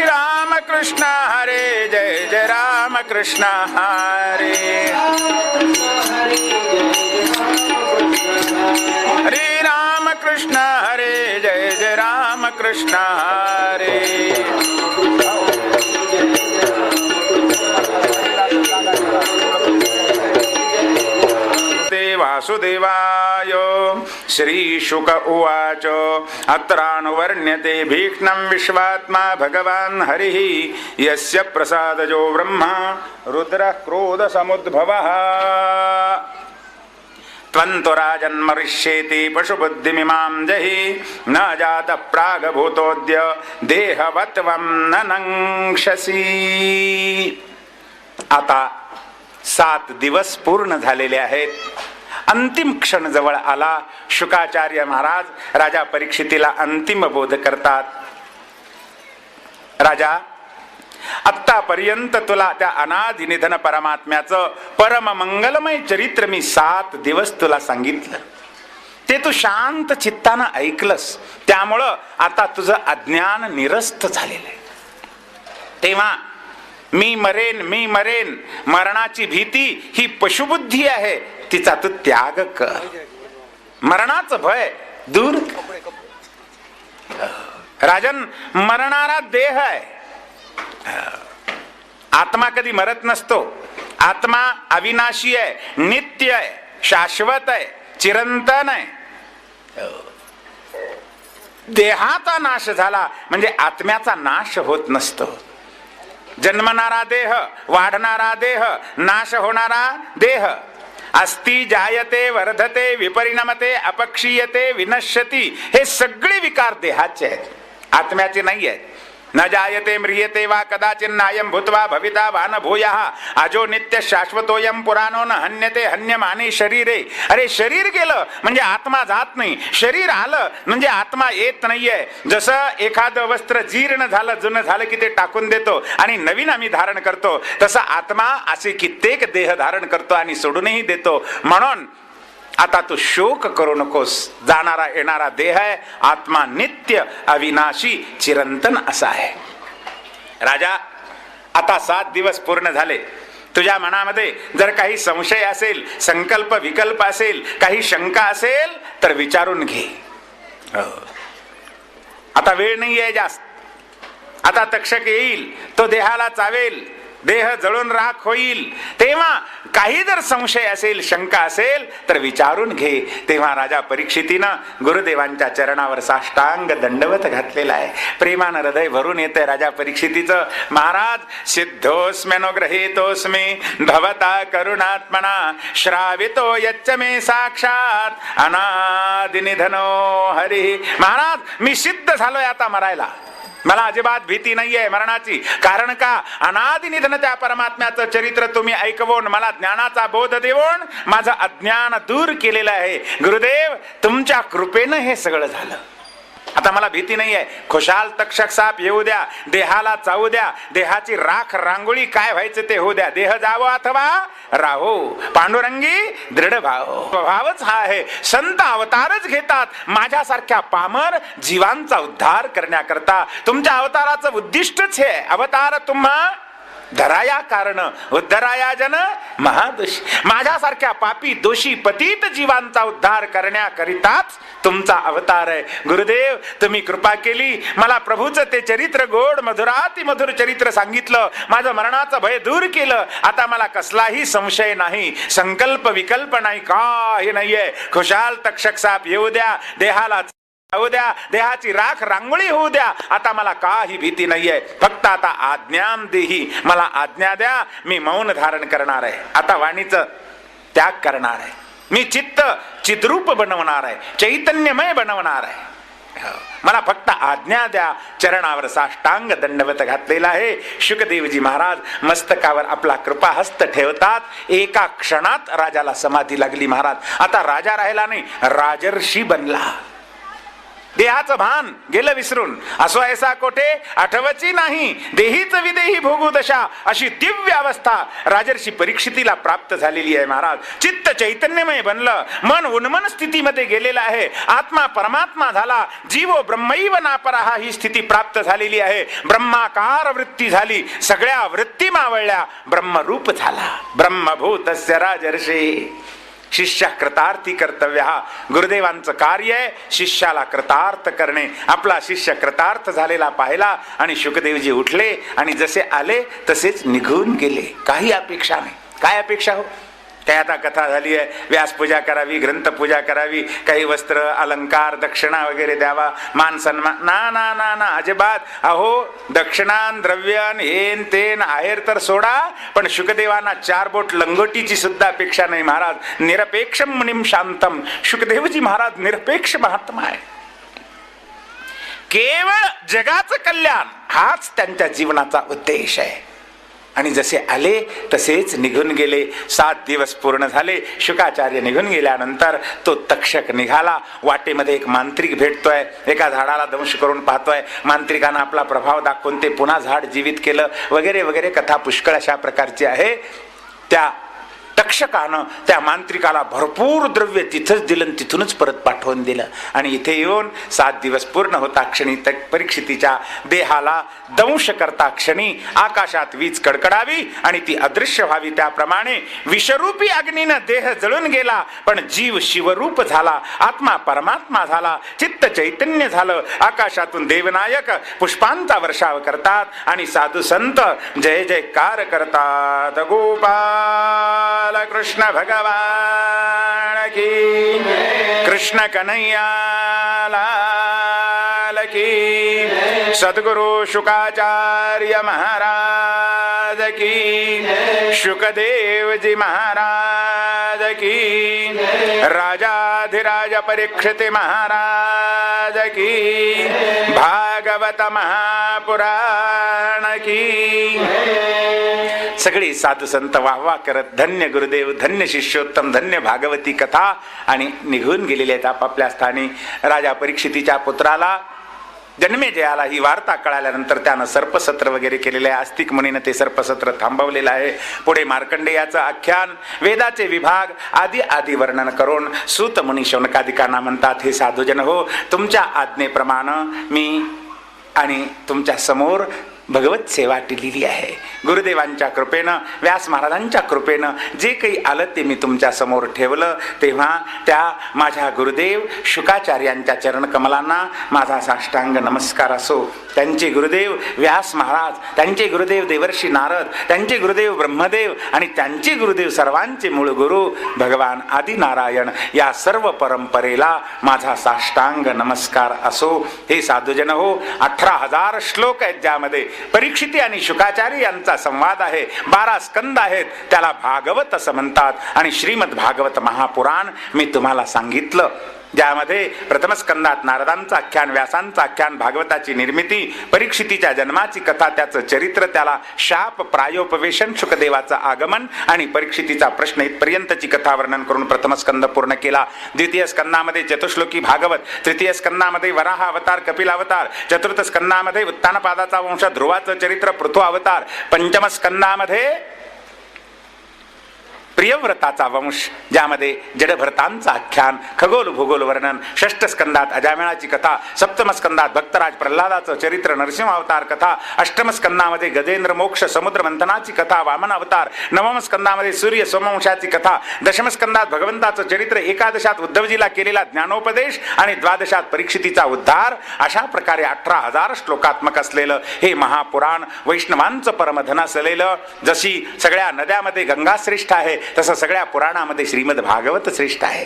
राम कृष्ण हरे जय जय राम कृष्ण हरे हरे राम कृष्ण हरे जय जय राम कृष्ण हरे वासुदेवाय श्रीशुक उवाच अत्रानुवर्ण्यते भीक्ष्णं विश्वात्मा भगवान् हरिः यस्य प्रसादजो ब्रह्मा रुद्रः क्रोधसमुद्भवः त्वन्तु राजन्मरिष्येति पशुबुद्धिमिमां जहि न जातः प्रागभूतोऽद्य देहवत्वं न नंक्षसि। आता 7 दिवस पूर्ण झालेले आहेत. अंतिम क्षण जवळ आला. शुकाचार्य महाराज राजा परीक्षितीला अंतिम बोध करतात. राजा, आत्तापर्यंत तुला त्या अनादि निधन परमात्म्याचं परम मंगलमय चरित्र मी 7 दिवस तुला सांगितलं. ते तू शांत चित्तानं ऐकलंस. त्यामुळं आता तुझं अज्ञान निरस्त झालेलं आहे. तेव्हा मी मरेन मरणाची भीती ही पशुबुद्धी आहे, तिचा तू त्याग कर. मरणाचं भय दूर कर. राजन, मरणारा देह आहे. आत्मा कधी मरत नसतो. आत्मा अविनाशी आहे, नित्य आहे, शाश्वत आहे, चिरंतन आहे. देहाचा नाश झाला म्हणजे आत्म्याचा नाश होत नसतो. जन्मणारा देह, वाढणारा देह, नाश होणारा देह. अस्ति जायते वर्धते विपरिणमते अपक्षीयते विनश्यति, हे सगळे विकार देहाचे आहेत, आत्म्याचे नाही आहेत. न जायते म्रियते वा कदाचिन नायम भूत्वा भविता वा न भूयः अजो नित्य शाश्वतोयम पुराणो न हन्यते हन्यमाने शरीरे. अरे शरीर गेलं म्हणजे आत्मा जात नाही, शरीर आलं म्हणजे आत्मा येत नाहीये. जसं एखादं वस्त्र जीर्ण झालं, जुनं झालं की ते टाकून देतो आणि नवीन आम्ही धारण करतो, तसं आत्मा असे कित्येक देह धारण करतो आणि सोडूनही देतो. म्हणून आता तू शोक करू नकोस. जाणारा येणारा देह आहे, आत्मा नित्य अविनाशी चिरंतन असा आहे. राजा, आता 7 दिवस पूर्ण झाले. तुझ्या मनामध्ये जर काही संशय असेल, संकल्प विकल्प असेल, काही शंका असेल तर विचारून घे. आता वेळ नाही आहे जास्त. आता तक्षक येईल, तो देहाला चावेल, देह जळून राख होईल. तेव्हा काही जर संशय असेल, शंका असेल तर विचारून घे. तेव्हा राजा परीक्षितीनं गुरुदेवांच्या चरणावर साष्टांग दंडवत घातलेला आहे. प्रेमानं हृदय भरून येतंय राजा परीक्षितीचं. महाराज, सिद्धोस्म्यनुग्रहीतोस्मी भवता करुणात्मना श्रावितो यच्च मे साक्षात अनादिनिधनो हरी. महाराज, मी सिद्ध झालोय आता मरायला. मला अजिबात भीती नाहीये मरणाची. कारण का? अनादि निधन त्या परमात्म्याचं चरित्र तुम्ही ऐकवून मला ज्ञानाचा बोध देऊन माझं अज्ञान दूर केलेलं आहे. गुरुदेव, तुमच्या कृपेनं हे सगळं झालं. आता मला भीती नाहीये. खुशाल तक्षक साप येऊ द्या, देहाला चावू द्या, देहाची राख रांगोळी काय व्हायचं ते होऊ द्या. देह जावो अथवा राहो, पांडुरंगी दृढ भाव. भावच हा आहे. संत अवतारच घेतात माझ्यासारख्या पामर जीवांचा उद्धार करण्याकरता. तुमच्या अवताराचं उद्दिष्टच हे. अवतार तुम्हा धराया कारण उद्धराया जन महादोषी. माझ्यासारख्या पापी दोषी पतित जीवांचा उद्धार करण्याकरिताच तुमचा अवतार आहे. गुरुदेव, तुम्ही कृपा केली, मला प्रभूचं ते चरित्र गोड मधुराती मधुर चरित्र सांगितलं, माझं मरणाचं भय दूर केलं. आता मला कसलाही संशय नाही, संकल्प विकल्प नाही, काही नाहीये. खुशाल तक्षक साप येऊ द्या, देहाला होऊ द्या, देहाची राख रांगोळी होऊ द्या, आता मला काही भीती नाहीये. फक्त आता आज्ञान देही, मला आज्ञा द्या. मी मौन धारण करणार आहे, आता वाणीचं त्याग करणार आहे. मी चित्त चिद्रूप बनवणार आहे, चैतन्यमय बनवणार आहे. मला फक्त आज्ञा द्या. चरणावर साष्टांग दंडवत घातलेला आहे. शुकदेवजी महाराज मस्तकावर आपला कृपाहस्त ठेवतात. एका क्षणात राजाला समाधी लागली. महाराज आता राजा राहिला नाही, राजर्षी बनला. देहाचं भान गेलं विसरून. असो ऐसा कोठे आठवची नाही, देहीच विदेही भोगू दशा, अशी दिव्य अवस्था राजर्षी परीक्षितीला प्राप्त झालेली आहे. महाराज चित्त चैतन्यमय बनलं, मन उन्मन स्थितीमध्ये गेलेलं आहे. आत्मा परमात्मा झाला. जीवो ब्रह्मैव नापराहा ही स्थिती प्राप्त झालेली आहे. ब्रह्माकार वृत्ती झाली, सगळ्या वृत्ती मावळल्या, ब्रह्मरूप झाला. ब्रह्मभूतस्य राजर्षी. शिष्य कृतार्थी कर्तव्य. हा गुरुदेवांचं कार्य आहे, शिष्याला कृतार्थ करणे. आपला शिष्य कृतार्थ झालेला पाहिला आणि शुकदेवजी उठले आणि जसे आले तसेच निघून गेले. काही अपेक्षा नाही. काय अपेक्षा हो? काय आता कथा झाली आहे, व्यासपूजा करावी, ग्रंथपूजा करावी, काही वस्त्र अलंकार दक्षिणा वगैरे द्यावा, मान सन्मान. ना ना ना ना, अजिबात. अहो दक्षिणान द्रव्यन हेन तेन आहेर तर सोडा, पण शुकदेवांना 4 बोट लंगोटीची सुद्धा अपेक्षा नाही. महाराज निरपेक्षम मुनिम शांतम. शुकदेवजी महाराज निरपेक्ष महात्मा आहे. केवळ जगाचं कल्याण हाच त्यांच्या जीवनाचा उद्देश आहे. आणि जसे आले तसेच निघून गेले. 7 दिवस पूर्ण झाले. शुकाचार्य निघून गेल्यानंतर तो तक्षक निघाला. वाटेमध्ये एक मांत्रिक भेटतोय, एका झाडाला दंश करून पाहतोय. मांत्रिकानं आपला प्रभाव दाखवून ते पुन्हा झाड जीवित केलं वगैरे वगैरे. कथा पुष्कळ अशा प्रकारची आहे. त्या तक्षकानं त्या मांत्रिकाला भरपूर द्रव्य तिथंच दिलं, तिथूनच परत पाठवून दिलं. आणि इथे येऊन 7 दिवस पूर्ण होता क्षणी परीक्षितीच्या देहाला दंश करता क्षणी आकाशात वीज कडकडावी आणि ती अदृश्य व्हावी. त्याप्रमाणे विषरूपी अग्नीनं देह जळून गेला, पण जीव शिवरूप झाला, आत्मा परमात्मा झाला, चित्त चैतन्य झालं. आकाशातून देवनायक पुष्पांचा वर्षाव करतात आणि साधू संत जय जयकार करतात. गोपाल कृष्ण भगवान की, कृष्ण कन्हैया लाल की, सद्गुरु शुकाचार्य महाराज की, शुकदेव जी महाराज की, राजाधिराज परीक्षित महाराज की, भागवत महापुराण की. सगळी साधू संत वाहवा करत धन्य गुरुदेव, धन्य शिष्योत्तम, धन्य भागवती कथा आणि निघून गेलेले आहेत आपापल्या स्थानी. राजा परीक्षितीच्या पुत्राला जन्मेजयाला ही वार्ता कळाल्यानंतर त्यानं सर्पसत्र वगैरे केलेलं आहे. आस्तिक मुनीनं ते सर्पसत्र थांबवलेलं आहे. पुढे मार्कंडेयाचं आख्यान, वेदाचे विभाग आदी आदी वर्णन करून सूत मुनी शौनकादिकांना म्हणतात, हे साधूजन हो, तुमच्या आज्ञेप्रमाणे मी आणि तुमच्या समोर भगवत सेवा टिलेली आहे. गुरुदेवांच्या कृपेनं, व्यास महाराजांच्या कृपेनं जे काही आलं ते मी तुमच्या समोर ठेवलं. तेव्हा त्या माझ्या गुरुदेव शुकाचार्यांच्या चरणकमलांना माझा साष्टांग नमस्कार असो. त्यांचे गुरुदेव व्यास महाराज, त्यांचे गुरुदेव देवर्षी नारद, त्यांचे गुरुदेव ब्रह्मदेव आणि त्यांचे गुरुदेव सर्वांचे मूळ गुरु भगवान आदिनारायण, या सर्व परंपरेला माझा साष्टांग नमस्कार असो. हे साधूजन हो, 18,000 श्लोक आहेत ज्यामध्ये परीक्षिती आणि शुकाचार्य यांचा संवाद आहे. 12 स्कंद आहेत, त्याला भागवत असं म्हणतात. आणि श्रीमद भागवत महापुराण मी तुम्हाला सांगितलं, ज्यामध्ये प्रथम स्कंदात नारदांचं आख्यान, व्यासांचं आख्यान, भागवताची निर्मिती, परीक्षितीच्या जन्माची कथा, त्याचं चरित्र, त्याला शाप प्रायोपवेशन, शुकदेवाचं आगमन आणि परीक्षितीचा प्रश्न इथपर्यंतची कथा वर्णन करून प्रथम स्कंद पूर्ण केला. द्वितीय स्कंदामध्ये चतुश्लोकी भागवत, तृतीय स्कंदामध्ये वराह अवतार, कपिल अवतार, चतुर्थ स्कंदामध्ये उत्तानपादाचा वंश, ध्रुवाचं चरित्र, पृथु अवतार, पंचम स्कंदामध्ये प्रियव्रताचा वंश, ज्यामध्ये जडभरतांचं आख्यान, खगोल भूगोल वर्णन, षष्ठ स्कंदात अजामिळाची कथा, सप्तम स्कंदात भक्तराज प्रल्हादाचं चरित्र, नरसिंह अवतार कथा, अष्टम स्कंदामध्ये गजेंद्र मोक्ष समुद्र मंथनाची कथा, वामन अवतार, नवम स्कंदामध्ये सूर्य सोमवंशाची कथा, दशम स्कंदात भगवंताचं चरित्र, एकादशात उद्धवजीला केलेला ज्ञानोपदेश आणि द्वादशात परीक्षितीचा उद्धार. अशा प्रकारे 18,000 श्लोकात्मक असलेलं हे महापुराण वैष्णवांचं परमधन असलेलं. जशी सगळ्या नद्यामध्ये गंगा श्रेष्ठ आहे, तसं सगळ्या पुराणामध्ये श्रीमद भागवत श्रेष्ठ आहे.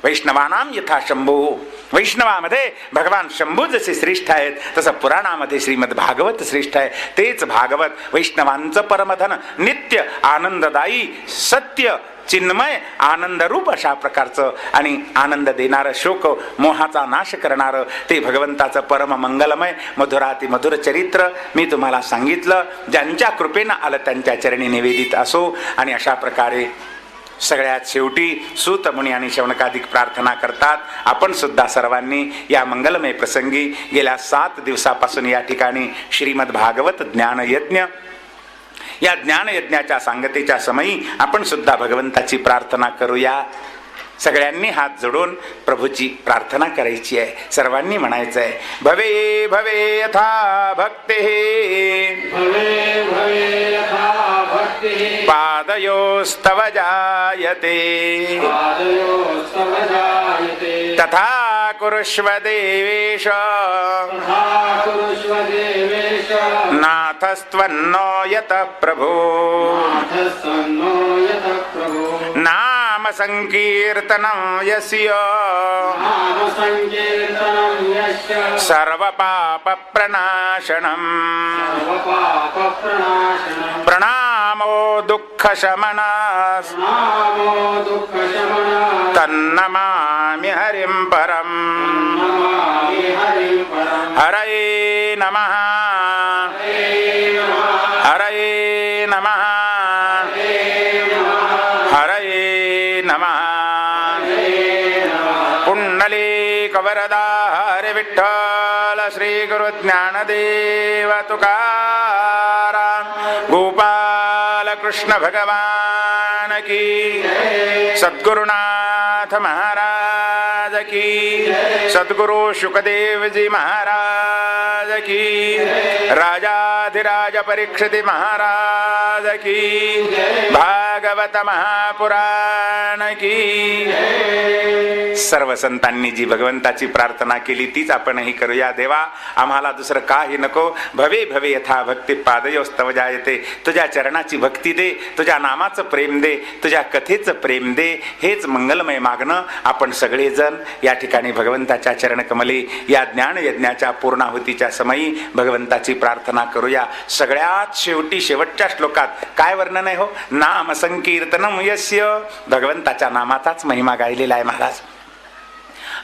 वैष्णवानाम यथा शंभू. वैष्णवामध्ये भगवान शंभू जसे श्रेष्ठ आहेत तसं पुराणामध्ये श्रीमद भागवत श्रेष्ठ आहे. तेच भागवत वैष्णवांचं परमधन, नित्य आनंददायी, सत्य चिन्मय आनंदरूप अशा प्रकारचं आणि आनंद देणारं, शोक मोहाचा नाश करणारं ते भगवंताचं परम मंगलमय मधुरातिमधुर चरित्र मी तुम्हाला सांगितलं. ज्यांच्या कृपेनं आलं त्यांच्या चरणी निवेदित असो. आणि अशा प्रकारे सगळ्यात शेवटी सूत मुनी आणि शौनकादिक प्रार्थना करतात. आपण सुद्धा सर्वांनी या मंगलमय प्रसंगी गेल्या 7 दिवसापासून या ठिकाणी श्रीमद भागवत ज्ञानयज्ञ, या ज्ञानयज्ञाच्या सांगतेच्या समयी आपण सुद्धा भगवंताची प्रार्थना करूया. सगळ्यांनी हात जोडून प्रभूची प्रार्थना करायची आहे. सर्वांनी म्हणायचं आहे, भवे भवे यथा भक्ते भवे भवे यथा भक्तिः पादयोस्तव जायते पादयोस्तव जायते तथा कुरुष्व देवेश तथा कुरुष्व देवेश नाथस्त्वन्नो यतः प्रभो नाथस्त्वन्नो यतः प्रभो नाम संकीर्तनं यस्य नाम संकीर्तनं यस्य सर्वपापप्रणाशनम् सर्वपापप्रणाशनम् प्रणामो दुःखशमनः नामो दुःखशमनः तन्नमामि हरिं परम् नमामि हरिं परम् हरये नमः हरये नमः हरये नमः. पुंडलीकवरदा हरि विठ्ठल श्री गुरु ज्ञानदेव तुकाराम गोपाल कृष्ण भगवान की, सद्गुरुनाथ महाराज की, सद्गुरु शुकदेव जी महाराज की, राजाधिराज परीक्षित महाराज की, भागवत महापुराण की. सर्व संतांनी जी भगवंताची प्रार्थना केली तीच आपणही करूया. देवा आम्हाला दुसरं काही नको. भवे भवे यथा भक्ती पादयोस्तव जायते. तुझ्या चरणाची भक्ती दे, तुझ्या नामाचं प्रेम दे, तुझ्या कथेचं प्रेम दे. हेच मंगलमय मागणं आपण सगळेजण या ठिकाणी भगवंताच्या चरणकमली या ज्ञानयज्ञाच्या पूर्णाहुतीच्या समयी भगवंताची प्रार्थना करूया. सगळ्यात शेवटी शेवटच्या श्लोकात काय वर्णन आहे हो? नाम संकीर्तनम यस्य. भगवंताच्या नामाचाच महिमा गायलेला आहे महाराज.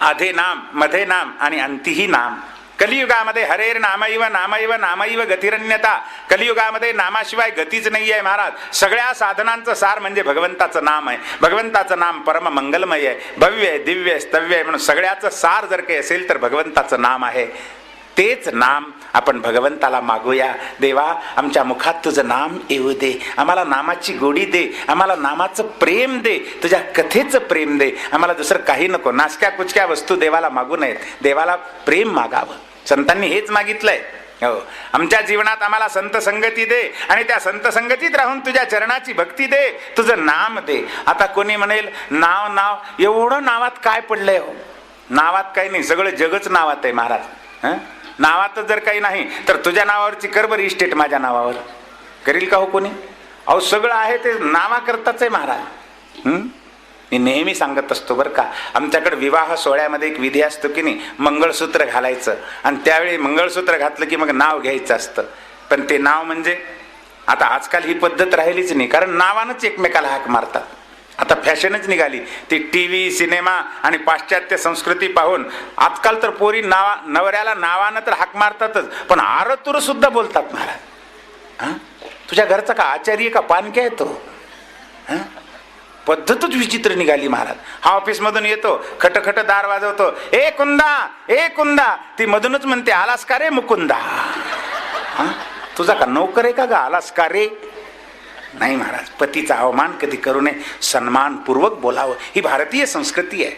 आधे नाम, मध्ये नाम आणि अंतिही नाम. कलियुगामध्ये हरेर नामैव नामैव नामैव गतिरन्यता. कलियुगामध्ये नामाशिवाय गतीच नाही आहे महाराज. सगळ्या साधनांचं सार म्हणजे भगवंताचं नाम आहे. भगवंताचं नाम परम मंगलमय आहे, भव्य आहे, दिव्य आहे, स्तव्य आहे. म्हणून सगळ्याचं सार जर काही असेल तर भगवंताचं नाम आहे. तेच नाम आपण भगवंताला मागूया. देवा आमच्या मुखात तुझं नाम येऊ दे, आम्हाला नामाची गोडी दे, आम्हाला नामाचं प्रेम दे, तुझ्या कथेचं प्रेम दे. आम्हाला दुसरं काही नको. नासक्या कुचक्या वस्तू देवाला मागू नयेत. देवाला प्रेम मागावं. संतांनी हेच मागितलंय. हो, आमच्या जीवनात आम्हाला संत संगती दे आणि त्या संत संगतीत राहून तुझ्या चरणाची भक्ती दे, तुझं नाम दे. आता कोणी म्हणेल नाव नाव, एवढं नावात काय पडलंय हो? नावात काही नाही, सगळं जगच नावात आहे महाराज. नावातच जर काही नाही तर तुझ्या नावावरची कर बरं इस्टेट माझ्या नावावर. करील का हो कोणी? अहो सगळं आहे ते नावाकरताच आहे महाराज. मी नेहमी सांगत असतो बरं का, आमच्याकडे विवाह सोहळ्यामध्ये एक विधी असतो की नाही, मंगळसूत्र घालायचं. आणि त्यावेळी मंगळसूत्र घातलं की मग नाव घ्यायचं असतं. पण ते नाव म्हणजे आता आजकाल ही पद्धत राहिलीच नाही, कारण नावानंच एकमेकाला हाक मारतात. आता फॅशनच निघाली ती. टीव्ही, सिनेमा आणि पाश्चात्य संस्कृती पाहून आजकाल तर पोरी नवऱ्याला नावानं तर हाक मारतातच, पण आरतुर सुद्धा बोलतात महाराज. तुझ्या घरचा का आचार्य का पानक्या येतो? पद्धतच विचित्र निघाली महाराज. हा ऑफिस मधून येतो, खटखट दार वाजवतो, ए कुंदा, ए कुंदा. ती मधूनच म्हणते, आलास का रे मुकुंदा? तुझा का नोकर आहे का ग, आलास का रे? नाही महाराज, पतीचा अवमान कधी करू नये, सन्मानपूर्वक बोलावं. ही भारतीय संस्कृती आहे.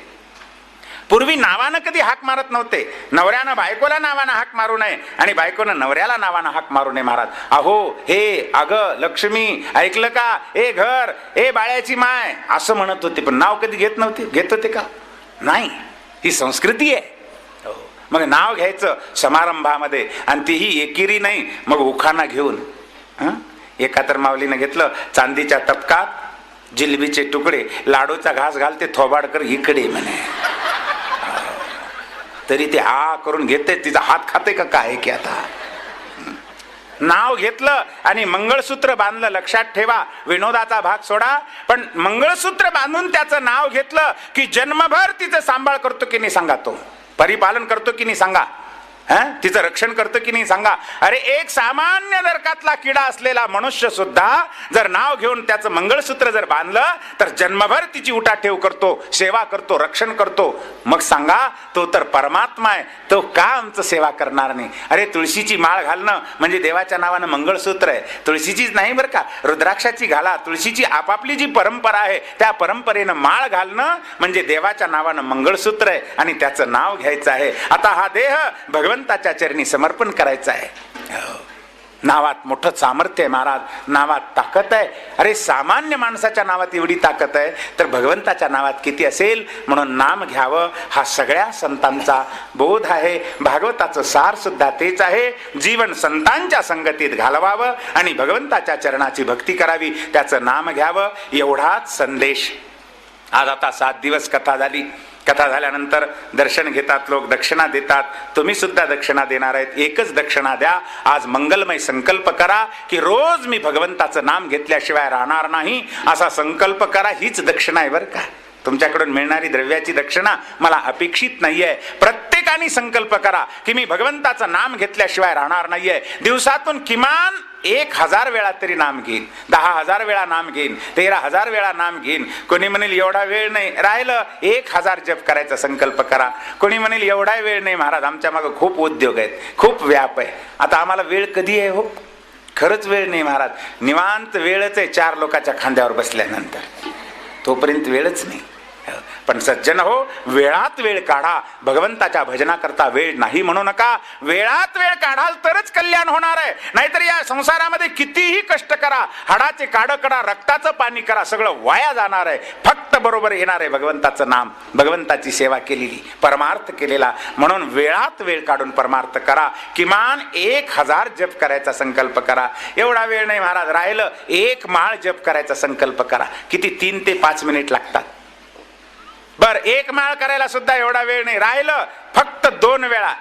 पूर्वी नावानं कधी हाक मारत नव्हते. नवऱ्यानं बायकोला नावानं हाक मारू नये आणि बायकोनं नवऱ्याला नावानं हाक मारू नये महाराज. अहो, हे, अग, लक्ष्मी, ऐकलं का, ए घर, ए बाळ्याची माय, असं म्हणत होते. पण नाव कधी घेत नव्हते. घेत होते का? नाही. ही संस्कृती आहे. मग नाव घ्यायचं समारंभामध्ये, आणि तीही एकेरी नाही, मग उखाणा घेऊन. एका तर माऊलीनं घेतलं चांदीच्या तपकात जिलबीचे तुकडे, लाडूचा घास घालते, थोबाडकर इकडे म्हणे. तरी ते हा करून घेते, तिचा हात खाते का काय की आता. नाव घेतलं आणि मंगळसूत्र बांधलं. लक्षात ठेवा, विनोदाचा भाग सोडा, पण मंगळसूत्र बांधून त्याचं नाव घेतलं की जन्मभर तिचं सांभाळ करतो की नाही सांगा, तो परिपालन करतो की नाही सांगा, तिचं रक्षण करतो की नाही सांगा. अरे एक सामान्य नरकातला किडा असलेला मनुष्य सुद्धा जर नाव घेऊन त्याचं मंगळसूत्र जर बांधलं तर जन्मभर तिची उठाठेव करतो, सेवा करतो, रक्षण करतो. मग सांगा, तो तर परमात्मा आहे, तो का आमचं सेवा करणार नाही. अरे तुळशीची माळ घालणं म्हणजे देवाच्या नावानं मंगळसूत्र आहे. तुळशीचीच नाही बरं का, रुद्राक्षाची घाला. तुळशीची आपापली जी परंपरा आहे त्या परंपरेनं माळ घालणं म्हणजे देवाच्या नावानं मंगळसूत्र आहे आणि त्याचं नाव घ्यायचं आहे. आता हा देह भगवंताच्या चरणी समर्पण करायचं आहे. नावात मोठं सामर्थ्य आहे महाराज, नावात ताकद आहे. अरे सामान्य माणसाच्या नावात एवढी ताकद आहे तर भगवंताच्या नावात किती असेल. म्हणून नाम घ्यावं हा सगळ्या संतांचा बोध आहे. भागवताचं सार सुद्धा तेच आहे. जीवन संतांच्या संगतीत घालवावं आणि भगवंताच्या चरणाची भक्ती करावी, त्याचं नाम घ्यावं, एवढाच संदेश. आज आता 7 दिवस कथा झाली. कथा झाल्यानंतर दर्शन घेतात लोक, दक्षिणा देतात. तुम्ही सुद्धा दक्षिणा देणार आहेत. एकच दक्षिणा द्या. आज मंगलमय संकल्प करा की रोज मी भगवंताचं नाम घेतल्याशिवाय राहणार नाही, असा संकल्प करा. हीच दक्षिणा आहे बरं का. तुमच्याकडून मिळणारी द्रव्याची दक्षिणा मला अपेक्षित नाहीये. प्रत्येकाने संकल्प करा की मी भगवंताचं नाम घेतल्याशिवाय राहणार नाहीये. दिवसातून किमान 1000 वेळा तरी नाम घेईन, 10,000 वेळा नाम घेईन, 13,000 वेळा नाम घेईन. कोणी म्हणेल एवढा वेळ नाही, राहिलं 1000 जप करायचा संकल्प करा. कोणी म्हणेल एवढा वेळ नाही महाराज, आमच्या मागं खूप उद्योग आहेत, खूप व्याप आहे, आता आम्हाला वेळ कधी आहे. हो खरंच वेळ नाही महाराज, निवांत वेळच आहे 4 लोकांच्या खांद्यावर बसल्यानंतर, तोपर्यंत वेळच नाही. पण सज्जन हो, वेळात वेळ काढा. भगवंताच्या भजनाकरता वेळ नाही म्हणू नका. वेळात वेळ काढाल तरच कल्याण होणार आहे. नाहीतर या संसारामध्ये कितीही कष्ट करा, हाडाचे काढ करा, रक्ताचं पाणी करा, सगळं वाया जाणार आहे. फक्त बरोबर येणार आहे भगवंताचं नाम, भगवंताची सेवा केलेली, परमार्थ केलेला. म्हणून वेळात वेळ काढून परमार्थ करा. किमान 1000 जप करायचा संकल्प करा. एवढा वेळ नाही महाराज, राहिलं 1 माळ जप करायचा संकल्प करा. किती 3 ते 5 मिनिट लागतात. बर 1 माळ करायला सुद्धा एवढा वेळ नाही, राहिलं फक्त 2 वेळा.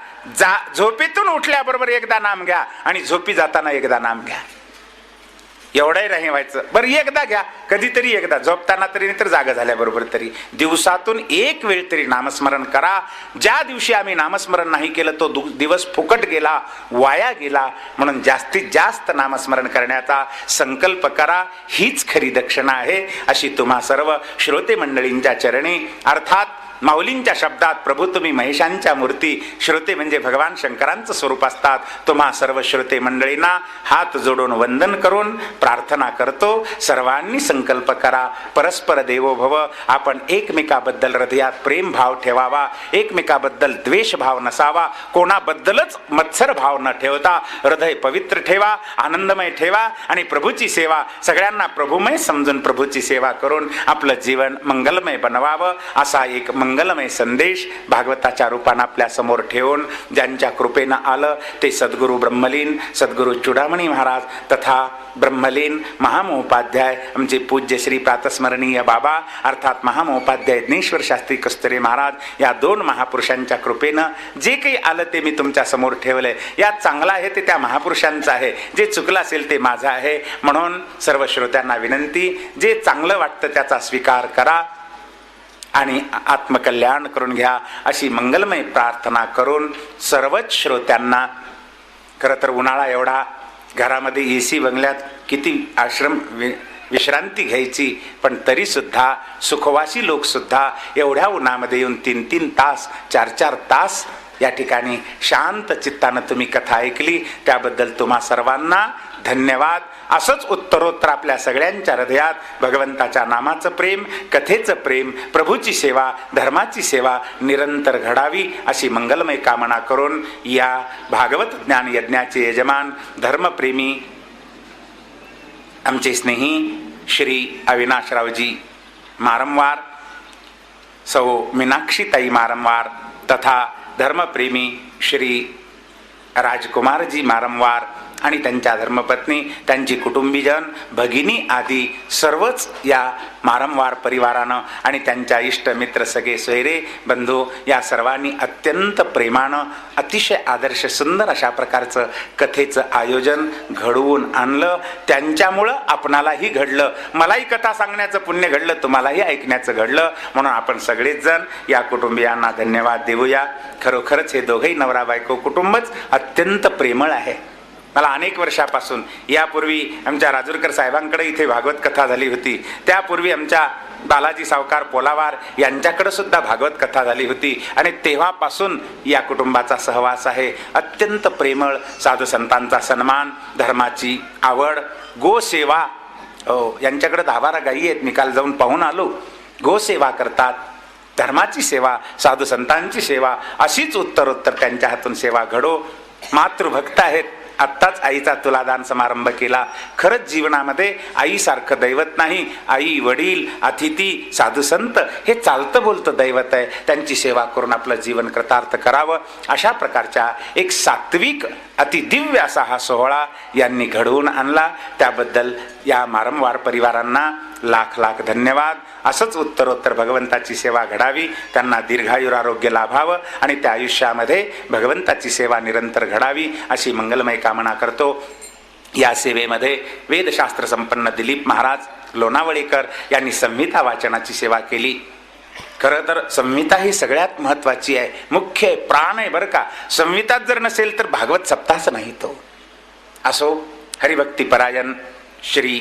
झोपेतून उठल्याबरोबर एकदा नाम घ्या आणि झोपी जाताना एकदा नाम घ्या. एवढंही नाही व्हायचं. बरं एकदा घ्या, कधीतरी एकदा, झोपताना तरी नाही तर जागा झाल्याबरोबर तरी. दिवसातून 1 वेळ तरी नामस्मरण करा. ज्या दिवशी आम्ही नामस्मरण नाही केलं तो दिवस फुकट गेला, वाया गेला. म्हणून जास्तीत जास्त नामस्मरण करण्याचा संकल्प करा. हीच खरी दक्षिणा आहे. अशी तुम्हा सर्व श्रोते मंडळींच्या चरणी, अर्थात माऊलींच्या शब्दात प्रभू तुम्ही महेशांच्या मूर्ती, श्रोते म्हणजे भगवान शंकरांचं स्वरूप असतात. तुम्हा सर्व श्रोते मंडळींना हात जोडून वंदन करून प्रार्थना करतो. सर्वांनी संकल्प करा, परस्पर देवो भव. आपण एकमेकाबद्दल हृदयात प्रेम भाव ठेवावा, एकमेकाबद्दल द्वेष भाव नसावा, कोणाबद्दलच मत्सर भाव न ठेवता हृदय पवित्र ठेवा, आनंदमय ठेवा आणि प्रभूची सेवा, सगळ्यांना प्रभूमय समजून प्रभूची सेवा करून आपलं जीवन मंगलमय बनवावं. असा एक मंगलमय संदेश भागवताच्या रूपानं आपल्या समोर ठेवून ज्यांच्या कृपेनं आलं ते सद्गुरू ब्रह्मलीन, सद्गुरू चुडामणी महाराज तथा ब्रह्मलीन महामहोपाध्याय आमचे पूज्य श्री प्रातस्मरणीय बाबा अर्थात महामहोपाध्याय ज्ञेश्वर शास्त्री कस्तुरे महाराज या 2 महापुरुषांच्या कृपेनं जे काही आलं ते मी तुमच्या समोर ठेवलंय. यात चांगलं आहे ते त्या महापुरुषांचं आहे, जे चुकलं असेल ते माझं आहे. म्हणून सर्व श्रोत्यांना विनंती, जे चांगलं वाटतं त्याचा स्वीकार करा आणि आत्मकल्याण करून घ्या अशी मंगलमय प्रार्थना करून सर्वच श्रोत्यांना, खरं तर उन्हाळा एवढा, घरामध्ये AC बंगल्यात किती आश्रम विश्रांती घ्यायची, पण तरी सुद्धा सुखवासी लोक सुद्धा एवढ्या उन्हामध्ये येऊन 3-3 तास 4-4 तास या ठिकाणी शांत चित्तानं तुम्ही कथा ऐकली, त्याबद्दल तुम्हा सर्वांना धन्यवाद. असंच उत्तरोत्तर आपल्या सगळ्यांच्या हृदयात भगवंताच्या नामाचं प्रेम, कथेचं प्रेम, प्रभूची सेवा, धर्माची सेवा निरंतर घडावी अशी मंगलमय कामना करून या भागवत ज्ञान यज्ञाचे यजमान धर्मप्रेमी आमचे स्नेही श्री अविनाशरावजी मारंवार, सौ मीनाक्षीताई मारंवार तथा धर्मप्रेमी श्री राजकुमारजी मारंवार आणि त्यांच्या धर्मपत्नी, त्यांची कुटुंबीजन, भगिनी आदी सर्वच या वारंवार परिवारानं आणि त्यांच्या इष्ट मित्र, सगळे सोयरे, बंधू या सर्वांनी अत्यंत प्रेमानं अतिशय आदर्श सुंदर अशा प्रकारचं कथेचं आयोजन घडवून आणलं. त्यांच्यामुळं आपणालाही घडलं, मलाही कथा सांगण्याचं पुण्य घडलं, तुम्हालाही ऐकण्याचं घडलं. म्हणून आपण सगळेच जण या कुटुंबियांना धन्यवाद देऊया. खरोखरच हे दोघंही नवरा बायको कुटुंबच अत्यंत प्रेमळ आहे. मला अनेक वर्षापासून, यापूर्वी आमच्या राजूरकर साहेबांकडे इथे भागवत कथा झाली होती, त्यापूर्वी आमच्या बालाजी सावकार पोलावार यांच्याकडे सुद्धा भागवत कथा झाली होती आणि तेव्हापासून या कुटुंबाचा सहवास आहे. अत्यंत प्रेमळ, साधू संतांचा सन्मान, धर्माची आवड, गोसेवा. यांच्याकडे 10-12 गायी आहेत, मी काल जाऊन पाहून आलो. गोसेवा करतात, धर्माची सेवा, साधू संतांची सेवा, अशीच उत्तरोत्तर त्यांच्या हातून सेवा घडो. मातृभक्त आहेत. आत्ताच आईचा तुलादान समारंभ केला. खरंच जीवनामध्ये आईसारखं दैवत नाही. आई, वडील, अतिथी, साधू संत हे चालतं बोलतं दैवत आहे. त्यांची सेवा करून आपलं जीवन कृतार्थ करावं, अशा प्रकारच्या एक सात्विक अतिदिव्य असा हा सोहळा यांनी घडवून आणला. त्याबद्दल या वारंवार परिवारांना लाख लाख धन्यवाद. असंच उत्तरोत्तर भगवंताची सेवा घडावी, त्यांना दीर्घायुरारोग्य लाभावं आणि त्या आयुष्यामध्ये भगवंताची सेवा निरंतर घडावी अशी मंगलमय कामना करतो. या सेवेमध्ये वेदशास्त्र संपन्न दिलीप महाराज लोणावळेकर यांनी संहिता वाचनाची सेवा केली. खरं तर संहिता ही सगळ्यात महत्त्वाची आहे, मुख्य आहे, प्राण आहे बरं का. संहिताच जर नसेल तर भागवत सप्ताहच नाही तो. असो, हरिभक्तीपरायण श्री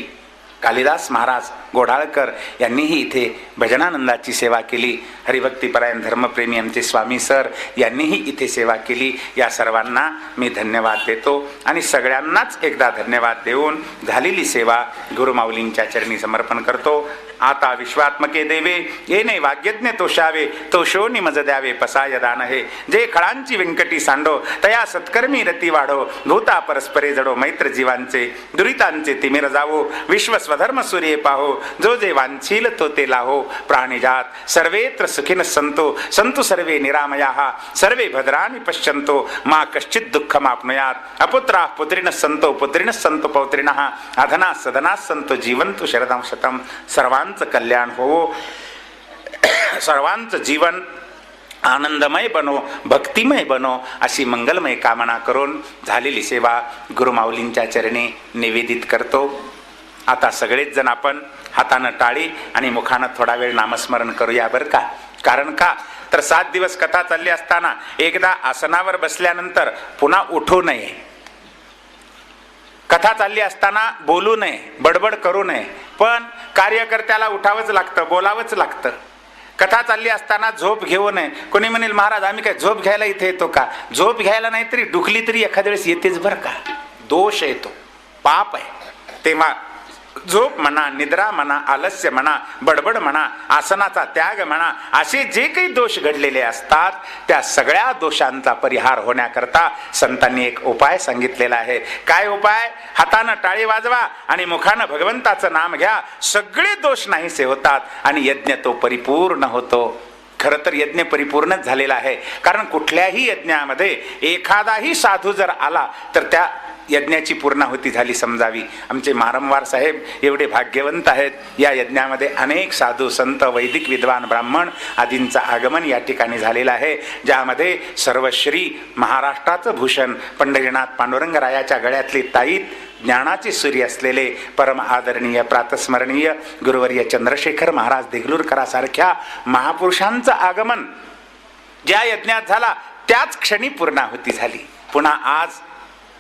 कालिदास महाराज गोढाळकर यांनीही इथे भजनानंदाची सेवा केली. हरिभक्तीपरायण धर्मप्रेमी आमचे स्वामी सर यांनीही इथे सेवा केली. या सर्वांना मी धन्यवाद देतो आणि सगळ्यांनाच एकदा धन्यवाद देऊन झालेली सेवा गुरुमाऊलींच्या चरणी समर्पण करतो. आता विश्वात्मके देवे येणे वाग्यज्ञ तोषावे, तो शोनी मज द्यावे पसाय दान हे. जे खळांची व्यंकटी सांडो तया सत्कर्मी रती वाढो, भूता परस्परे जडो मैत्र जीवांचे, दुरितांचे तिमिर जावो, विश्व स्वधर्म सूर्ये पाहो, जो जे वांछील तो ते लाहो. प्राणिजात सर्वेत्र सुखिन संतो, संतु सर्वे निरामयाः, सर्वे भद्राणि पश्यन्तो, मा कश्चित् दुःखमाप्नुयात्. अपुत्राः पुत्रिणः सन्तो, पुत्रिणः सन्तो पौत्रिणः, अधनाः सदनाः सन्तो, जीवन्तु शरदं शतम्. सर्वांचं कल्याण हो, सर्वांचं जीवन आनंदमय बनो, भक्तिमय बनो अशी मंगलमय कामना करून झालेली सेवा गुरुमाऊलींच्या चरणी निवेदित करतो. आता सगळेच जण आपण हातानं टाळी आणि मुखानं थोडा वेळ नामस्मरण करूया बरं का. कारण का तर 7 दिवस कथा चालली असताना एकदा आसनावर बसल्यानंतर पुन्हा उठू नये. कथा चालली असताना बोलू नये, बडबड करू नये, पण कार्यकर्त्याला उठावंच लागतं, बोलावंच लागतं. कथा चालली असताना झोप घेऊ नये. कोणी म्हणेल महाराज आम्ही काय झोप घ्यायला इथे येतो का? झोप घ्यायला नाही तरी डुकली तरी एखाद्या वेळेस येतेच बरं का. दोष येतो, पाप आहे. तेव्हा झोप म्हणा, निद्रा म्हणा, आलस्य म्हणा, बडबड म्हणा, आसनाचा त्याग म्हणा, असे जे काही दोष घडलेले असतात त्या सगळ्या दोषांचा परिहार होण्याकरता संतांनी एक उपाय सांगितलेला आहे. काय उपाय? हातानं टाळी वाजवा आणि मुखानं भगवंताचं नाम घ्या. सगळे दोष नाहीसे होतात आणि यज्ञ तो परिपूर्ण होतो. खरं तर यज्ञ परिपूर्णच झालेला आहे. कारण कुठल्याही यज्ञामध्ये एखादाही साधू जर आला तर त्या यज्ञाची पूर्णाहुती झाली समजावी. आमचे मारंवार साहेब एवढे भाग्यवंत आहेत. या यज्ञामध्ये अनेक साधू संत, वैदिक विद्वान, ब्राह्मण आदींचं आगमन या ठिकाणी झालेलं आहे, ज्यामध्ये सर्वश्री महाराष्ट्राचं भूषण पंढरीनाथ पांडुरंगरायाच्या गळ्यातली ताईत, ज्ञानाचे सूर्य असलेले परम आदरणीय प्रातस्मरणीय गुरुवर्य चंद्रशेखर महाराज देगलूरकरासारख्या महापुरुषांचं आगमन ज्या यज्ञात झाला त्याच क्षणी पूर्णाहुती झाली. पुन्हा आज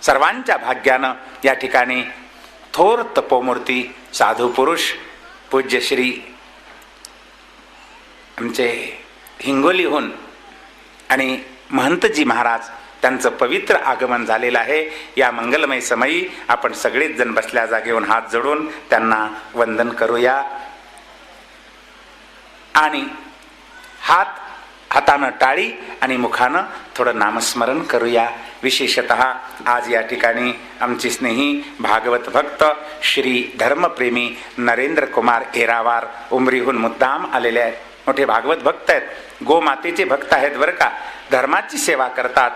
सर्वांच्या भाग्यानं या ठिकाणी थोर तपोमूर्ती साधू पुरुष पूज्य श्री आमचे हिंगोलीहून आणि महंतजी महाराज त्यांचं पवित्र आगमन झालेलं आहे. या मंगलमय समयी आपण सगळेच जण बसल्या जागेवरून हात जोडून त्यांना वंदन करूया आणि हातानं टाळी आणि मुखानं थोडं नामस्मरण करूया. विशेषतः आज या ठिकाणी आमचे स्नेही भागवत भक्त श्री धर्मप्रेमी नरेंद्र कुमार एरावार उमरीहून मुद्दाम आलेले आहेत. मोठे भागवत भक्त आहेत, गोमातेचे भक्त आहेत बरं का. धर्माची सेवा करतात.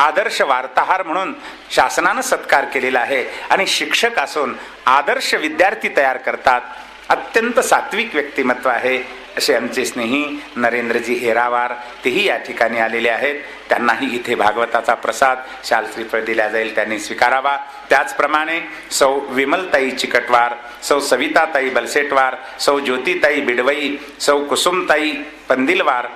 आदर्श वार्ताहर म्हणून शासनानं सत्कार केलेला आहे आणि शिक्षक असून आदर्श विद्यार्थी तयार करतात. अत्यंत सात्विक व्यक्तिमत्व आहे असे आमचे स्नेही नरेंद्रजी हेरावार तेही या ठिकाणी आलेले आहेत. त्यांनाही इथे भागवताचा प्रसाद शाल श्रीफळ दिला जाईल, त्यांनी स्वीकारावा. त्याचप्रमाणे सौ विमलताई चिकटवार, सौ सविताताई बलसेटवार, सौ ज्योतिताई बिडवई, सौ कुसुमताई पंदिलवार,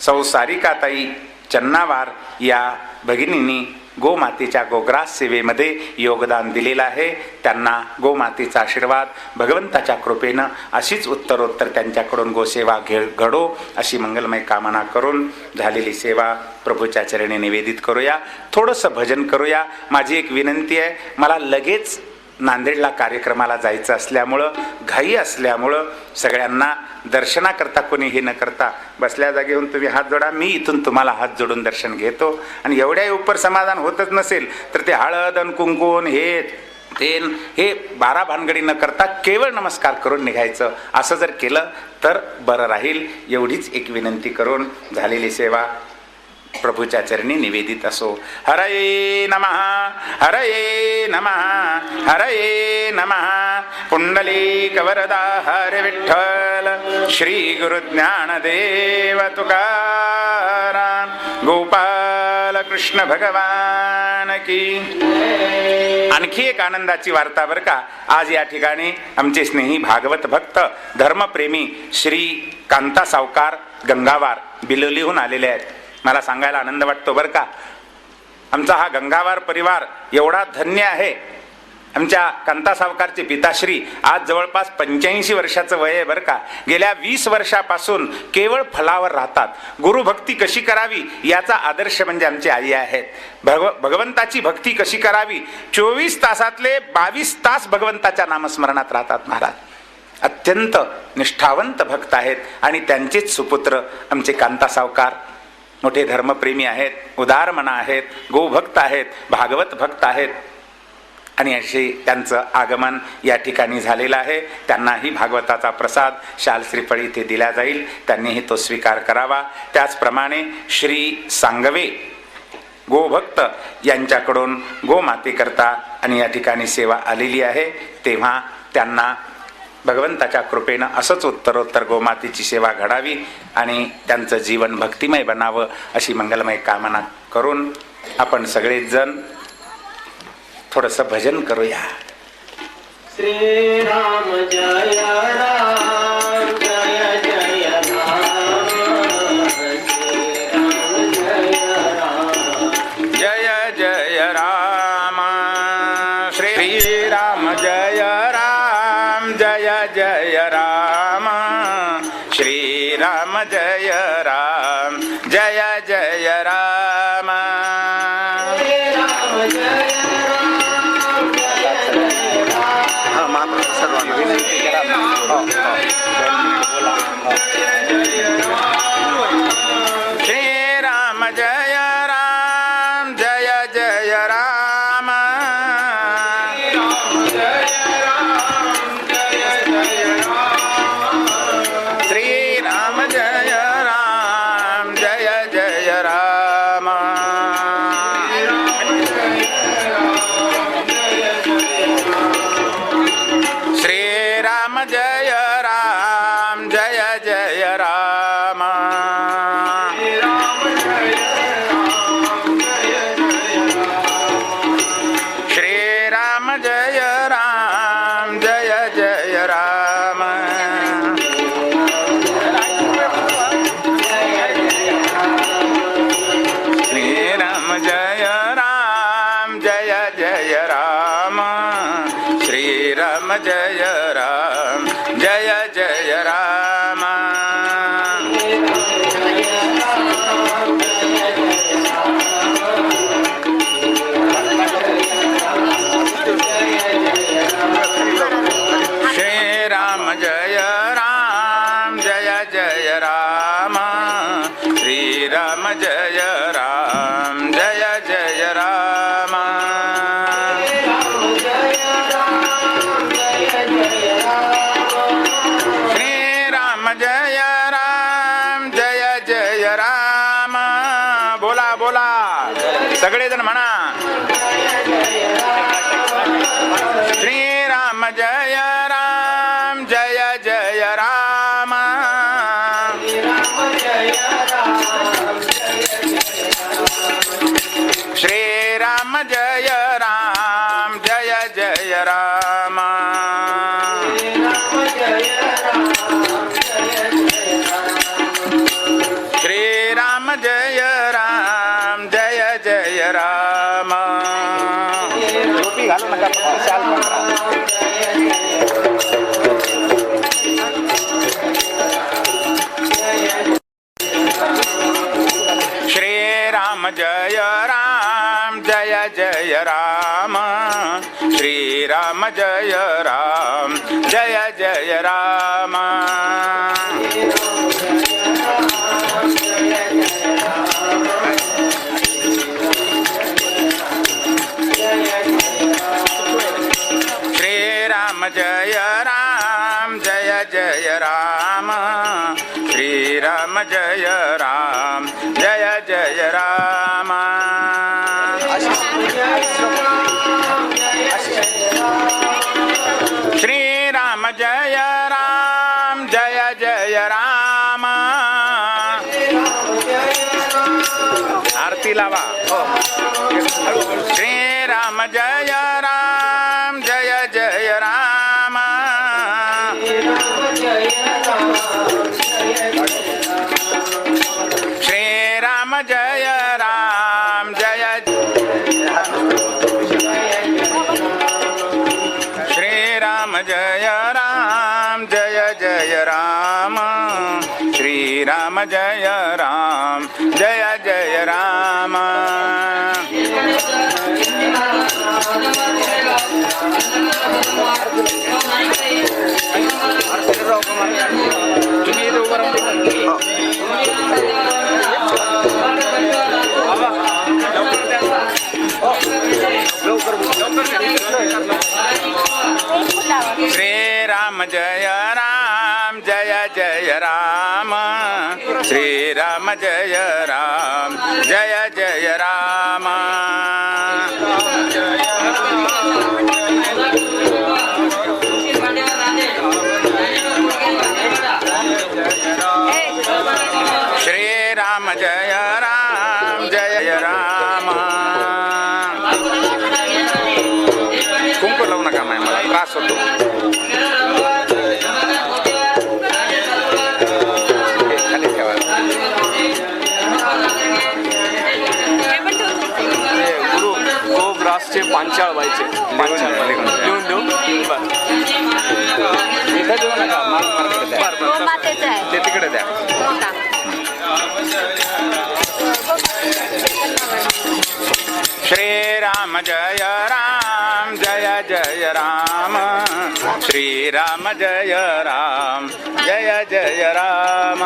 सौ सारिकाताई चन्नावार या भगिनींनी गोमातेच्या गोग्रास सेवेमध्ये योगदान दिलेलं आहे. त्यांना गोमातेचा आशीर्वाद भगवंताच्या कृपेनं अशीच उत्तरोत्तर त्यांच्याकडून गोसेवा घडो अशी मंगलमय कामना करून झालेली सेवा प्रभूच्या चरणी निवेदित करूया. थोडंसं भजन करूया. माझी एक विनंती आहे, मला लगेच नांदेडला कार्यक्रमाला जायचं असल्यामुळं, घाई असल्यामुळं सगळ्यांना दर्शनाकरता कोणी हे न करता बसल्या जागेहून तुम्ही हात जोडा. मी इथून तुम्हाला हात जोडून दर्शन घेतो. आणि एवढ्या उपर समाधान होतच नसेल तर ते हळद आणि कुंकून हे 12 भानगडी न करता केवळ नमस्कार करून निघायचं. असं जर केलं तर बरं राहील. एवढीच एक विनंती करून झालेली सेवा प्रभूच्या चरणी निवेदित असो. हरये नमः, हरये नमः, हरये नमः. पुंडलीक वरदा हरे विठ्ठल, श्री गुरु ज्ञानदेव तुकाराम, गोपाल कृष्ण भगवान की. आणखी एक आनंदाची वार्ता बरं का. आज या ठिकाणी आमचे स्नेही भागवत भक्त धर्मप्रेमी श्री कांता सावकार गंगावार बिलोलीहून आलेले आहेत. मला सांगायला आनंद वाटतो बरं का. आमचा हा गंगावार परिवार एवढा धन्य आहे. आमच्या कांता सावकारचे पिताश्री आज जवळपास 85 वर्षाचं वय आहे बरं का. गेल्या 20 वर्षापासून केवळ फलावर राहतात. गुरुभक्ती कशी करावी याचा आदर्श म्हणजे आमची आई आहेत. भगवंताची भक्ती कशी करावी, 24 तासातले 22 तास भगवंताच्या नामस्मरणात राहतात महाराज. अत्यंत निष्ठावंत भक्त आहेत आणि त्यांचेच सुपुत्र आमचे कांता सावकार मोठे धर्मप्रेमी आहेत, उदारमना आहेत, गोभक्त आहेत, भागवत भक्त आहेत. आणि असे त्यांचं आगमन या ठिकाणी झालेलं आहे. त्यांनाही भागवताचा प्रसाद शाल श्रीफळ इथे दिला जाईल, त्यांनीही तो स्वीकार करावा. त्याचप्रमाणे श्री सांगवे गोभक्त यांच्याकडून गोमातेकरता आणि या ठिकाणी सेवा आलेली आहे. तेव्हा त्यांना भगवंताच्या कृपेनं असंच उत्तरोत्तर गोमातेची सेवा घडावी आणि त्यांचं जीवन भक्तिमय बनावं अशी मंगलमय कामना करून आपण सगळेच जण थोडंसं भजन करूया. श्री राम जय राम, जय जय राम, जय जय राम. श्री राम जय राम, जय जय राम. श्री राम जय राम, जय जय राम. श्री राम जय राम, जय जय राम. श्री राम जय राम, जय जय राम. श्री राम जय राम, जय जय राम. श्री राम जय राम, जय जय राम. श्री राम जय राम, जय जय राम. श्री राम जय राम, जय जय राम. श्री राम जय राम, जय जय राम. श्री राम जय राम, जय जय राम. श्री राम जय राम, जय जय राम. बोला बोला सगळेजण म्हणा. श्रीराम जय राम जय जय राम. श्रीराम जय राम जय जय राम. श्रीराम जय राम जय जय राम. टोपी घालू नका, शाल पकडा. श्रीराम जय राम जय जय राम. श्रीराम जय राम जय जय राम. श्रीराम जय राम जय जय राम. श्रीराम जय राम जय जय राम. श्रीराम जय राम जय जय राम. आरती लावा. श्रीराम जय राम जय जय राम. श्रीराम जय राम जय. श्रीराम जय राम जय जय राम. श्रीराम जय राम जय जय राम. तुम्ही इथे उभं राहून श्रीराम जय राम जय जय राम. श्रीराम जय राम जय जय राम. श्रीराम जय राम जय राम. कुंकू लावू नका, मला त्रास होतो. खाली ठेवा. गुरु तो ग्रासचे पांचाळ व्हायचे. लिहून देऊ. इथं देऊ नका, गोमातेचं आहे. ते तिकडे द्या. हो का? श्रीराम जय राम जय जय राम. श्रीराम जय राम जय जय राम.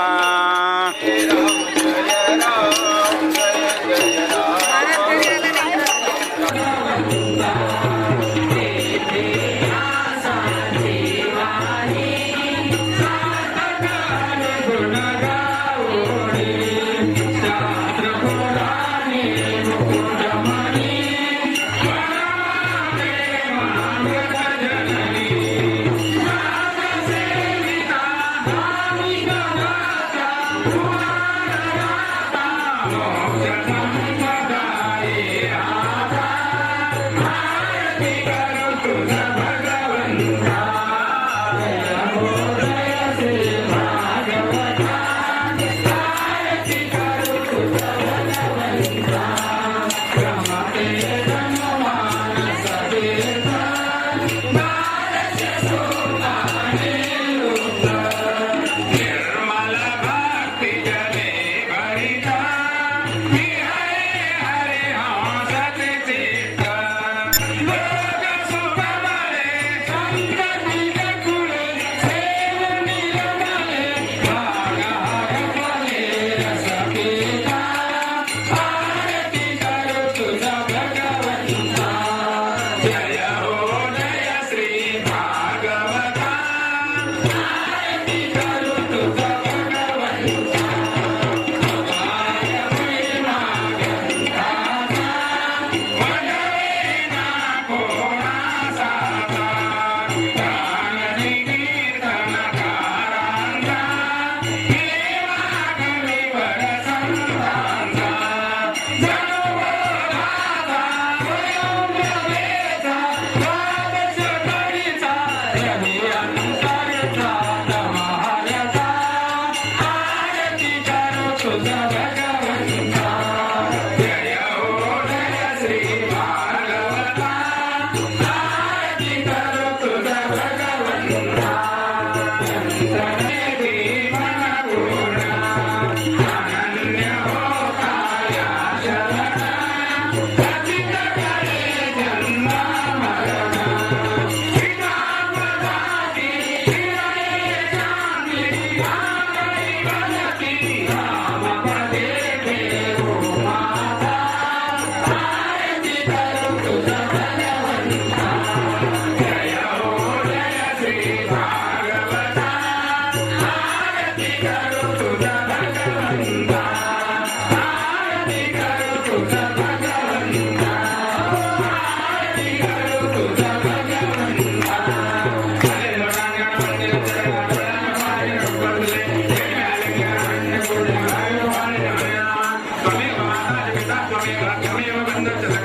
स्वामी